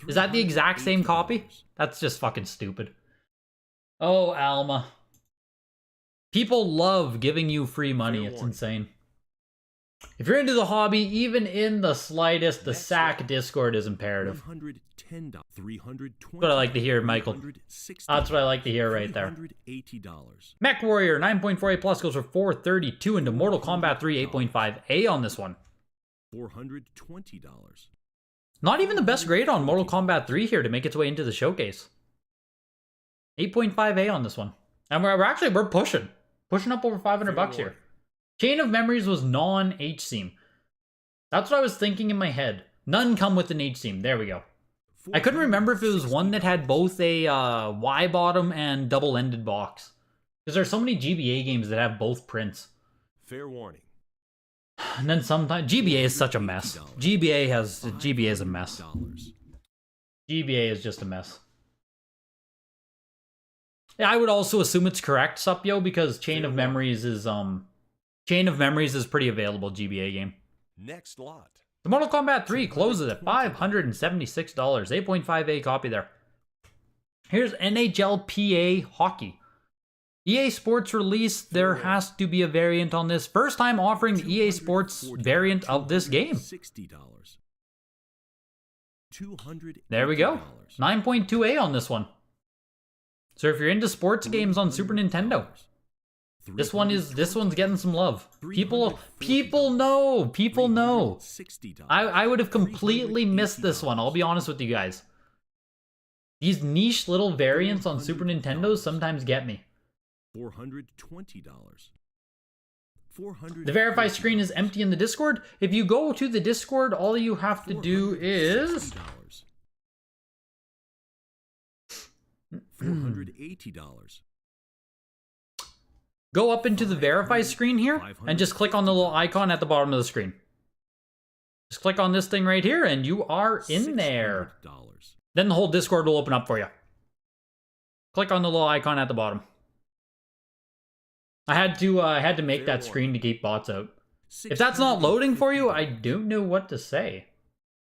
Is that the exact same copy? That's just fucking stupid. Oh, Alma. People love giving you free money. It's insane. If you're into the hobby, even in the slightest, the SAC Discord is imperative. That's what I like to hear, Michael. That's what I like to hear right there. Mech Warrior, 9.48+ goes for $432 into Mortal Kombat 3, 8.5A on this one. $420. Not even the best grade on Mortal Kombat 3 here to make its way into the showcase. 8.5A on this one. And we're pushing up over $500 here. Chain of Memories was non-H-seam. That's what I was thinking in my head. None come with an H-seam. There we go. I couldn't remember if it was one that had both a Y-bottom and double-ended box. Because there's so many GBA games that have both prints. Fair warning. And then sometimes GBA is such a mess. GBA is a mess. GBA is just a mess. Yeah, I would also assume it's correct, Supyo, because Chain of Memories is pretty available GBA game. Next lot. The Mortal Kombat 3 closes at $576. 8.5A copy there. Here's NHLPA Hockey. EA Sports release, there has to be a variant on this. First time offering the EA Sports variant of this game. There we go. 9.2A on this one. So if you're into sports games on Super Nintendo, this one's getting some love. People know. I would have completely missed this one. I'll be honest with you guys. These niche little variants on Super Nintendo sometimes get me. $420. The verify screen is empty in the Discord. If you go to the Discord, all you have to do is $480. Go up into the verify screen here and just click on the little icon at the bottom of the screen. Just click on this thing right here and you are in there. Then the whole Discord will open up for you. Click on the little icon at the bottom. I had to make that screen to keep bots out. If that's not loading for you, I don't know what to say.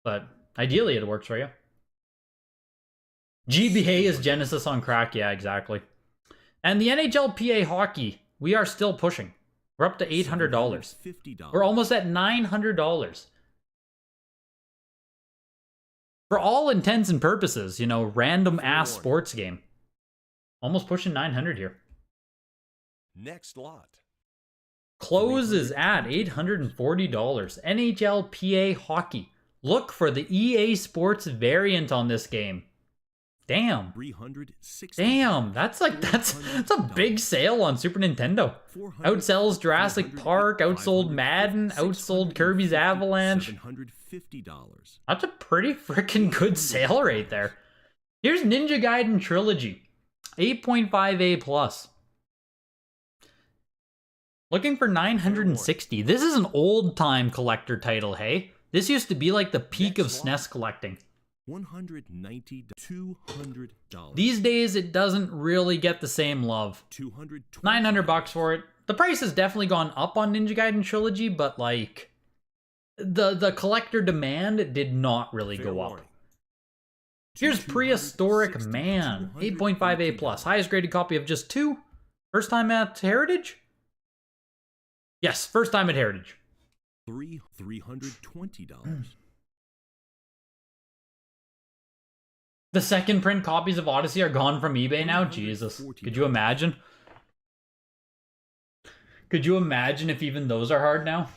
But ideally it works for you. GBA is Genesis on crack. Yeah, exactly. And the NHLPA hockey, we are still pushing. We're up to $800. We're almost at $900. For all intents and purposes, you know, random ass sports game. Almost pushing 900 here. Next lot. Closes at $840. NHLPA hockey. Look for the EA Sports variant on this game. Damn. Damn, that's a big sale on Super Nintendo. Outsells Jurassic Park, outsold Madden, outsold Kirby's Avalanche. That's a pretty freaking good sale right there. Here's Ninja Gaiden Trilogy. 8.5A+. Looking for 960. This is an old-time collector title, hey? This used to be like the peak of SNES collecting. $190, $200. These days, it doesn't really get the same love. $900 for it. The price has definitely gone up on Ninja Gaiden Trilogy, but like, the collector demand did not really go up. Here's Prehistoric Man, 8.5A+. Highest graded copy of just 2. First time at Heritage? Yes, first time at Heritage. $320. The second print copies of Odyssey are gone from eBay now? Jesus. Could you imagine? Could you imagine if even those are hard now?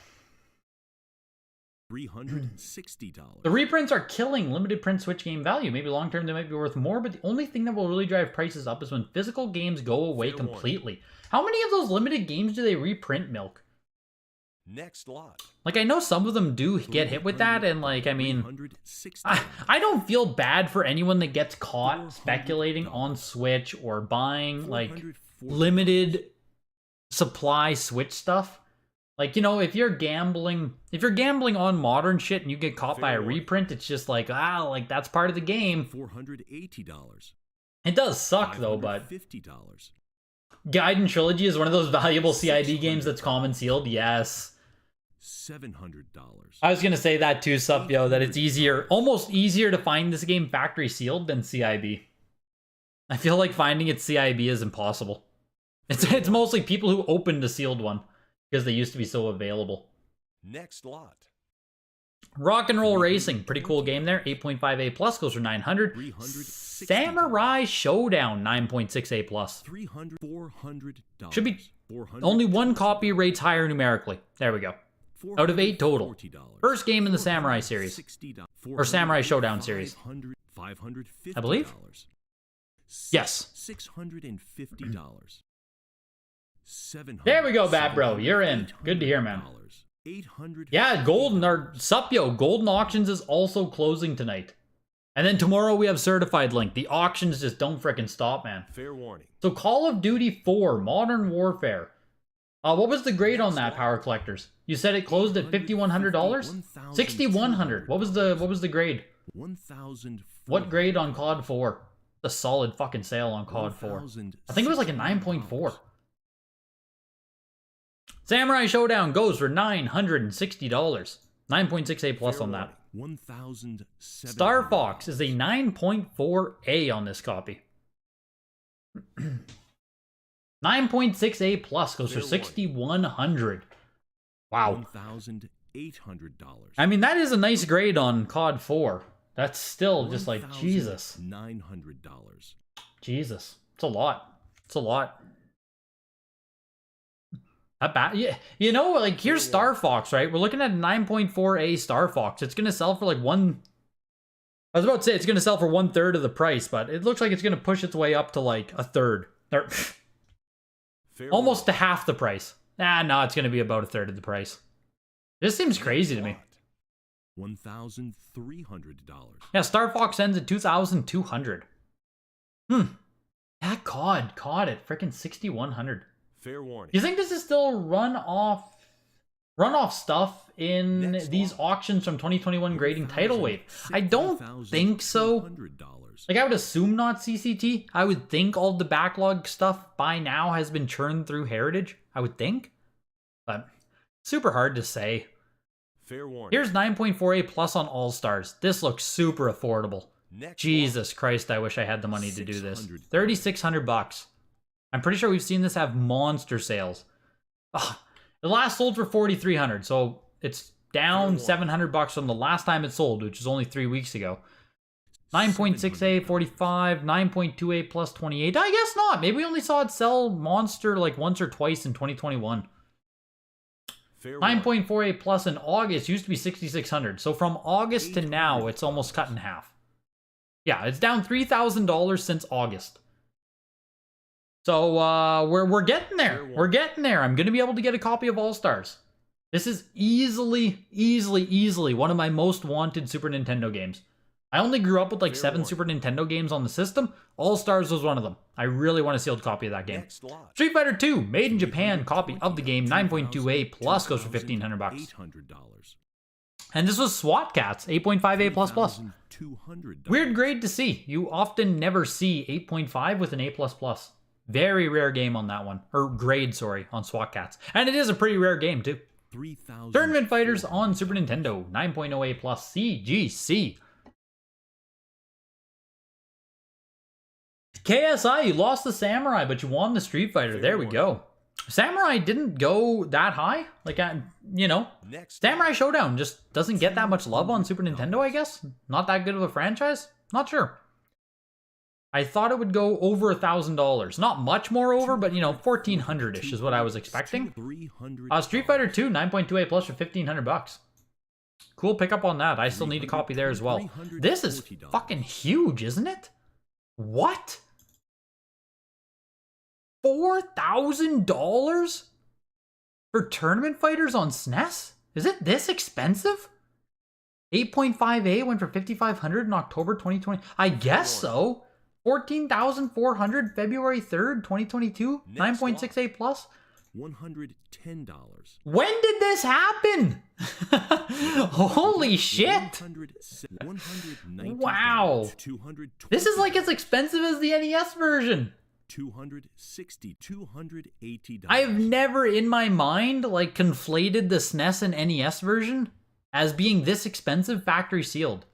$360. The reprints are killing limited print Switch game value. Maybe long term they might be worth more, but the only thing that will really drive prices up is when physical games go away completely. How many of those limited games do they reprint, Milk? Next lot. Like, I know some of them do get hit with that, and like, I mean, I don't feel bad for anyone that gets caught speculating on Switch or buying like limited supply Switch stuff. Like, you know, if you're gambling on modern shit and you get caught by a reprint, it's just like, like that's part of the game. $480. It does suck though, but $50. Gaiden Trilogy is one of those valuable CIB games that's common sealed. Yes. $700. I was gonna say that too, Supyo, that it's easier, almost easier to find this game factory sealed than CIB. I feel like finding it CIB is impossible. It's mostly people who opened a sealed one because they used to be so available. Next lot. Rock and Roll Racing, pretty cool game there. 8.5A+, goes for 900. Samurai Showdown, 9.6A+. $400. Should be only one copy, rates higher numerically. There we go. Out of 8 total. First game in the Samurai series. Or Samurai Showdown series. I believe? Yes. $650. There we go, Bad Bro. You're in. Good to hear, man. Yeah, Golden, or Supyo, Golden Auctions is also closing tonight. And then tomorrow we have Certified Link. The auctions just don't frickin' stop, man. Fair warning. So Call of Duty 4, Modern Warfare. What was the grade on that, Power Collectors? You said it closed at $5,100? $6,100. What was the grade? What grade on COD 4? A solid fucking sale on COD 4. I think it was like a 9.4. Samurai Showdown goes for $960. 9.6A+ on that. Star Fox is a 9.4A on this copy. 9.6A+ goes for $6,100. Wow. $1,800. I mean, that is a nice grade on COD 4. That's still just like, Jesus. $900. Jesus. It's a lot. It's a lot. Not bad. Yeah, you know, like, here's Star Fox, right? We're looking at 9.4A Star Fox. It's going to sell for like I was about to say it's going to sell for 1/3 of the price, but it looks like it's going to push its way up to like 1/3. Or almost to half the price. No, it's going to be about 1/3 of the price. This seems crazy to me. $1,300. Yeah, Star Fox ends at $2,200. That COD at freaking $6,100. Fair warning. You think this is still runoff stuff in these auctions from 2021 grading Tidal Wave? I don't think so. Like, I would assume not CCT. I would think all the backlog stuff by now has been churned through Heritage. I would think. But super hard to say. Fair warning. Here's 9.48 plus on All-Stars. This looks super affordable. Next Jesus Christ, I wish I had the money to do this. $3,600. I'm pretty sure we've seen this have monster sales. Ugh. The last sold for $4,300, so it's down $700 from the last time it sold, which was only 3 weeks ago. 9.68, 45, 9.28 plus 28. I guess not. Maybe we only saw it sell monster like once or twice in 2021. 9.48 plus in August used to be 6,600. So from August to now, it's almost cut in half. Yeah, it's down $3,000 since August. So we're getting there. We're getting there. I'm gonna be able to get a copy of All Stars. This is easily one of my most wanted Super Nintendo games. I only grew up with like 7 Super Nintendo games on the system. All Stars was one of them. I really want a sealed copy of that game. Street Fighter 2, made in Japan, copy of the game, 9.28 plus goes for $1,500. And this was SWAT Cats, 8.58 plus plus. Weird grade to see. You often never see 8.5 with an A plus plus. Very rare game on that one. Or grade, sorry, on SWAT Cats. And it is a pretty rare game too. Tournament Fighters on Super Nintendo, 9.08 plus CGC. KSI, you lost the Samurai, but you won the Street Fighter. There we go. Samurai didn't go that high. Like, you know, Samurai Showdown just doesn't get that much love on Super Nintendo, I guess. Not that good of a franchise. Not sure. I thought it would go over $1,000. Not much more over, but, you know, 1,400-ish is what I was expecting. Street Fighter 2, 9.28 plus for $1,500. Cool pickup on that. I still need a copy there as well. This is fucking huge, isn't it? What? $4,000 for Tournament Fighters on SNES? Is it this expensive? 8.5A went for $5,500 in October 2020. I guess so. 14,400 February 3rd, 2022. 9.68 plus. $110. When did this happen? Holy shit. Wow. This is like as expensive as the NES version. $280. I have never in my mind like conflated the SNES and NES version as being this expensive factory sealed.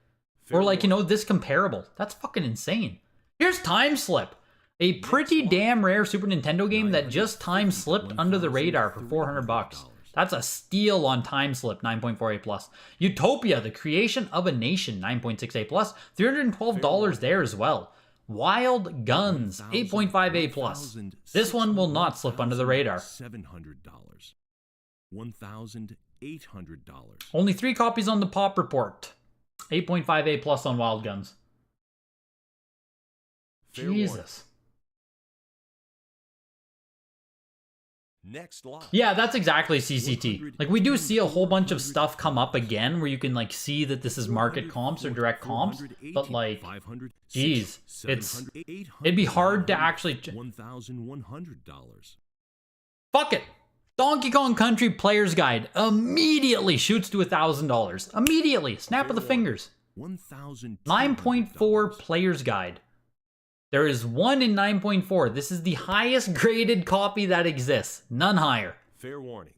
Or like, you know, this comparable. That's fucking insane. Here's Time Slip. A pretty damn rare Super Nintendo game that just time slipped under the radar for $400. That's a steal on Time Slip, 9.48 plus. Utopia, The Creation of a Nation, 9.68 plus. $312 there as well. Wild Guns, 8.58 plus. This one will not slip under the radar. $700. $1,800. Only 3 copies on the Pop Report. 8.58 plus on Wild Guns. Jesus. Next lot. Yeah, that's exactly CCT. Like, we do see a whole bunch of stuff come up again where you can, like, see that this is market comps or direct comps, but, like, geez, it'd be hard to actually... $1,100. Fuck it! Donkey Kong Country Player's Guide immediately shoots to $1,000. Immediately! Snap of the fingers. 9.4 Player's Guide. There is one in 9.4. This is the highest graded copy that exists. None higher. Fair warning.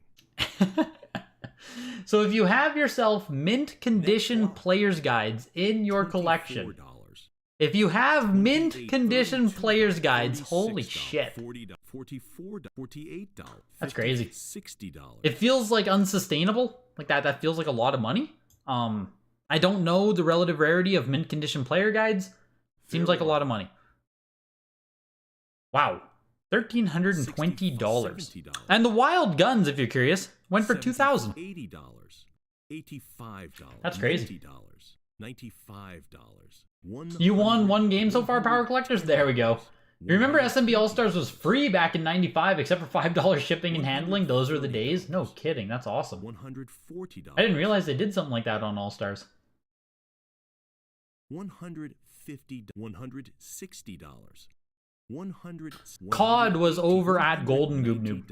So if you have yourself mint condition player's guides in your collection, if you have mint condition player's guides, holy shit. $48. That's crazy. $60. It feels like unsustainable. Like that feels like a lot of money. I don't know the relative rarity of mint condition player guides. Seems like a lot of money. Wow, $1,320. And the Wild Guns, if you're curious, went for $2,000. $80. $85. That's crazy. $95. You won one game so far, Power Collectors? There we go. You remember SMB All-Stars was free back in '95 except for $5 shipping and handling? Those were the days? No kidding, that's awesome. $140. I didn't realize they did something like that on All-Stars. $150. $160. COD was over at Golden Goob Noob.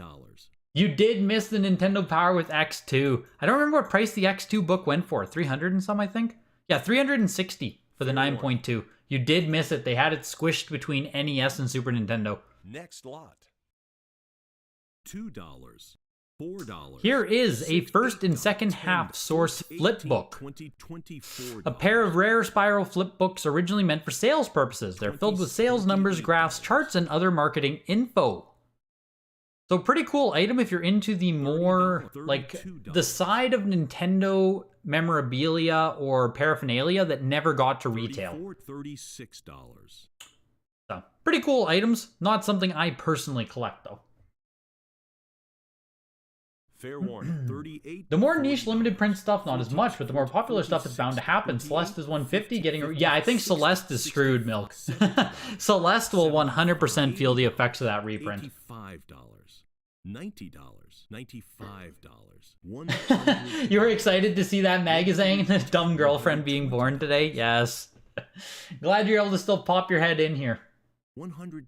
You did miss the Nintendo Power with X2. I don't remember what price the X2 book went for. 300 and some, I think? Yeah, 360 for the 9.2. You did miss it. They had it squished between NES and Super Nintendo. Next lot. $2. $4. Here is a first and second half source flip book. A pair of rare spiral flip books originally meant for sales purposes. They're filled with sales numbers, graphs, charts, and other marketing info. So pretty cool item if you're into the more, like, the side of Nintendo memorabilia or paraphernalia that never got to retail. $36. So, pretty cool items. Not something I personally collect, though. Fair warning, 38. The more niche limited print stuff, not as much, but the more popular stuff is bound to happen. Celeste is 150 getting... Yeah, I think Celeste is screwed, Milk. Celeste will 100% feel the effects of that reprint. $85. $90. $95. You were excited to see that magazine? Dumb girlfriend being born today? Yes. Glad you're able to still pop your head in here. $130.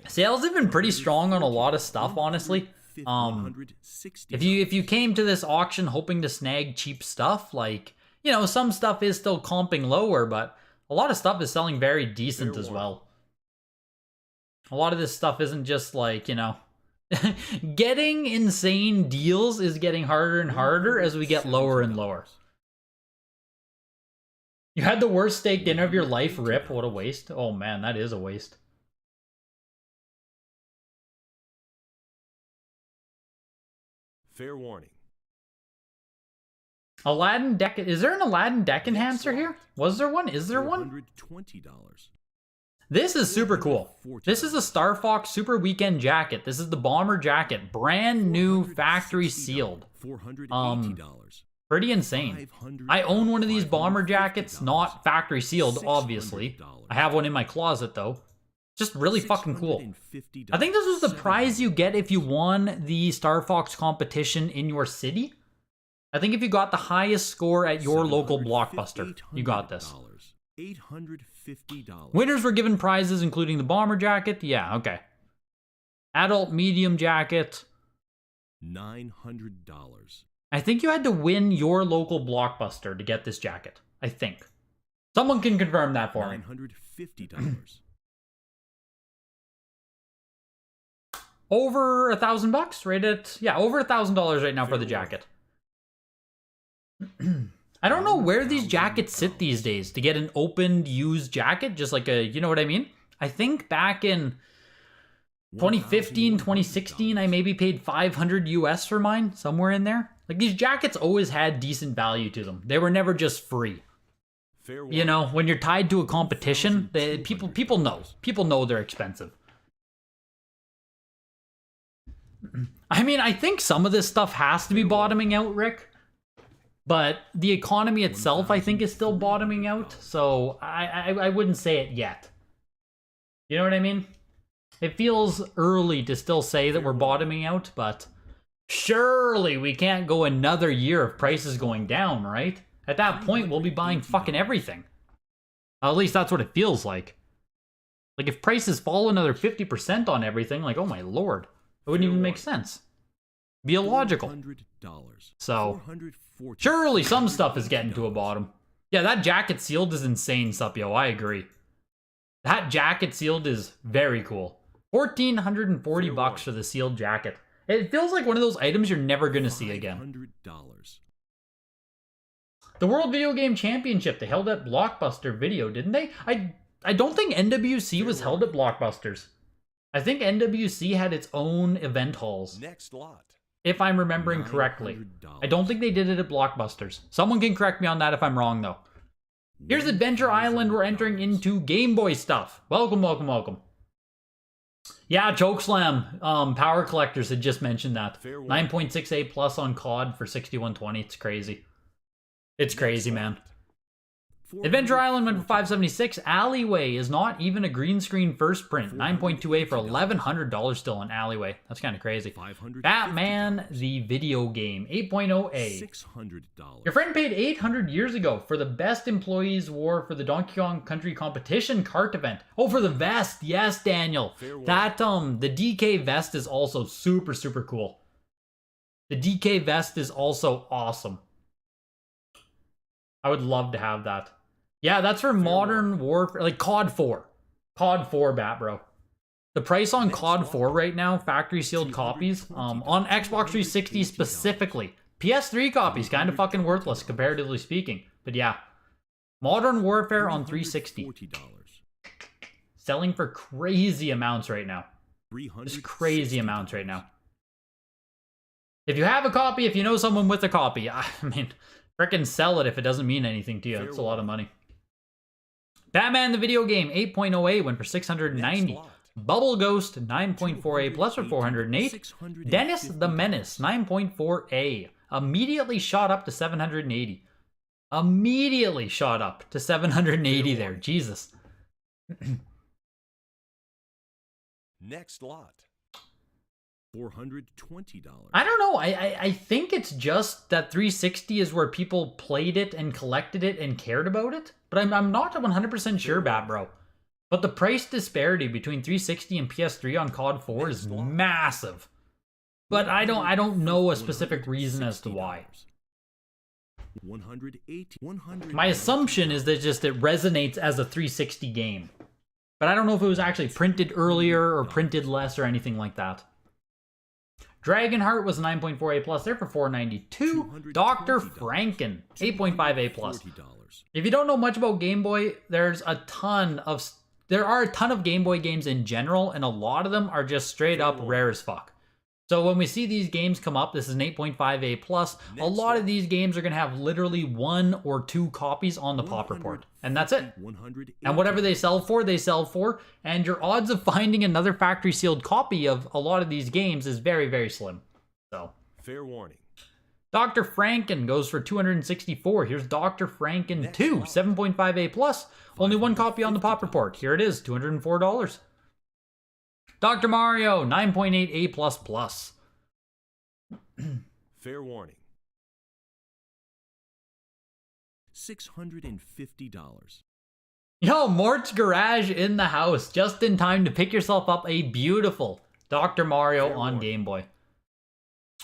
Sales have been pretty strong on a lot of stuff, honestly. If you came to this auction hoping to snag cheap stuff, like, you know, some stuff is still comping lower, but a lot of stuff is selling very decent as well. A lot of this stuff isn't just like, you know, getting insane deals is getting harder and harder as we get lower and lower. You had the worst steak dinner of your life, Rip. What a waste. Oh man, that is a waste. Fair warning. Aladdin deck. Is there an Aladdin deck enhancer here? Was there one? Is there one? $420. This is super cool. This is a Star Fox Super Weekend jacket. This is the bomber jacket, brand new, factory sealed. $480. Pretty insane. I own one of these bomber jackets, not factory sealed, obviously. I have one in my closet though. Just really fucking cool. I think this was the prize you get if you won the Star Fox competition in your city. I think if you got the highest score at your local Blockbuster, you got this. $850. Winners were given prizes including the bomber jacket. Yeah, okay. Adult medium jacket. $900. I think you had to win your local Blockbuster to get this jacket. I think. Someone can confirm that for me. $950. Over $1,000 right at, yeah, over $1,000 right now for the jacket. I don't know where these jackets sit these days to get an opened used jacket, just like a, you know what I mean? I think back in 2015, 2016, I maybe paid 500 US for mine, somewhere in there. Like, these jackets always had decent value to them. They were never just free. You know, when you're tied to a competition, people know they're expensive. I mean, I think some of this stuff has to be bottoming out, Rick. But the economy itself, I think, is still bottoming out. So I wouldn't say it yet. You know what I mean? It feels early to still say that we're bottoming out, but surely we can't go another year of prices going down, right? At that point, we'll be buying fucking everything. At least that's what it feels like. Like, if prices fall another 50% on everything, like, oh my lord. It wouldn't even make sense. Be illogical. So, surely some stuff is getting to a bottom. Yeah, that jacket sealed is insane, Supyo. I agree. That jacket sealed is very cool. $1,440 for the sealed jacket. It feels like one of those items you're never going to see again. The World Video Game Championship, they held at Blockbuster Video, didn't they? I don't think NWC was held at Blockbusters. I think NWC had its own event halls. Next lot. If I'm remembering correctly. I don't think they did it at Blockbusters. Someone can correct me on that if I'm wrong, though. Here's Adventure Island. We're entering into Game Boy stuff. Welcome, welcome, welcome. Yeah, Chokeslam. Power Collectors had just mentioned that. 9.68 plus on COD for 6120. It's crazy. It's crazy, man. Adventure Island went for $576. Alleyway is not even a green screen first print. 9.28 for $1,100 still on Alleyway. That's kind of crazy. Batman, the video game. 8.0A. $600. Your friend paid 800 years ago for the best employees war for the Donkey Kong Country competition cart event. Oh, for the vest. Yes, Daniel. That, the DK vest is also super, super cool. The DK vest is also awesome. I would love to have that. Yeah, that's for Modern Warfare, like COD 4. COD 4, bat bro. The price on COD 4 right now, factory sealed copies, on Xbox 360 specifically. PS3 copies, kind of fucking worthless, comparatively speaking. But yeah, Modern Warfare on 360. Selling for crazy amounts right now. Just crazy amounts right now. If you have a copy, if you know someone with a copy, I mean, frickin' sell it if it doesn't mean anything to you. It's a lot of money. Batman the video game 8.0A went for 690. Bubble Ghost 9.4A plus for 408. Dennis the Menace 9.4A immediately shot up to 780. Immediately shot up to 780 there. Jesus. Next lot. $420. I don't know. I think it's just that 360 is where people played it and collected it and cared about it. But I'm not 100% sure, bat bro. But the price disparity between 360 and PS3 on COD 4 is massive. But I don't know a specific reason as to why. My assumption is that just it resonates as a 360 game. But I don't know if it was actually printed earlier or printed less or anything like that. Dragonheart was 9.4A plus there for 492. Dr. Franken 8.5A plus. If you don't know much about Game Boy, there are a ton of Game Boy games in general, and a lot of them are just straight up rare as fuck. So when we see these games come up, this is an 8.5A plus, a lot of these games are going to have literally 1 or 2 copies on the pop report. And that's it. And whatever they sell for, and your odds of finding another factory sealed copy of a lot of these games is very, very slim. So, fair warning. Dr. Franken goes for 264. Here's Dr. Franken 2, 7.5A plus. Only 1 copy on the pop report. Here it is, $204. Dr. Mario, 9.8A plus plus. Fair warning. $650. Yo, Mort's Garage in the house, just in time to pick yourself up a beautiful Dr. Mario on Game Boy.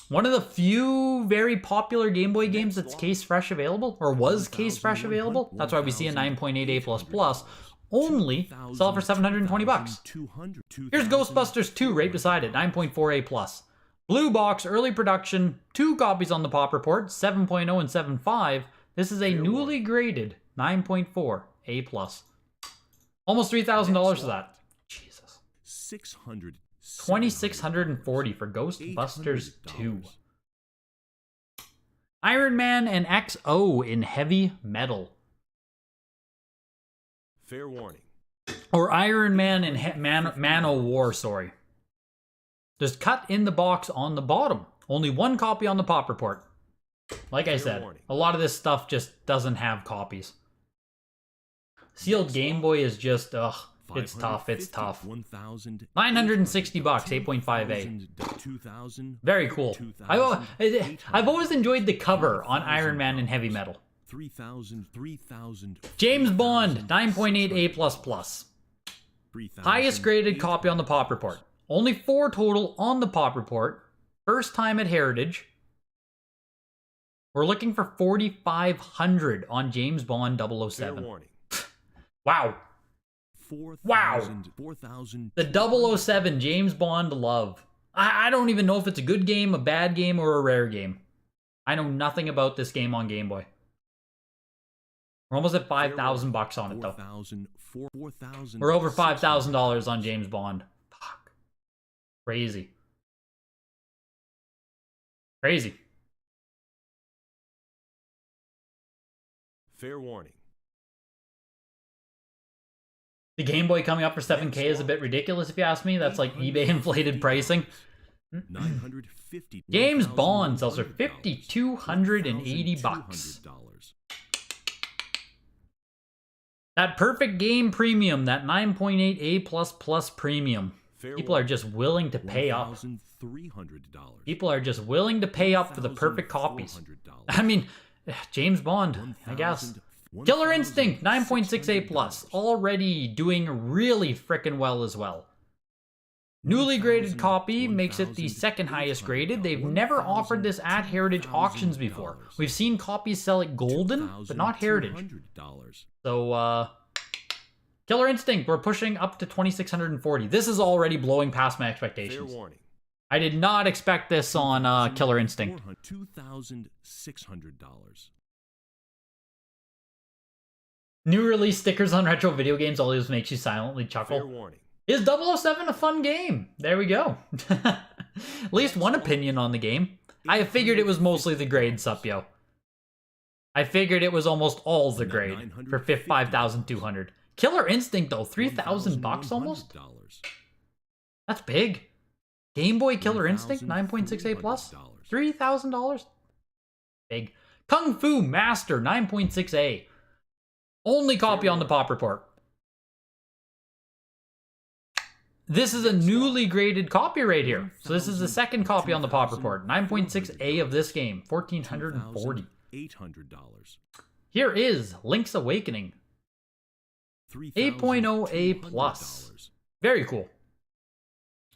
One of the few very popular Game Boy games that's case fresh available, or was case fresh available. That's why we see a 9.8A plus plus. Only sell for 720 bucks. Here's Ghostbusters 2 right beside it, 9.4A plus. Blue Box early production, 2 copies on the pop report, 7.0 and 7.5. This is a newly graded 9.4A plus. Almost $3,000 for that. Jesus. $2,640 for Ghostbusters 2. Iron Man and XO in heavy metal. Fair warning. Or Iron Man and Man O' War, sorry. Just cut in the box on the bottom. Only 1 copy on the pop report. Like I said, a lot of this stuff just doesn't have copies. Sealed Game Boy is just, ugh, it's tough, it's tough. 960 bucks, 8.5A. Very cool. I've always enjoyed the cover on Iron Man and Heavy Metal. 3,000. James Bond, 9.8A plus plus. Highest graded copy on the pop report. Only 4 total on the pop report. First time at Heritage. We're looking for 4,500 on James Bond 007. Wow. Wow. 4,000. The 007 James Bond love. I don't even know if it's a good game, a bad game, or a rare game. I know nothing about this game on Game Boy. We're almost at 5,000 bucks on it though. We're over $5,000 on James Bond. Fuck. Crazy. Crazy. Fair warning. The Game Boy coming up for 7K is a bit ridiculous if you ask me. That's like eBay inflated pricing. 950. James Bond sells for 5,280 bucks. That perfect game premium, that 9.8A plus plus premium. People are just willing to pay up. People are just willing to pay up for the perfect copies. I mean, James Bond, I guess. Killer Instinct, 9.6A plus. Already doing really frickin' well as well. Newly graded copy makes it the second highest graded. They've never offered this at Heritage auctions before. We've seen copies sell at Golden, but not Heritage. So, Killer Instinct, we're pushing up to 2,640. This is already blowing past my expectations. I did not expect this on Killer Instinct. $2,600. New release stickers on retro video games always makes you silently chuckle. Is 007 a fun game? There we go. At least one opinion on the game. I figured it was mostly the grade, Supyo. I figured it was almost all the grade for 5,200. Killer Instinct though, 3,000 bucks almost? That's big. Game Boy Killer Instinct 9.68 plus? $3,000? Big. Kung Fu Master 9.6A. Only copy on the Pop Report. This is a newly graded copy right here. So this is the second copy on the Pop Report. 9.6A of this game. $1,440. Here is Link's Awakening. 8.0A plus. Very cool.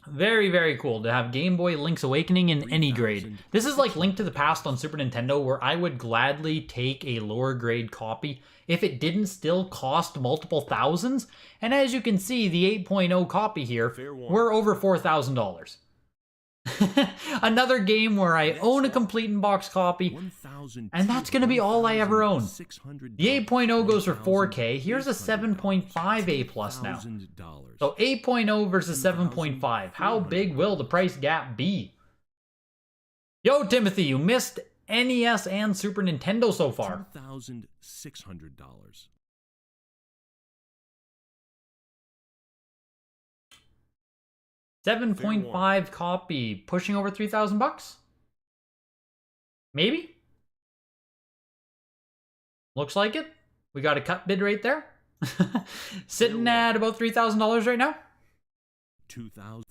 Very, very cool to have Game Boy Link's Awakening in any grade. This is like Link to the Past on Super Nintendo, where I would gladly take a lower grade copy if it didn't still cost multiple thousands. And as you can see, the 8.0 copy here, we're over $4,000. Another game where I own a complete in-box copy, and that's going to be all I ever own. The 8.0 goes for 4K. Here's a 7.5A plus now. So 8.0 versus 7.5. How big will the price gap be? Yo, Timothy, you missed NES and Super Nintendo so far. $2,600. 7.5 copy, pushing over 3,000 bucks? Maybe? Looks like it. We got a cut bid right there. Sitting at about $3,000 right now. 3,000.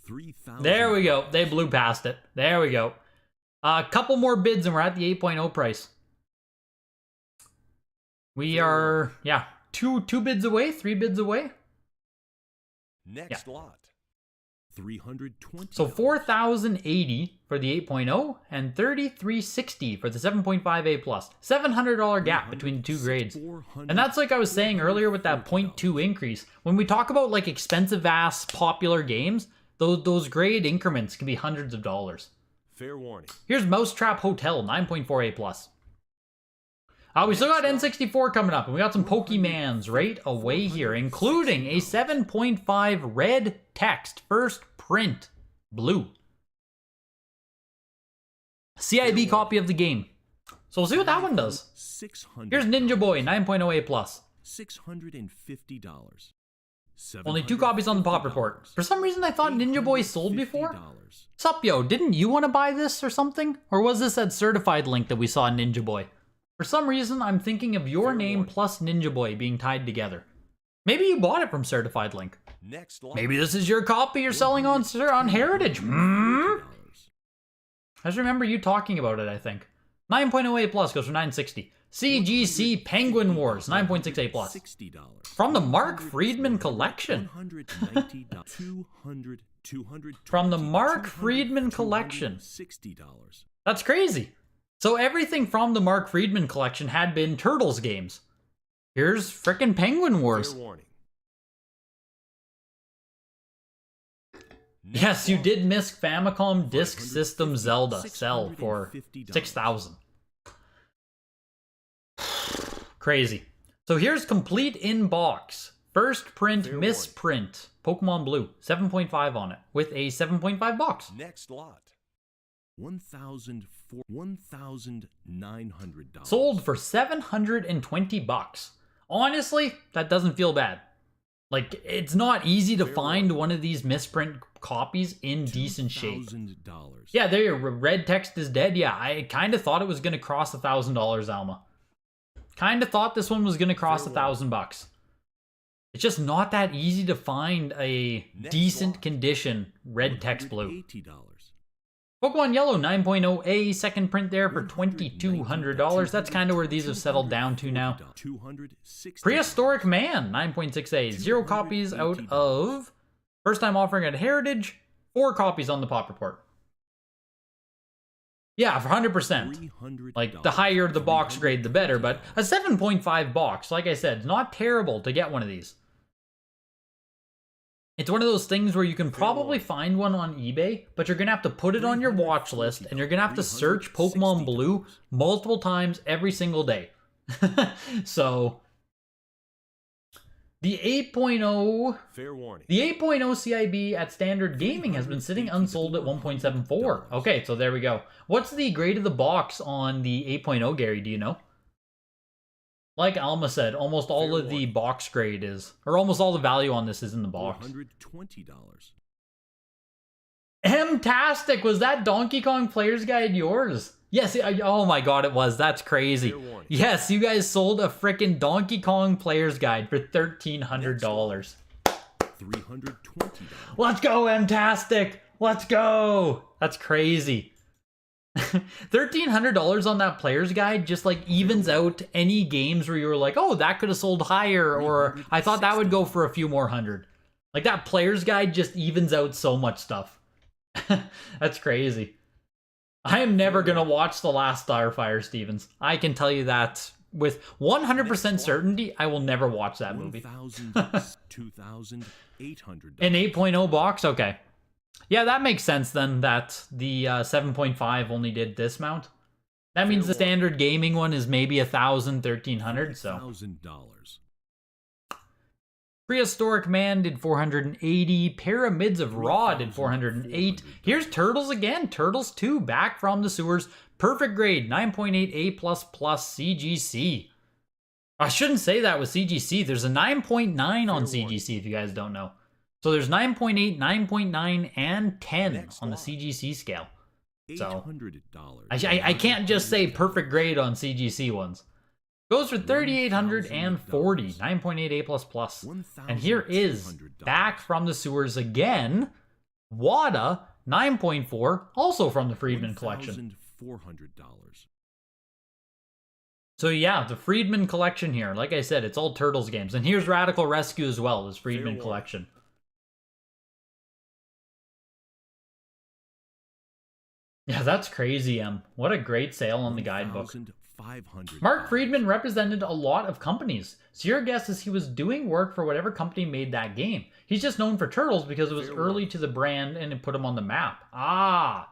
There we go. They blew past it. There we go. A couple more bids and we're at the 8.0 price. We are, yeah, two bids away, 3 bids away. Next lot. $320. So 4,080 for the 8.0 and 3,360 for the 7.5A plus. $700 gap between the two grades. And that's like I was saying earlier with that 0.2 increase. When we talk about like expensive ass popular games, those grade increments can be hundreds of dollars. Fair warning. Here's Mousetrap Hotel 9.4A plus. We still got N64 coming up, and we got some Pokemans right away here, including a 7.5 red text first print blue CIB copy of the game. So we'll see what that one does. Here's Ninja Boy 9.0A plus. $650. Only 2 copies on the Pop Report. For some reason I thought Ninja Boy sold before. Sup yo, didn't you want to buy this or something? Or was this that certified link that we saw in Ninja Boy? For some reason, I'm thinking of your name plus Ninja Boy being tied together. Maybe you bought it from Certified Link. Maybe this is your copy you're selling on Heritage. I just remember you talking about it, I think. 9.08 plus goes for $960. CGC Penguin Wars, 9.68 plus. From the Mark Friedman collection. From the Mark Friedman collection. That's crazy. So everything from the Mark Friedman collection had been Turtles games. Here's frickin' Penguin Wars. Yes, you did miss Famicom Disk System Zelda sell for $6,000. Crazy. So here's complete in-box. First print misprint. Pokemon Blue. 7.5 on it. With a 7.5 box. Next lot. $1,900. Sold for 720 bucks. Honestly, that doesn't feel bad. Like, it's not easy to find one of these misprint copies in decent shape. Yeah, there your red text is dead. Yeah, I kind of thought it was going to cross $1,000, Alma. Kind of thought this one was going to cross $1,000. It's just not that easy to find a decent condition red text blue. Pokemon Yellow 9.0A, second print there for $2,200. That's kind of where these have settled down to now. Prehistoric Man 9.6A, 0 copies out of first time offering at Heritage, 4 copies on the pop report. Yeah, for 100%. Like, the higher the box grade, the better. But a 7.5 box, like I said, not terrible to get one of these. It's one of those things where you can probably find one on eBay, but you're going to have to put it on your watch list, and you're going to have to search Pokemon Blue multiple times every single day. So, the 8.0... Fair warning. The 8.0 CIB at Standard Gaming has been sitting unsold at 1.74. Okay, so there we go. What's the grade of the box on the 8.0, Gary? Do you know? Like Alma said, almost all of the box grade is, or almost all the value on this is in the box. $120. M-tastic! Was that Donkey Kong Player's Guide yours? Yes, oh my god, it was. That's crazy. Yes, you guys sold a frickin' Donkey Kong Player's Guide for $1,300. $320. Let's go, M-tastic! Let's go! That's crazy. $1,300 on that player's guide just like evens out any games where you were like, oh, that could have sold higher, or I thought that would go for a few more hundred. Like, that player's guide just evens out so much stuff. That's crazy. I am never gonna watch The Last Starfire, Stevens. I can tell you that with 100% certainty. I will never watch that movie. $2,800. An 8.0 box? Okay. Yeah, that makes sense then, that the 7.5 only did this amount. That means the standard gaming one is maybe $1,000, $1,300, so. $1,000. Prehistoric Man did 480. Pyramids of Raw did 408. Here's Turtles again. Turtles 2, back from the sewers. Perfect grade, 9.8 A++ CGC. I shouldn't say that with CGC. There's a 9.9 on CGC if you guys don't know. So there's 9.8, 9.9, and 10 on the CGC scale. So I can't just say perfect grade on CGC ones. Goes for 3,840, 9.8 A++. And here is back from the sewers again. WATA 9.4, also from the Friedman collection. $1,400. So yeah, the Friedman collection here. Like I said, it's all Turtles games. And here's Radical Rescue as well, this Friedman collection. Yeah, that's crazy, Em. What a great sale on the guidebook. Mark Friedman represented a lot of companies, so your guess is he was doing work for whatever company made that game. He's just known for Turtles because it was early to the brand and it put him on the map. Ah,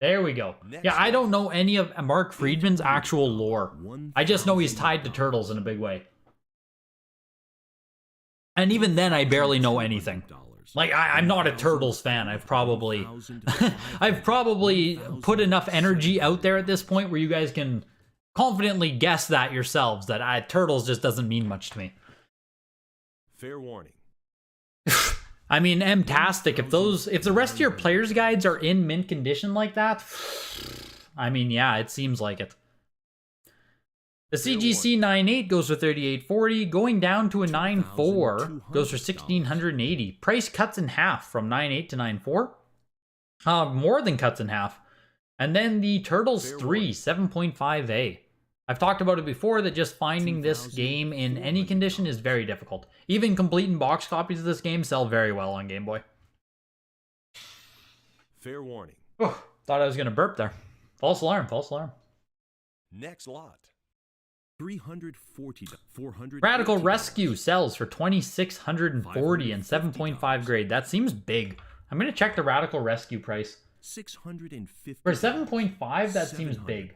there we go. Yeah, I don't know any of Mark Friedman's actual lore. I just know he's tied to Turtles in a big way. And even then, I barely know anything. Like, I'm not a Turtles fan. I've probably put enough energy out there at this point where you guys can confidently guess that yourselves, that Turtles just doesn't mean much to me. Fair warning. I mean, M-tastic. If the rest of your player's guides are in mint condition like that, I mean, yeah, it seems like it. The CGC 9.8 goes for 3,840, going down to a 9.4 goes for 1,680. Price cuts in half from 9.8 to 9.4. More than cuts in half. And then the Turtles 3 7.5A. I've talked about it before that just finding this game in any condition is very difficult. Even complete and box copies of this game sell very well on Game Boy. Fair warning. Oh, thought I was going to burp there. False alarm, false alarm. Next lot. $340. $400. Radical Rescue sells for $2,640 and 7.5 grade. That seems big. I'm going to check the Radical Rescue price. $650. For 7.5, that seems big.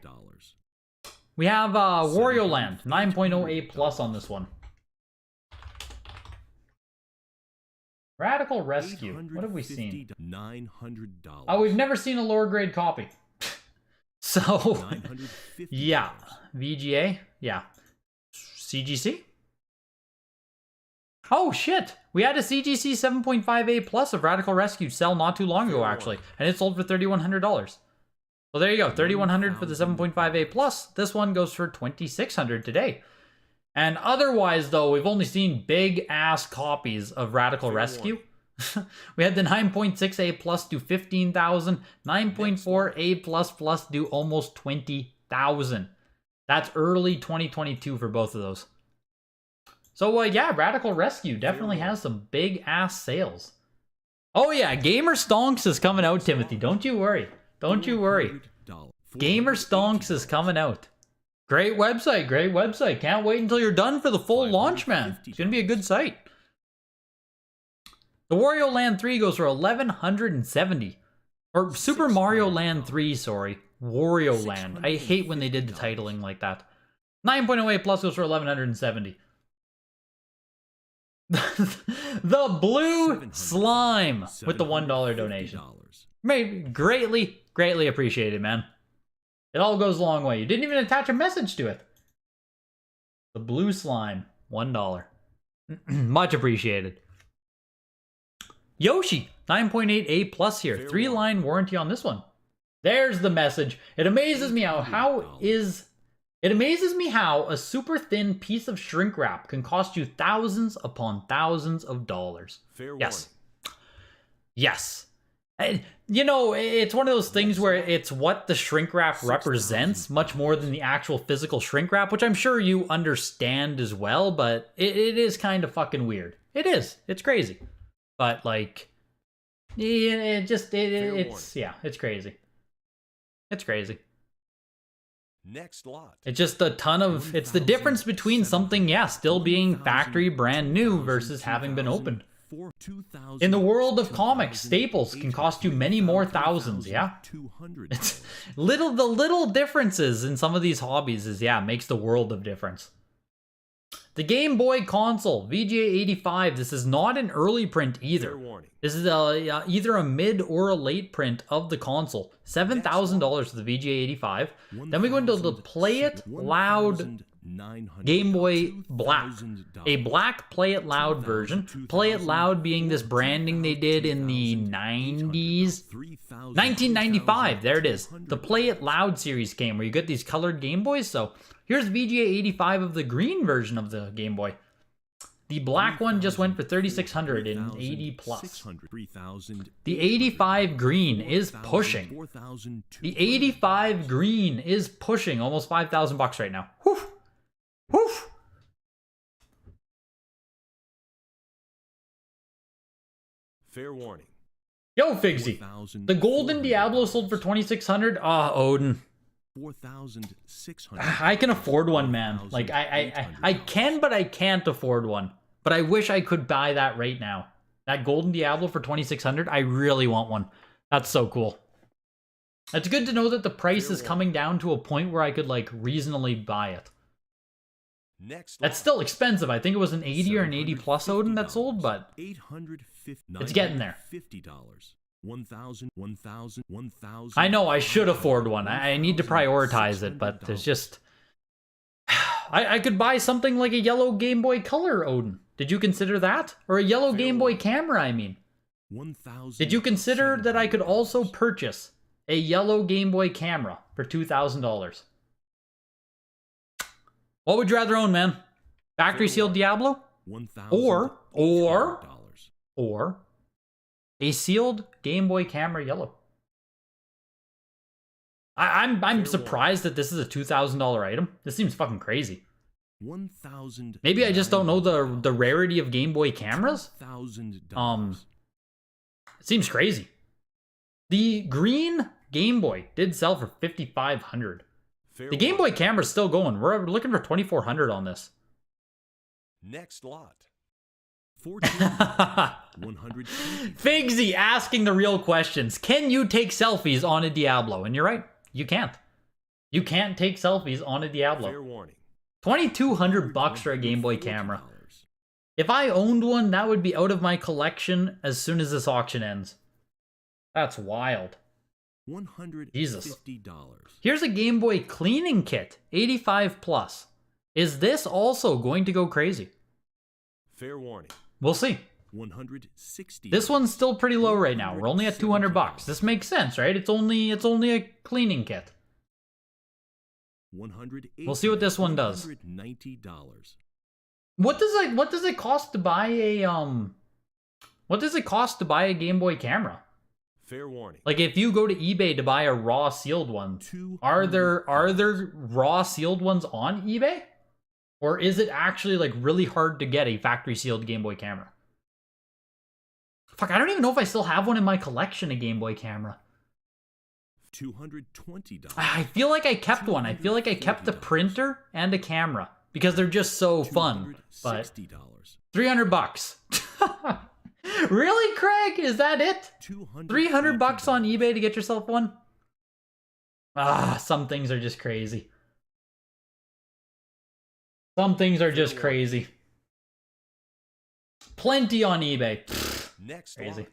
We have Wario Land, 9.0 A+ on this one. Radical Rescue. What have we seen? $900. Oh, we've never seen a lower grade copy. So, yeah. VGA? Yeah. CGC? Oh, shit. We had a CGC 7.5A+ of Radical Rescue sell not too long ago, actually. And it sold for $3,100. So there you go. $3,100 for the 7.5A+. This one goes for $2,600 today. And otherwise, though, we've only seen big-ass copies of Radical Rescue. We had the 9.6A+ do 15,000. 9.4A++ do almost 20,000. That's early 2022 for both of those. So, yeah, Radical Rescue definitely has some big-ass sales. Oh yeah, Gamer Stonks is coming out, Timothy. Don't you worry. Don't you worry. Gamer Stonks is coming out. Great website, great website. Can't wait until you're done for the full launch, man. It's gonna be a good site. The Wario Land 3 goes for 1,170. Or Super Mario Land 3, sorry. Wario Land. I hate when they did the titling like that. 9.08 plus goes for 1,170. The Blue Slime with the $1 donation. Greatly appreciated, man. It all goes a long way. You didn't even attach a message to it. The Blue Slime, $1. Much appreciated. Yoshi, 9.8A plus here. 3-line warranty on this one. There's the message. It amazes me how a super thin piece of shrink wrap can cost you thousands upon thousands of dollars. Yes. Yes. You know, it's one of those things where it's what the shrink wrap represents much more than the actual physical shrink wrap, which I'm sure you understand as well, but it is kind of fucking weird. It is. It's crazy. But, like, it's crazy. It's crazy. Next lot. It's just a ton of, it's the difference between something, yeah, still being factory brand new versus having been opened. In the world of comics, staples can cost you many more thousands, yeah? It's the little differences in some of these hobbies is, yeah, makes the world of difference. The Game Boy console, VGA 85. This is not an early print either. This is either a mid or a late print of the console. $7,000 for the VGA 85. Then we go into the Play It Loud Game Boy Black. A black Play It Loud version. Play It Loud being this branding they did in the 90s. 1995, there it is. The Play It Loud series came where you get these colored Game Boys. So here's VGA 85 of the green version of the Game Boy. The black one just went for $3,600 in 80 plus. The 85 green is pushing. The 85 green is pushing almost 5,000 bucks right now. Whew. Whew. Fair warning. Yo, Figsy. The Golden Diablo sold for $2,600. Ah, Odin. 4,600. I can afford one, man. Like I can, but I can't afford one. But I wish I could buy that right now. That Golden Diablo for $2,600. I really want one. That's so cool. It's good to know that the price is coming down to a point where I could like reasonably buy it. That's still expensive. I think it was an 80 or an 80 plus Odin that sold, but it's getting there. $50. 1,000. I know I should afford one. I need to prioritize it, but there's just... I could buy something like a yellow Game Boy Color Odin. Did you consider that? Or a yellow Game Boy camera, I mean. Did you consider that I could also purchase a yellow Game Boy camera for $2,000? What would you rather own, man? Factory sealed Diablo? Or a sealed Game Boy camera yellow? I'm surprised that this is a $2,000 item. This seems fucking crazy. Maybe I just don't know the rarity of Game Boy cameras. It seems crazy. The green Game Boy did sell for $5,500. The Game Boy camera's still going. We're looking for $2,400 on this. Next lot. Figsy asking the real questions. Can you take selfies on a Diablo? And you're right. You can't. You can't take selfies on a Diablo. Fair warning. $2,200 for a Game Boy camera. If I owned one, that would be out of my collection as soon as this auction ends. That's wild. Jesus. Here's a Game Boy cleaning kit, 85 plus. Is this also going to go crazy? Fair warning. We'll see. 160. This one's still pretty low right now. We're only at $200. This makes sense, right? It's only a cleaning kit. We'll see what this one does. $190. What does it cost to buy a Game Boy camera? Fair warning. Like if you go to eBay to buy a raw sealed one, are there raw sealed ones on eBay? Or is it actually like really hard to get a factory sealed Game Boy camera? Fuck, I don't even know if I still have one in my collection, a Game Boy camera. $220. I feel like I kept one. I feel like I kept the printer and a camera because they're just so fun. But $300. Really, Craig? Is that it? $300 on eBay to get yourself one? Ah, some things are just crazy. Some things are just crazy. Plenty on eBay. Next crazy. lot.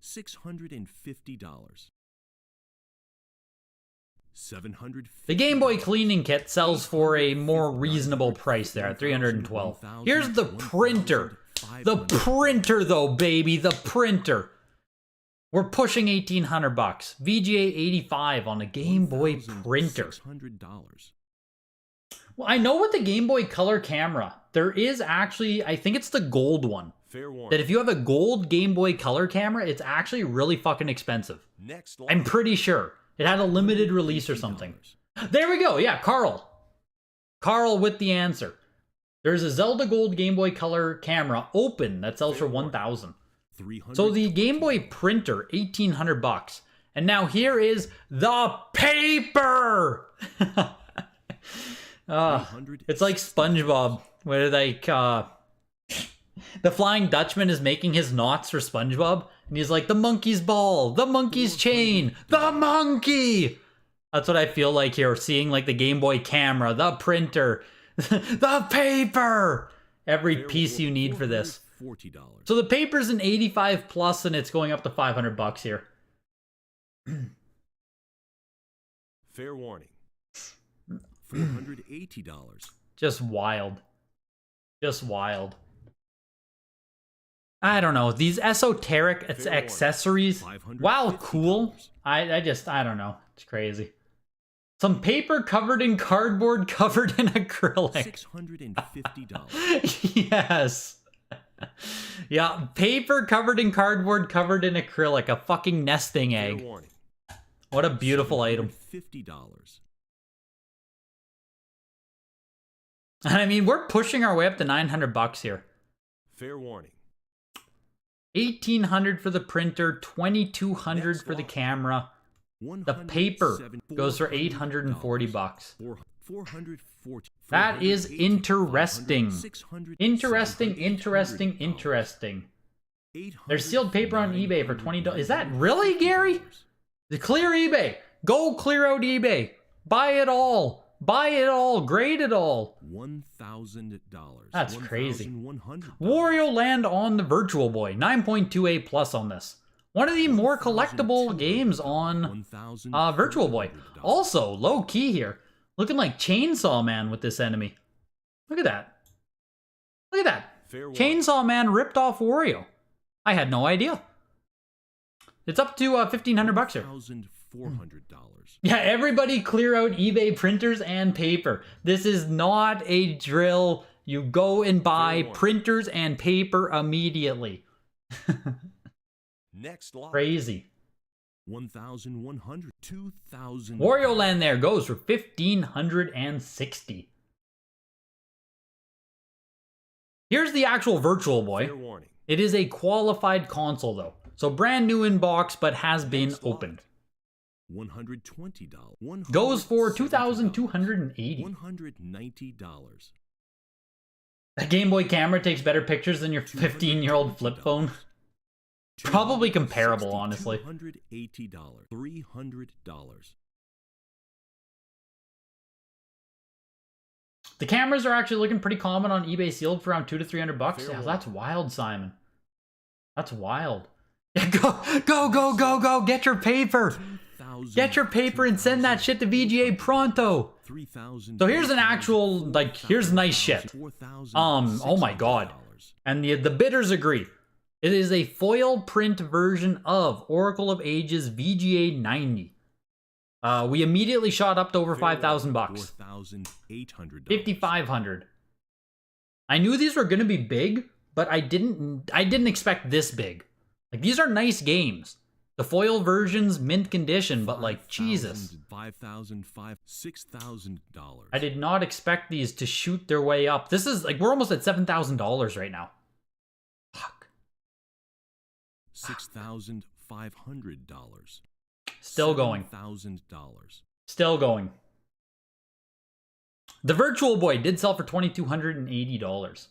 $650. $750. The Game Boy cleaning kit sells for a more reasonable price there at $312. Here's the printer. The printer, though, baby. The printer. We're pushing $1,800. VGA 85 on a Game Boy printer. Well, I know with the Game Boy Color camera, there is actually, I think it's the gold one. That if you have a gold Game Boy Color camera, it's actually really fucking expensive. I'm pretty sure. It had a limited release or something. There we go. Yeah, Carl. Carl with the answer. There's a Zelda Gold Game Boy Color camera open that sells for $1,000. So the Game Boy printer, $1,800. And now here is the paper. It's like SpongeBob, where like the Flying Dutchman is making his knots for SpongeBob, and he's like, the monkey's ball, the monkey's chain, the monkey. That's what I feel like here, seeing like the Game Boy camera, the printer, the paper, every piece you need for this. So the paper's an 85 plus, and it's going up to $500 here. Fair warning. $480. Just wild. Just wild. I don't know. These esoteric accessories. Wow, cool. I don't know. It's crazy. Some paper covered in cardboard covered in acrylic. $650. Yes. Yeah, paper covered in cardboard covered in acrylic. A fucking nesting egg. What a beautiful item. $50. I mean, we're pushing our way up to $900 here. Fair warning. $1,800 for the printer, $2,200 for the camera. The paper goes for $840. That is interesting. Interesting. There's sealed paper on eBay for $20. Is that really, Gary? The clear eBay. Go clear out eBay. Buy it all. Buy it all. Grade it all. $1,000. That's crazy. Wario Land on the Virtual Boy. 9.28 plus on this. One of the more collectible games on Virtual Boy. Also, low key here. Looking like Chainsaw Man with this enemy. Look at that. Look at that. Chainsaw Man ripped off Wario. I had no idea. It's up to $1,500 here. $400. Yeah, everybody clear out eBay printers and paper. This is not a drill. You go and buy printers and paper immediately. Next lot. Crazy. 1,100. 2,000. Wario Land there goes for $1,560. Here's the actual Virtual Boy. It is a qualified console though. So brand new in box, but has been opened. $120. Goes for $2,280. $190. A Game Boy camera takes better pictures than your 15-year-old flip phone. Probably comparable, honestly. $280. $300. The cameras are actually looking pretty common on eBay sealed for around $200 to $300. Yeah, that's wild, Simon. That's wild. Go. Get your paper. Get your paper and send that shit to VGA pronto. So here's an actual, like, here's nice shit. Oh my god. And the bidders agree. It is a foil print version of Oracle of Ages VGA 90. We immediately shot up to over $5,000. $5,500. I knew these were gonna be big, but I didn't expect this big. Like, these are nice games. The foil version's mint condition, but like, Jesus. $6,000. I did not expect these to shoot their way up. This is like, we're almost at $7,000 right now. Fuck. $6,500. Still going. $7,000. Still going. The Virtual Boy did sell for $2,280.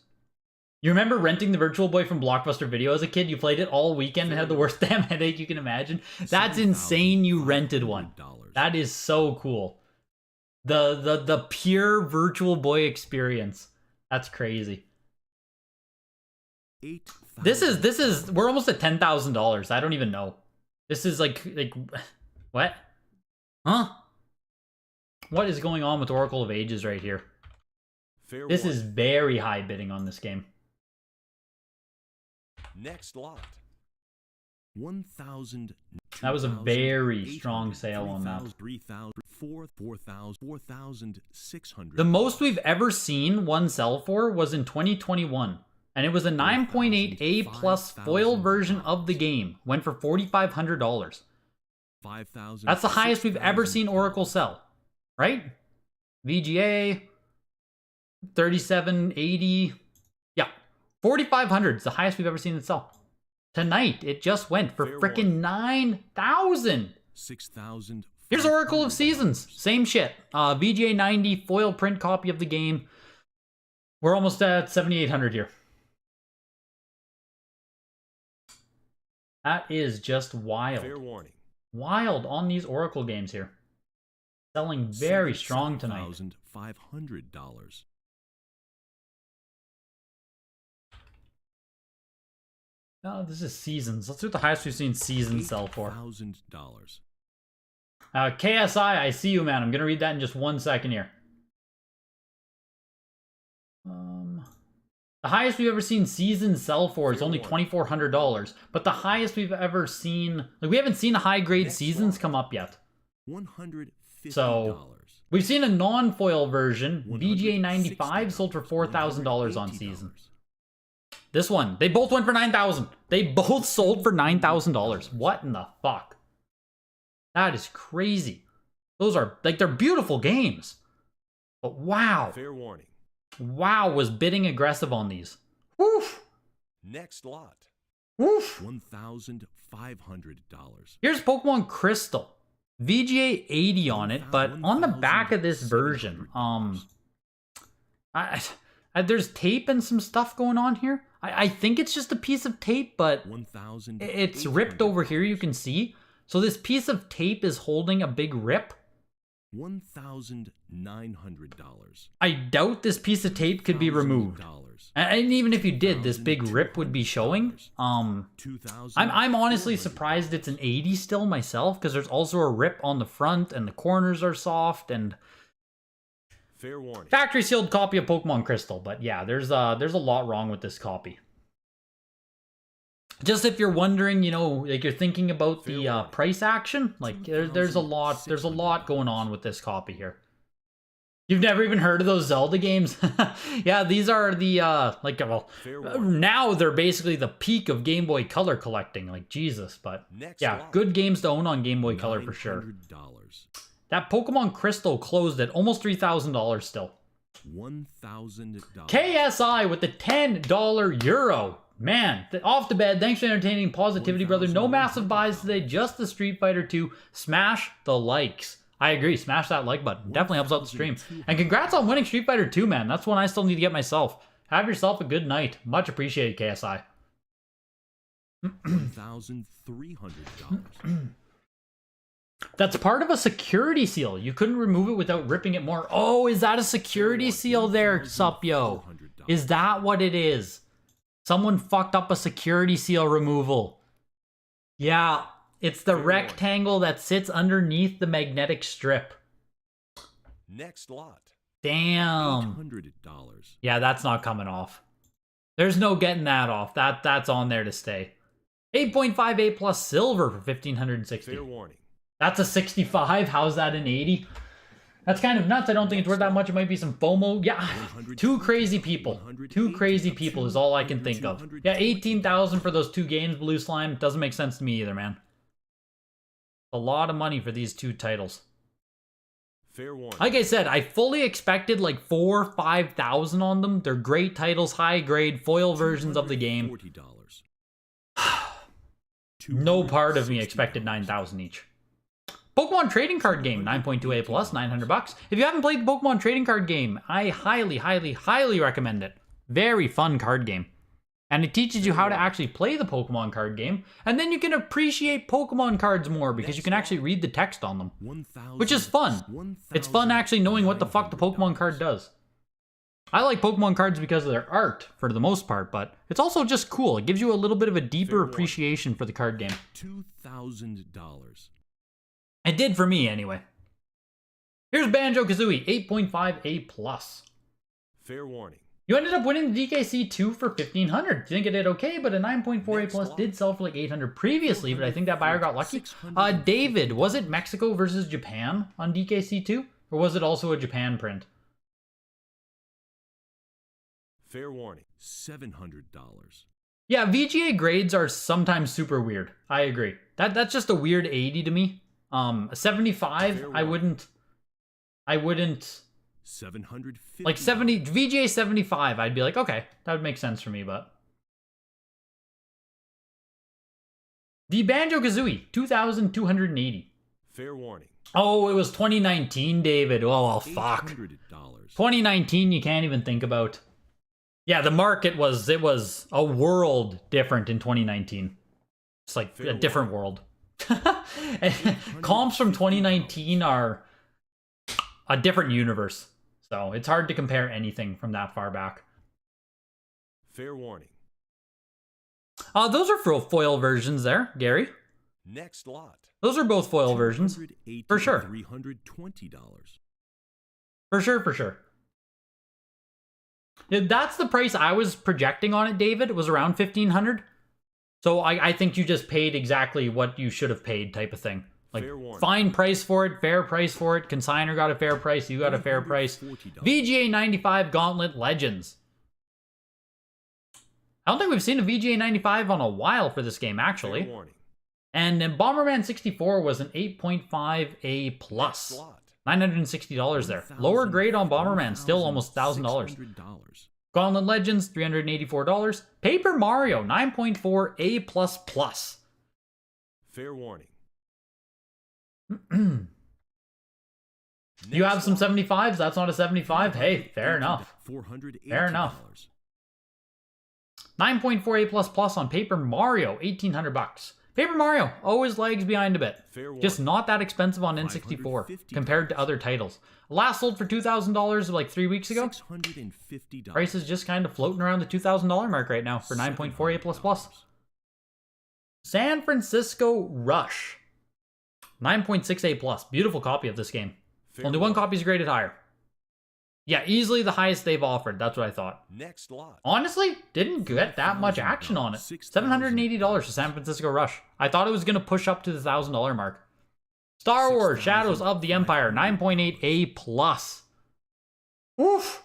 You remember renting the Virtual Boy from Blockbuster Video as a kid? You played it all weekend and had the worst damn headache you can imagine. That's insane you rented one. That is so cool. The pure Virtual Boy experience. That's crazy. This is we're almost at $10,000. I don't even know. This is like what? Huh? What is going on with Oracle of Ages right here? This is very high bidding on this game. Next lot. 1,000. That was a very strong sale on that. 3,000, 4,000, 4,600. The most we've ever seen one sell for was in 2021. And it was a 9.8 A plus foil version of the game. Went for $4,500. That's the highest we've ever seen Oracle sell. Right? VGA 3780. Yeah. 4,500 is the highest we've ever seen it sell. Tonight, it just went for frickin' 9,000. 6,000. Here's Oracle of Seasons. Same shit. VGA 90 foil print copy of the game. We're almost at 7,800 here. That is just wild. Fair warning. Wild on these Oracle games here. Selling very strong tonight. $7,500. Oh, this is Seasons. Let's see what the highest we've seen Seasons sell for. $8,000. KSI, I see you, man. I'm going to read that in just 1 second here. The highest we've ever seen Seasons sell for is only $2,400. But the highest we've ever seen... Like, we haven't seen a high-grade Seasons come up yet. $150. So, we've seen a non-foil version. VGA 95 sold for $4,000 on Seasons. This one, they both went for $9,000. They both sold for $9,000. What in the fuck? That is crazy. Those are, like, they're beautiful games. But wow. Fair warning. Wow was bidding aggressive on these. Woof. Next lot. Woof. $1,500. Here's Pokemon Crystal. VGA 80 on it, but on the back of this version, there's tape and some stuff going on here. I think it's just a piece of tape, but it's ripped over here, you can see. So this piece of tape is holding a big rip. $1,900. I doubt this piece of tape could be removed. And even if you did, this big rip would be showing. I'm honestly surprised it's an 80 still myself, because there's also a rip on the front and the corners are soft and fair warning. Factory sealed copy of Pokemon Crystal, but yeah, there's a lot wrong with this copy. Just if you're wondering, you know, like you're thinking about the price action, like there's a lot going on with this copy here. You've never even heard of those Zelda games? Yeah, these are the now they're basically the peak of Game Boy Color collecting, like Jesus, but yeah, good games to own on Game Boy Color for sure. That Pokemon Crystal closed at almost $3,000 still. $1,000. KSI with the $10 euro. Man, off to bed. Thanks for entertaining positivity, brother. No massive buys today, just the Street Fighter 2. Smash the likes. I agree. Smash that like button. Definitely helps out the stream. And congrats on winning Street Fighter 2, man. That's one I still need to get myself. Have yourself a good night. Much appreciated, KSI. $1,300. That's part of a security seal. You couldn't remove it without ripping it more. Oh, is that a security seal there, Supyo? Is that what it is? Someone fucked up a security seal removal. Yeah, it's the rectangle that sits underneath the magnetic strip. Next lot. Damn. $800. Yeah, that's not coming off. There's no getting that off. That's on there to stay. 8.5 A plus silver for $1,560. Fair warning. That's a 65. How's that an 80? That's kind of nuts. I don't think it's worth that much. It might be some FOMO. Yeah, two crazy people. Two crazy people is all I can think of. Yeah, 18,000 for those two games, Blue Slime. Doesn't make sense to me either, man. A lot of money for these two titles. Fair warning. Like I said, I fully expected like 4,000 or 5,000 on them. They're great titles, high grade, foil versions of the game. $40. No part of me expected 9,000 each. Pokemon trading card game, 9.2A plus, 900 bucks. If you haven't played the Pokemon trading card game, I highly, highly, highly recommend it. Very fun card game. And it teaches you how to actually play the Pokemon card game, and then you can appreciate Pokemon cards more because you can actually read the text on them, which is fun. It's fun actually knowing what the fuck the Pokemon card does. I like Pokemon cards because of their art, for the most part, but it's also just cool. It gives you a little bit of a deeper appreciation for the card game. $2,000. It did for me, anyway. Here's Banjo-Kazooie, 8.5A+. Fair warning. You ended up winning the DKC 2 for $1,500. You think it did okay, but a 9.4A+ did sell for like $800 previously, but I think that buyer got lucky. David, was it Mexico versus Japan on DKC 2? Or was it also a Japan print? Fair warning. $700. Yeah, VGA grades are sometimes super weird. I agree. That's just a weird 80 to me. 75, I wouldn't 750. like 70 VGA 75, I'd be like, okay, that would make sense for me, but the Banjo-Kazooie 2,280. Fair warning. Oh, it was 2019, David. Oh, well, fuck. $800. 2019, you can't even think about. Yeah, the market was a world different in 2019. It's like a different world. Comps from 2019 are a different universe, so it's hard to compare anything from that far back. Fair warning. Those are foil versions there, Gary. Next lot. Those are both foil versions. For sure. $320. For sure. Yeah, that's the price I was projecting on it, David. It was around $1,500. So I think you just paid exactly what you should have paid type of thing. Like, fine price for it, fair price for it. Consigner got a fair price, you got a fair price. VGA 95 Gauntlet Legends. I don't think we've seen a VGA 95 on a while for this game, actually. And then Bomberman 64 was an 8.5A+. $960 there. Lower grade on Bomberman, still almost $1,000. Gauntlet Legends, $384. Paper Mario, 9.4A++. Fair warning. You have some 75s? That's not a 75? Hey, fair enough. Fair enough. 9.4A++ on Paper Mario, $1,800. Paper Mario always lags behind a bit. Just not that expensive on N64 compared to other titles. Last sold for $2,000 like 3 weeks ago. Price is just kind of floating around the $2,000 mark right now for 9.4A++. San Francisco Rush. 9.6A+. Beautiful copy of this game. Only one copy is graded higher. Yeah, easily the highest they've offered. That's what I thought. Next lot. Honestly, didn't get that much action on it. $780 for San Francisco Rush. I thought it was going to push up to the $1,000 mark. Star Wars Shadows of the Empire, 9.8A+. Oof.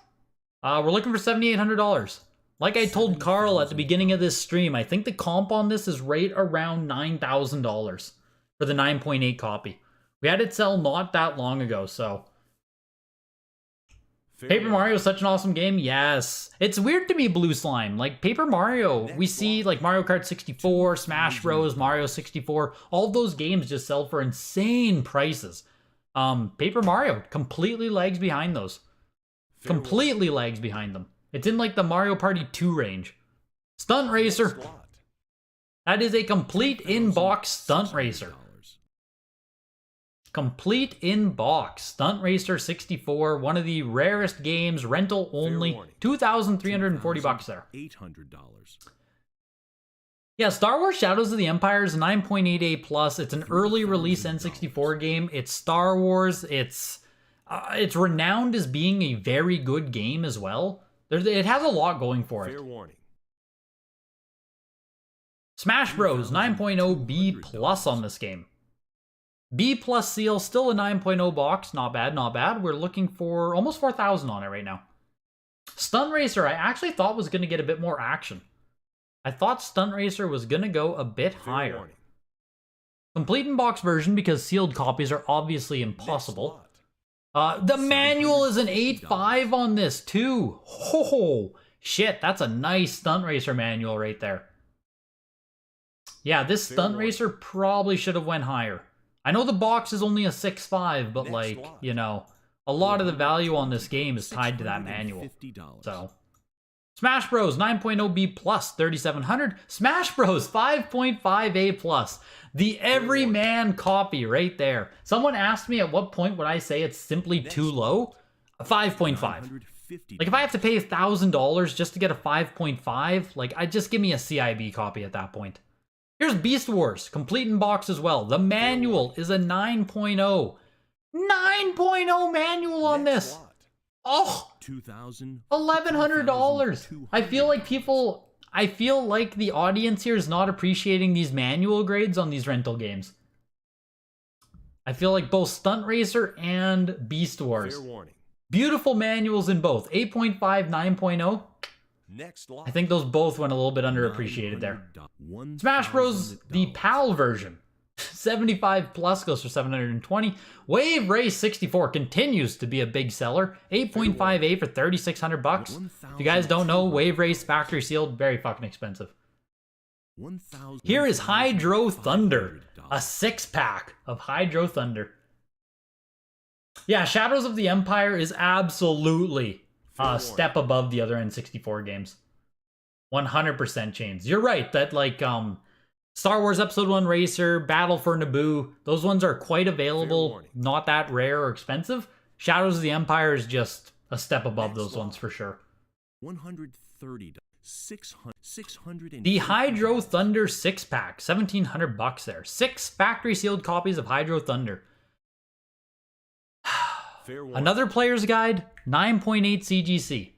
We're looking for $7,800. Like I told Carl at the beginning of this stream, I think the comp on this is right around $9,000 for the 9.8 copy. We had it sell not that long ago, so... Paper Mario is such an awesome game. Yes. It's weird to me, Blue Slime. Like, Paper Mario, we see, like, Mario Kart 64, Smash Bros, Mario 64. All those games just sell for insane prices. Paper Mario completely lags behind those. Completely lags behind them. It's in, like, the Mario Party 2 range. Stunt Racer. That is a complete in-box Stunt Racer. Complete in-box. Stunt Racer 64, one of the rarest games, rental only. $2,340 there. $800. Yeah, Star Wars Shadows of the Empire is 9.8A+. It's an early release N64 game. It's Star Wars. It's renowned as being a very good game as well. It has a lot going for it. Fair warning. Smash Bros, 9.0B+ on this game. B+ seal, still a 9.0 box. Not bad, not bad. We're looking for almost 4,000 on it right now. Stunt Racer, I actually thought was going to get a bit more action. I thought Stunt Racer was going to go a bit higher. Complete in-box version because sealed copies are obviously impossible. The manual is an 8.5 on this too. Oh, shit, that's a nice Stunt Racer manual right there. Yeah, this Fair Stunt warning. Racer probably should have went higher. I know the box is only a 6.5, but Next like, lot. you know, a lot of the value on this game is tied to that manual. $650. So, Smash Bros 9.0 B plus 3700, Smash Bros 5.5 A plus, the everyman copy right there. Someone asked me at what point would I say it's simply too low? 5.5. Like if I have to pay $1,000 just to get a 5.5, like I'd just give me a CIB copy at that point. Here's Beast Wars, complete in box as well. The manual is a 9.0. 9.0 manual on Next this. lot. Oh, $1,100. I feel like the audience here is not appreciating these manual grades on these rental games. I feel like both Stunt Racer and Beast Wars. Fair warning. Beautiful manuals in both. 8.5, 9.0. Next lot. I think those both went a little bit underappreciated there. Smash Bros. The PAL version. 75 plus goes for 720. Wave Race 64 continues to be a big seller. 8.58 for 3,600 bucks. If you guys don't know, Wave Race factory sealed, very fucking expensive. Here is Hydro Thunder, a 6-pack of Hydro Thunder. Yeah, Shadows of the Empire is absolutely a step above the other N64 games. 100% chains. You're right that like Star Wars Episode 1 Racer, Battle for Naboo, those ones are quite available, not that rare or expensive. Shadows of the Empire is just a step above those ones for sure. $130. $600. The Hydro Thunder 6-pack, 1,700 bucks there. 6 factory sealed copies of Hydro Thunder. Another player's guide, 9.8 CGC.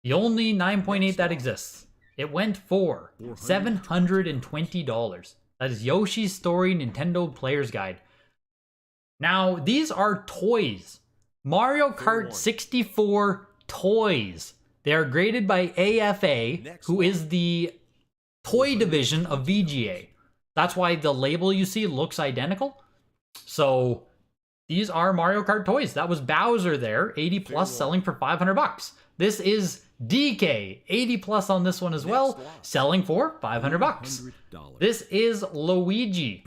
The only 9.8 that exists. It went for $720. That is Yoshi's Story Nintendo Player's Guide. Now, these are toys. Mario Kart 64 toys. They are graded by AFA, who is the toy division of VGA. That's why the label you see looks identical. So, these are Mario Kart toys. That was Bowser there, 80 plus, selling for 500 bucks. This is DK, 80 plus on this one as well, selling for 500 bucks. This is Luigi,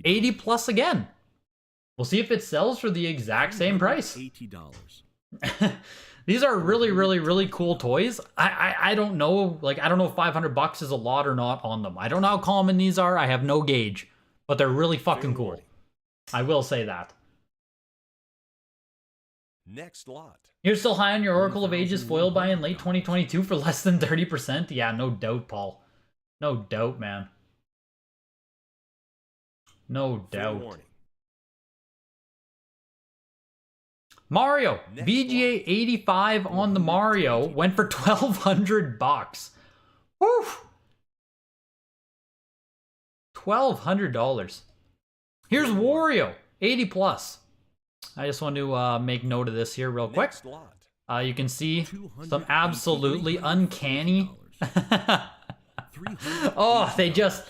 80 plus again. We'll see if it sells for the exact same price. These are really, really, really cool toys. I don't know, like, I don't know if 500 bucks is a lot or not on them. I don't know how common these are. I have no gauge, but they're really fucking cool. I will say that. Next lot. You're still high on your Oracle of Ages foil buy in late 2022 for less than 30%? Yeah, no doubt, Paul. No doubt, man. No doubt. Mario, VGA 85 on the Mario, went for 1,200 bucks. Woo! $1,200. Here's Wario, 80 plus. I just want to make note of this here real quick. You can see some absolutely uncanny. Oh, they just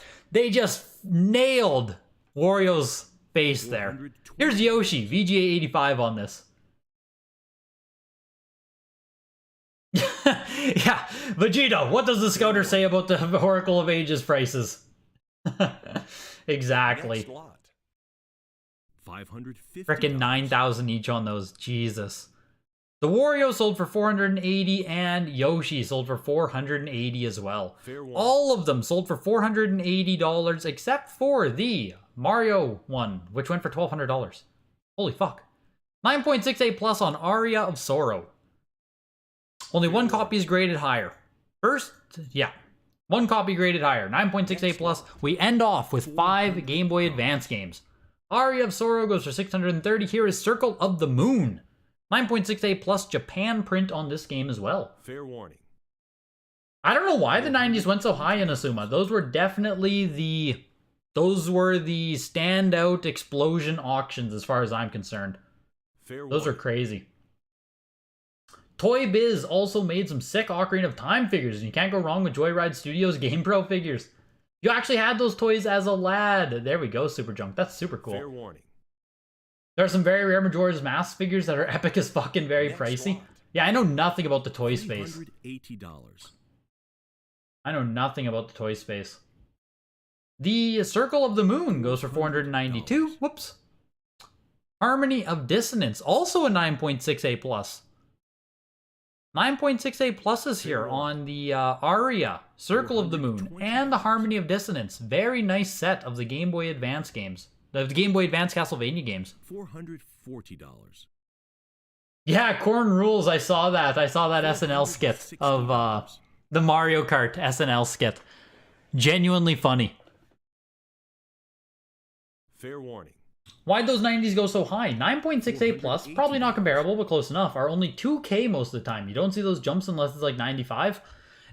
nailed Wario's face there. Here's Yoshi, VGA 85 on this. Yeah, Vegeta, what does the scouter say about the Oracle of Ages prices? Exactly. Frickin' 9,000 each on those. Jesus. The Wario sold for 480 and Yoshi sold for 480 as well. All of them sold for $480 except for the Mario one, which went for $1,200. Holy fuck. 9.68 plus on Aria of Sorrow. Only one copy is graded higher. First, yeah. One copy graded higher. 9.68 plus. We end off with 5 Game Boy Advance games. Aria of Sorrow goes for 630. Here is Circle of the Moon. 9.68 plus Japan print on this game as well. Fair warning. I don't know why the 90s went so high in Asuma. Those were definitely the standout explosion auctions as far as I'm concerned. Those are crazy. Toy Biz also made some sick Ocarina of Time figures, and you can't go wrong with Joyride Studios GamePro figures. You actually had those toys as a lad. There we go, Super Junk. That's super cool. Fair warning. There are some very rare Majora's Mask figures that are epic as fucking very pricey. Yeah, I know nothing about the toy space. $380. I know nothing about the toy space. The Circle of the Moon goes for $492. Whoops. Harmony of Dissonance, also a 9.6A plus. 9.6A pluses here on the Aria, Circle of the Moon, and the Harmony of Dissonance. Very nice set of the Game Boy Advance games. The Game Boy Advance Castlevania games. $440. Yeah, Corn Rules, I saw that. I saw that SNL skit of the Mario Kart SNL skit. Genuinely funny. Fair warning. Why'd those 90s go so high? 9.68 plus, probably not comparable, but close enough, are only 2K most of the time. You don't see those jumps unless it's like 95.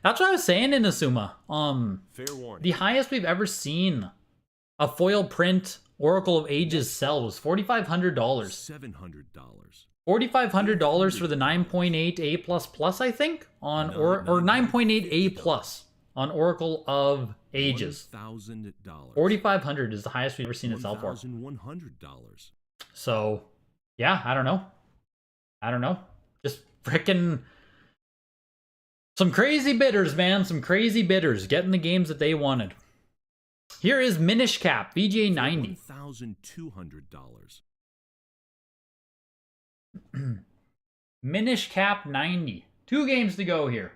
That's what I was saying in Asuma. Fair warning. The highest we've ever seen a foil print Oracle of Ages sell was $4,500. $700. $4,500 for the 9.8 A++, I think, on or 9.8 A+ on Oracle of Ages. $1,000. $4,500 is the highest we've ever seen it sell for. $1,100. So, yeah, I don't know. Just freaking some crazy bidders, man. Some crazy bidders getting the games that they wanted. Here is Minish Cap VGA 90. $1,200. Minish Cap 90. 2 games to go here.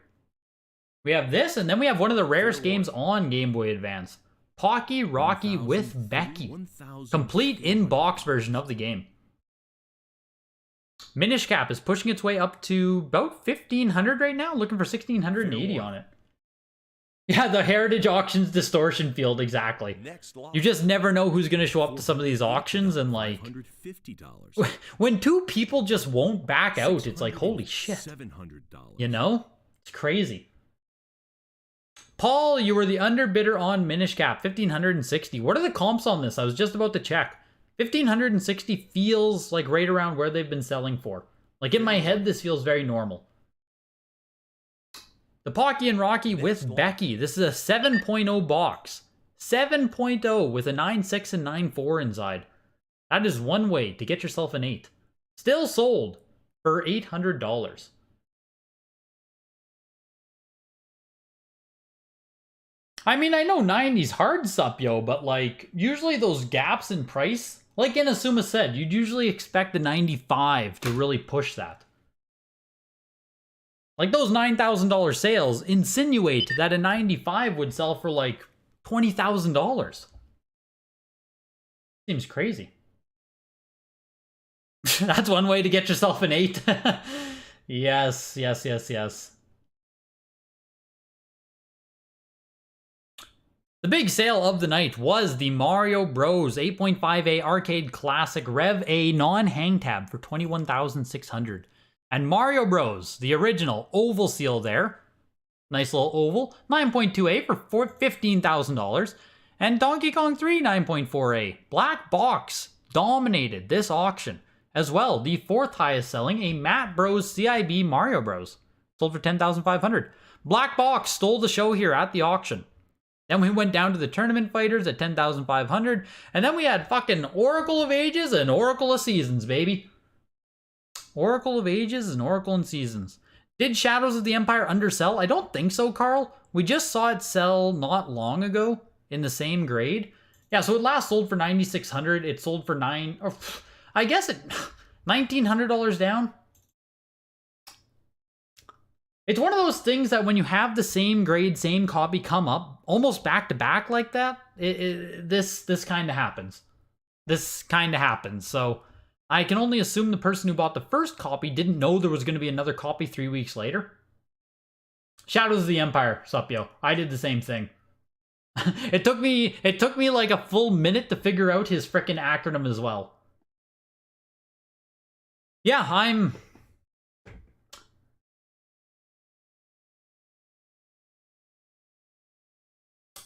We have this, and then we have one of the rarest games on Game Boy Advance. Pocky Rocky with Becky. Complete in-box version of the game. Minish Cap is pushing its way up to about 1,500 right now. Looking for 1,680 on it. Yeah, the Heritage Auctions distortion field, exactly. You just never know who's going to show up to some of these auctions, and like, when 2 people just won't back out, it's like, holy shit. You know? It's crazy. Paul, you were the underbidder on Minish Cap, 1,560. What are the comps on this? I was just about to check. 1,560 feels like right around where they've been selling for. Like, in my head, this feels very normal. The Pocky and Rocky with Becky. This is a 7.0 box. 7.0 with a 9.6 and 9.4 inside. That is one way to get yourself an 8. Still sold for $800. I mean, I know 90's hard sup, yo, but like, usually those gaps in price, like Inazuma said, you'd usually expect the 95 to really push that. Like, those $9,000 sales insinuate that a 95 would sell for like $20,000. Seems crazy. That's one way to get yourself an 8. Yes. The big sale of the night was the Mario Bros. 8.5A Arcade Classic Rev A non-hang tab for $21,600. And Mario Bros., the original oval seal there, nice little oval, 9.2A for $15,000. And Donkey Kong 3, 9.4A. Black Box dominated this auction. As well, the 4th highest selling, a Matt Bros. CIB Mario Bros. Sold for $10,500. Black Box stole the show here at the auction. Then we went down to the Tournament Fighters at $10,500. And then we had fucking Oracle of Ages and Oracle of Seasons, baby. Oracle of Ages and Oracle and Seasons. Did Shadows of the Empire undersell? I don't think so, Carl. We just saw it sell not long ago in the same grade. Yeah, so it last sold for $9,600. It sold for I guess it $1,900 down. It's one of those things that when you have the same grade, same copy come up almost back to back like that, this kind of happens. This kind of happens. So I can only assume the person who bought the first copy didn't know there was going to be another copy 3 weeks later. Shadows of the Empire, sup yo. I did the same thing. It took me like a full minute to figure out his frickin' acronym as well. Yeah,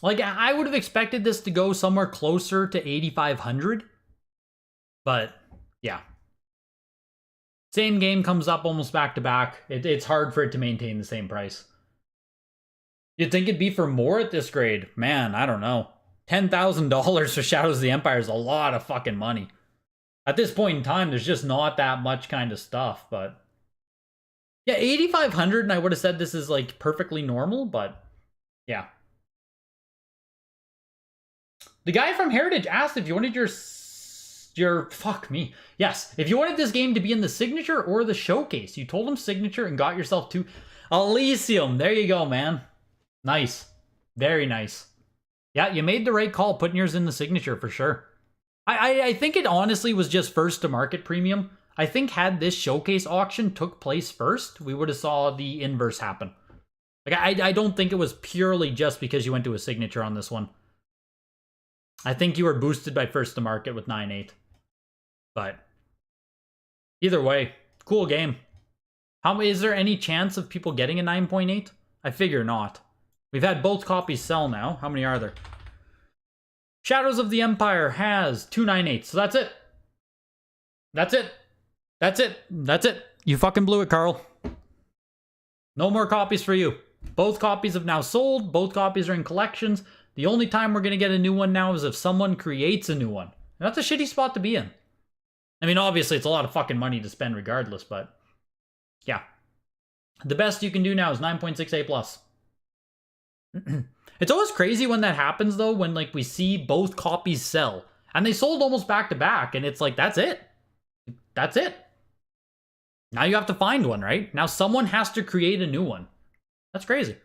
like, I would have expected this to go somewhere closer to 8,500. But yeah. Same game comes up almost back to back. It's hard for it to maintain the same price. You'd think it'd be for more at this grade. Man, I don't know. $10,000 for Shadows of the Empire is a lot of fucking money. At this point in time, there's just not that much kind of stuff, but yeah, 8,500, and I would have said this is like perfectly normal, but yeah. The guy from Heritage asked if you wanted your fuck me. Yes, if you wanted this game to be in the signature or the showcase. You told him signature and got yourself to Elysium. There you go, man. Nice. Very nice. Yeah, you made the right call putting yours in the signature for sure. I think it honestly was just first to market premium. I think had this showcase auction took place first, we would have saw the inverse happen. Like I don't think it was purely just because you went to a signature on this one. I think you were boosted by first to market with 9.8. But either way, cool game. Is there any chance of people getting a 9.8? I figure not. We've had both copies sell now. How many are there? Shadows of the Empire has 298. So that's it. That's it. That's it. That's it. You fucking blew it, Carl. No more copies for you. Both copies have now sold. Both copies are in collections. The only time we're going to get a new one now is if someone creates a new one. And that's a shitty spot to be in. I mean, obviously, it's a lot of fucking money to spend regardless, but yeah. The best you can do now is 9.68 plus. It's always crazy when that happens, though, when like we see both copies sell. And they sold almost back to back, and it's like, that's it. That's it. Now you have to find one, right? Now someone has to create a new one. That's crazy.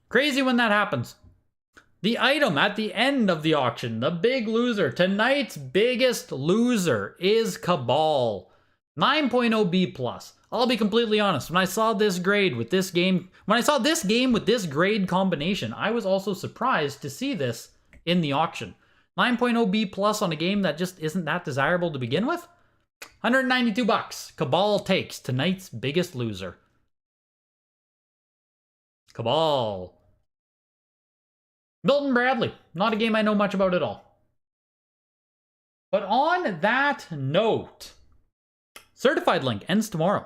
Crazy when that happens. The item at the end of the auction, the big loser, tonight's biggest loser is Cabal. 9.0 B+. I'll be completely honest, when I saw this grade with this game, when I saw this game with this grade combination, I was also surprised to see this in the auction. 9.0 B+ on a game that just isn't that desirable to begin with? 192 bucks. Cabal takes tonight's biggest loser. Cabal. Milton Bradley. Not a game I know much about at all. But on that note, Certified Link ends tomorrow.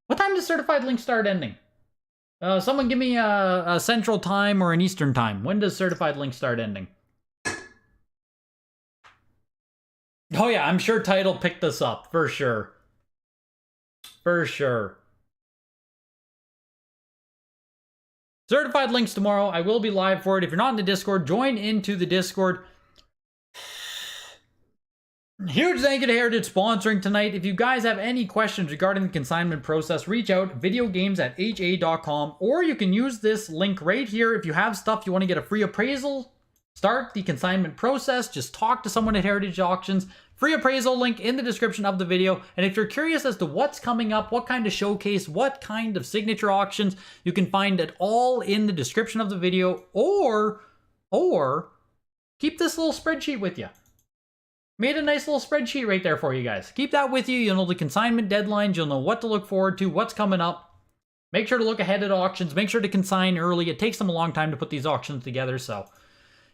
What time does Certified Link start ending? Someone give me a Central Time or an Eastern Time. When does Certified Link start ending? Oh yeah, I'm sure Tidal picked this up, for sure. For sure. Certified Link's tomorrow. I will be live for it. If you're not in the Discord, join into the Discord. Huge thank you to Heritage sponsoring tonight. If you guys have any questions regarding the consignment process, reach out, videogames@ha.com, or you can use this link right here. If you have stuff you want to get a free appraisal, start the consignment process, just talk to someone at Heritage Auctions. Free appraisal link in the description of the video. And if you're curious as to what's coming up, what kind of showcase, what kind of signature auctions, you can find it all in the description of the video, or keep this little spreadsheet with you. Made a nice little spreadsheet right there for you guys. Keep that with you. You'll know the consignment deadlines. You'll know what to look forward to, what's coming up. Make sure to look ahead at auctions. Make sure to consign early. It takes them a long time to put these auctions together, so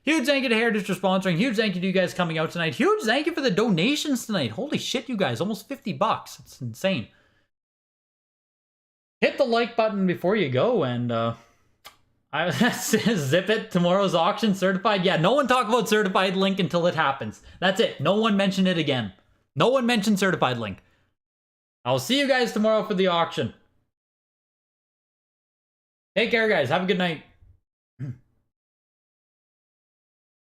huge thank you to Heritage for sponsoring. Huge thank you to you guys coming out tonight. Huge thank you for the donations tonight. Holy shit, you guys. Almost 50 bucks. It's insane. Hit the like button before you go, and zip it. Tomorrow's auction certified. Yeah, no one talk about Certified Link until it happens. That's it. No one mention it again. No one mentioned Certified Link. I'll see you guys tomorrow for the auction. Take care, guys. Have a good night.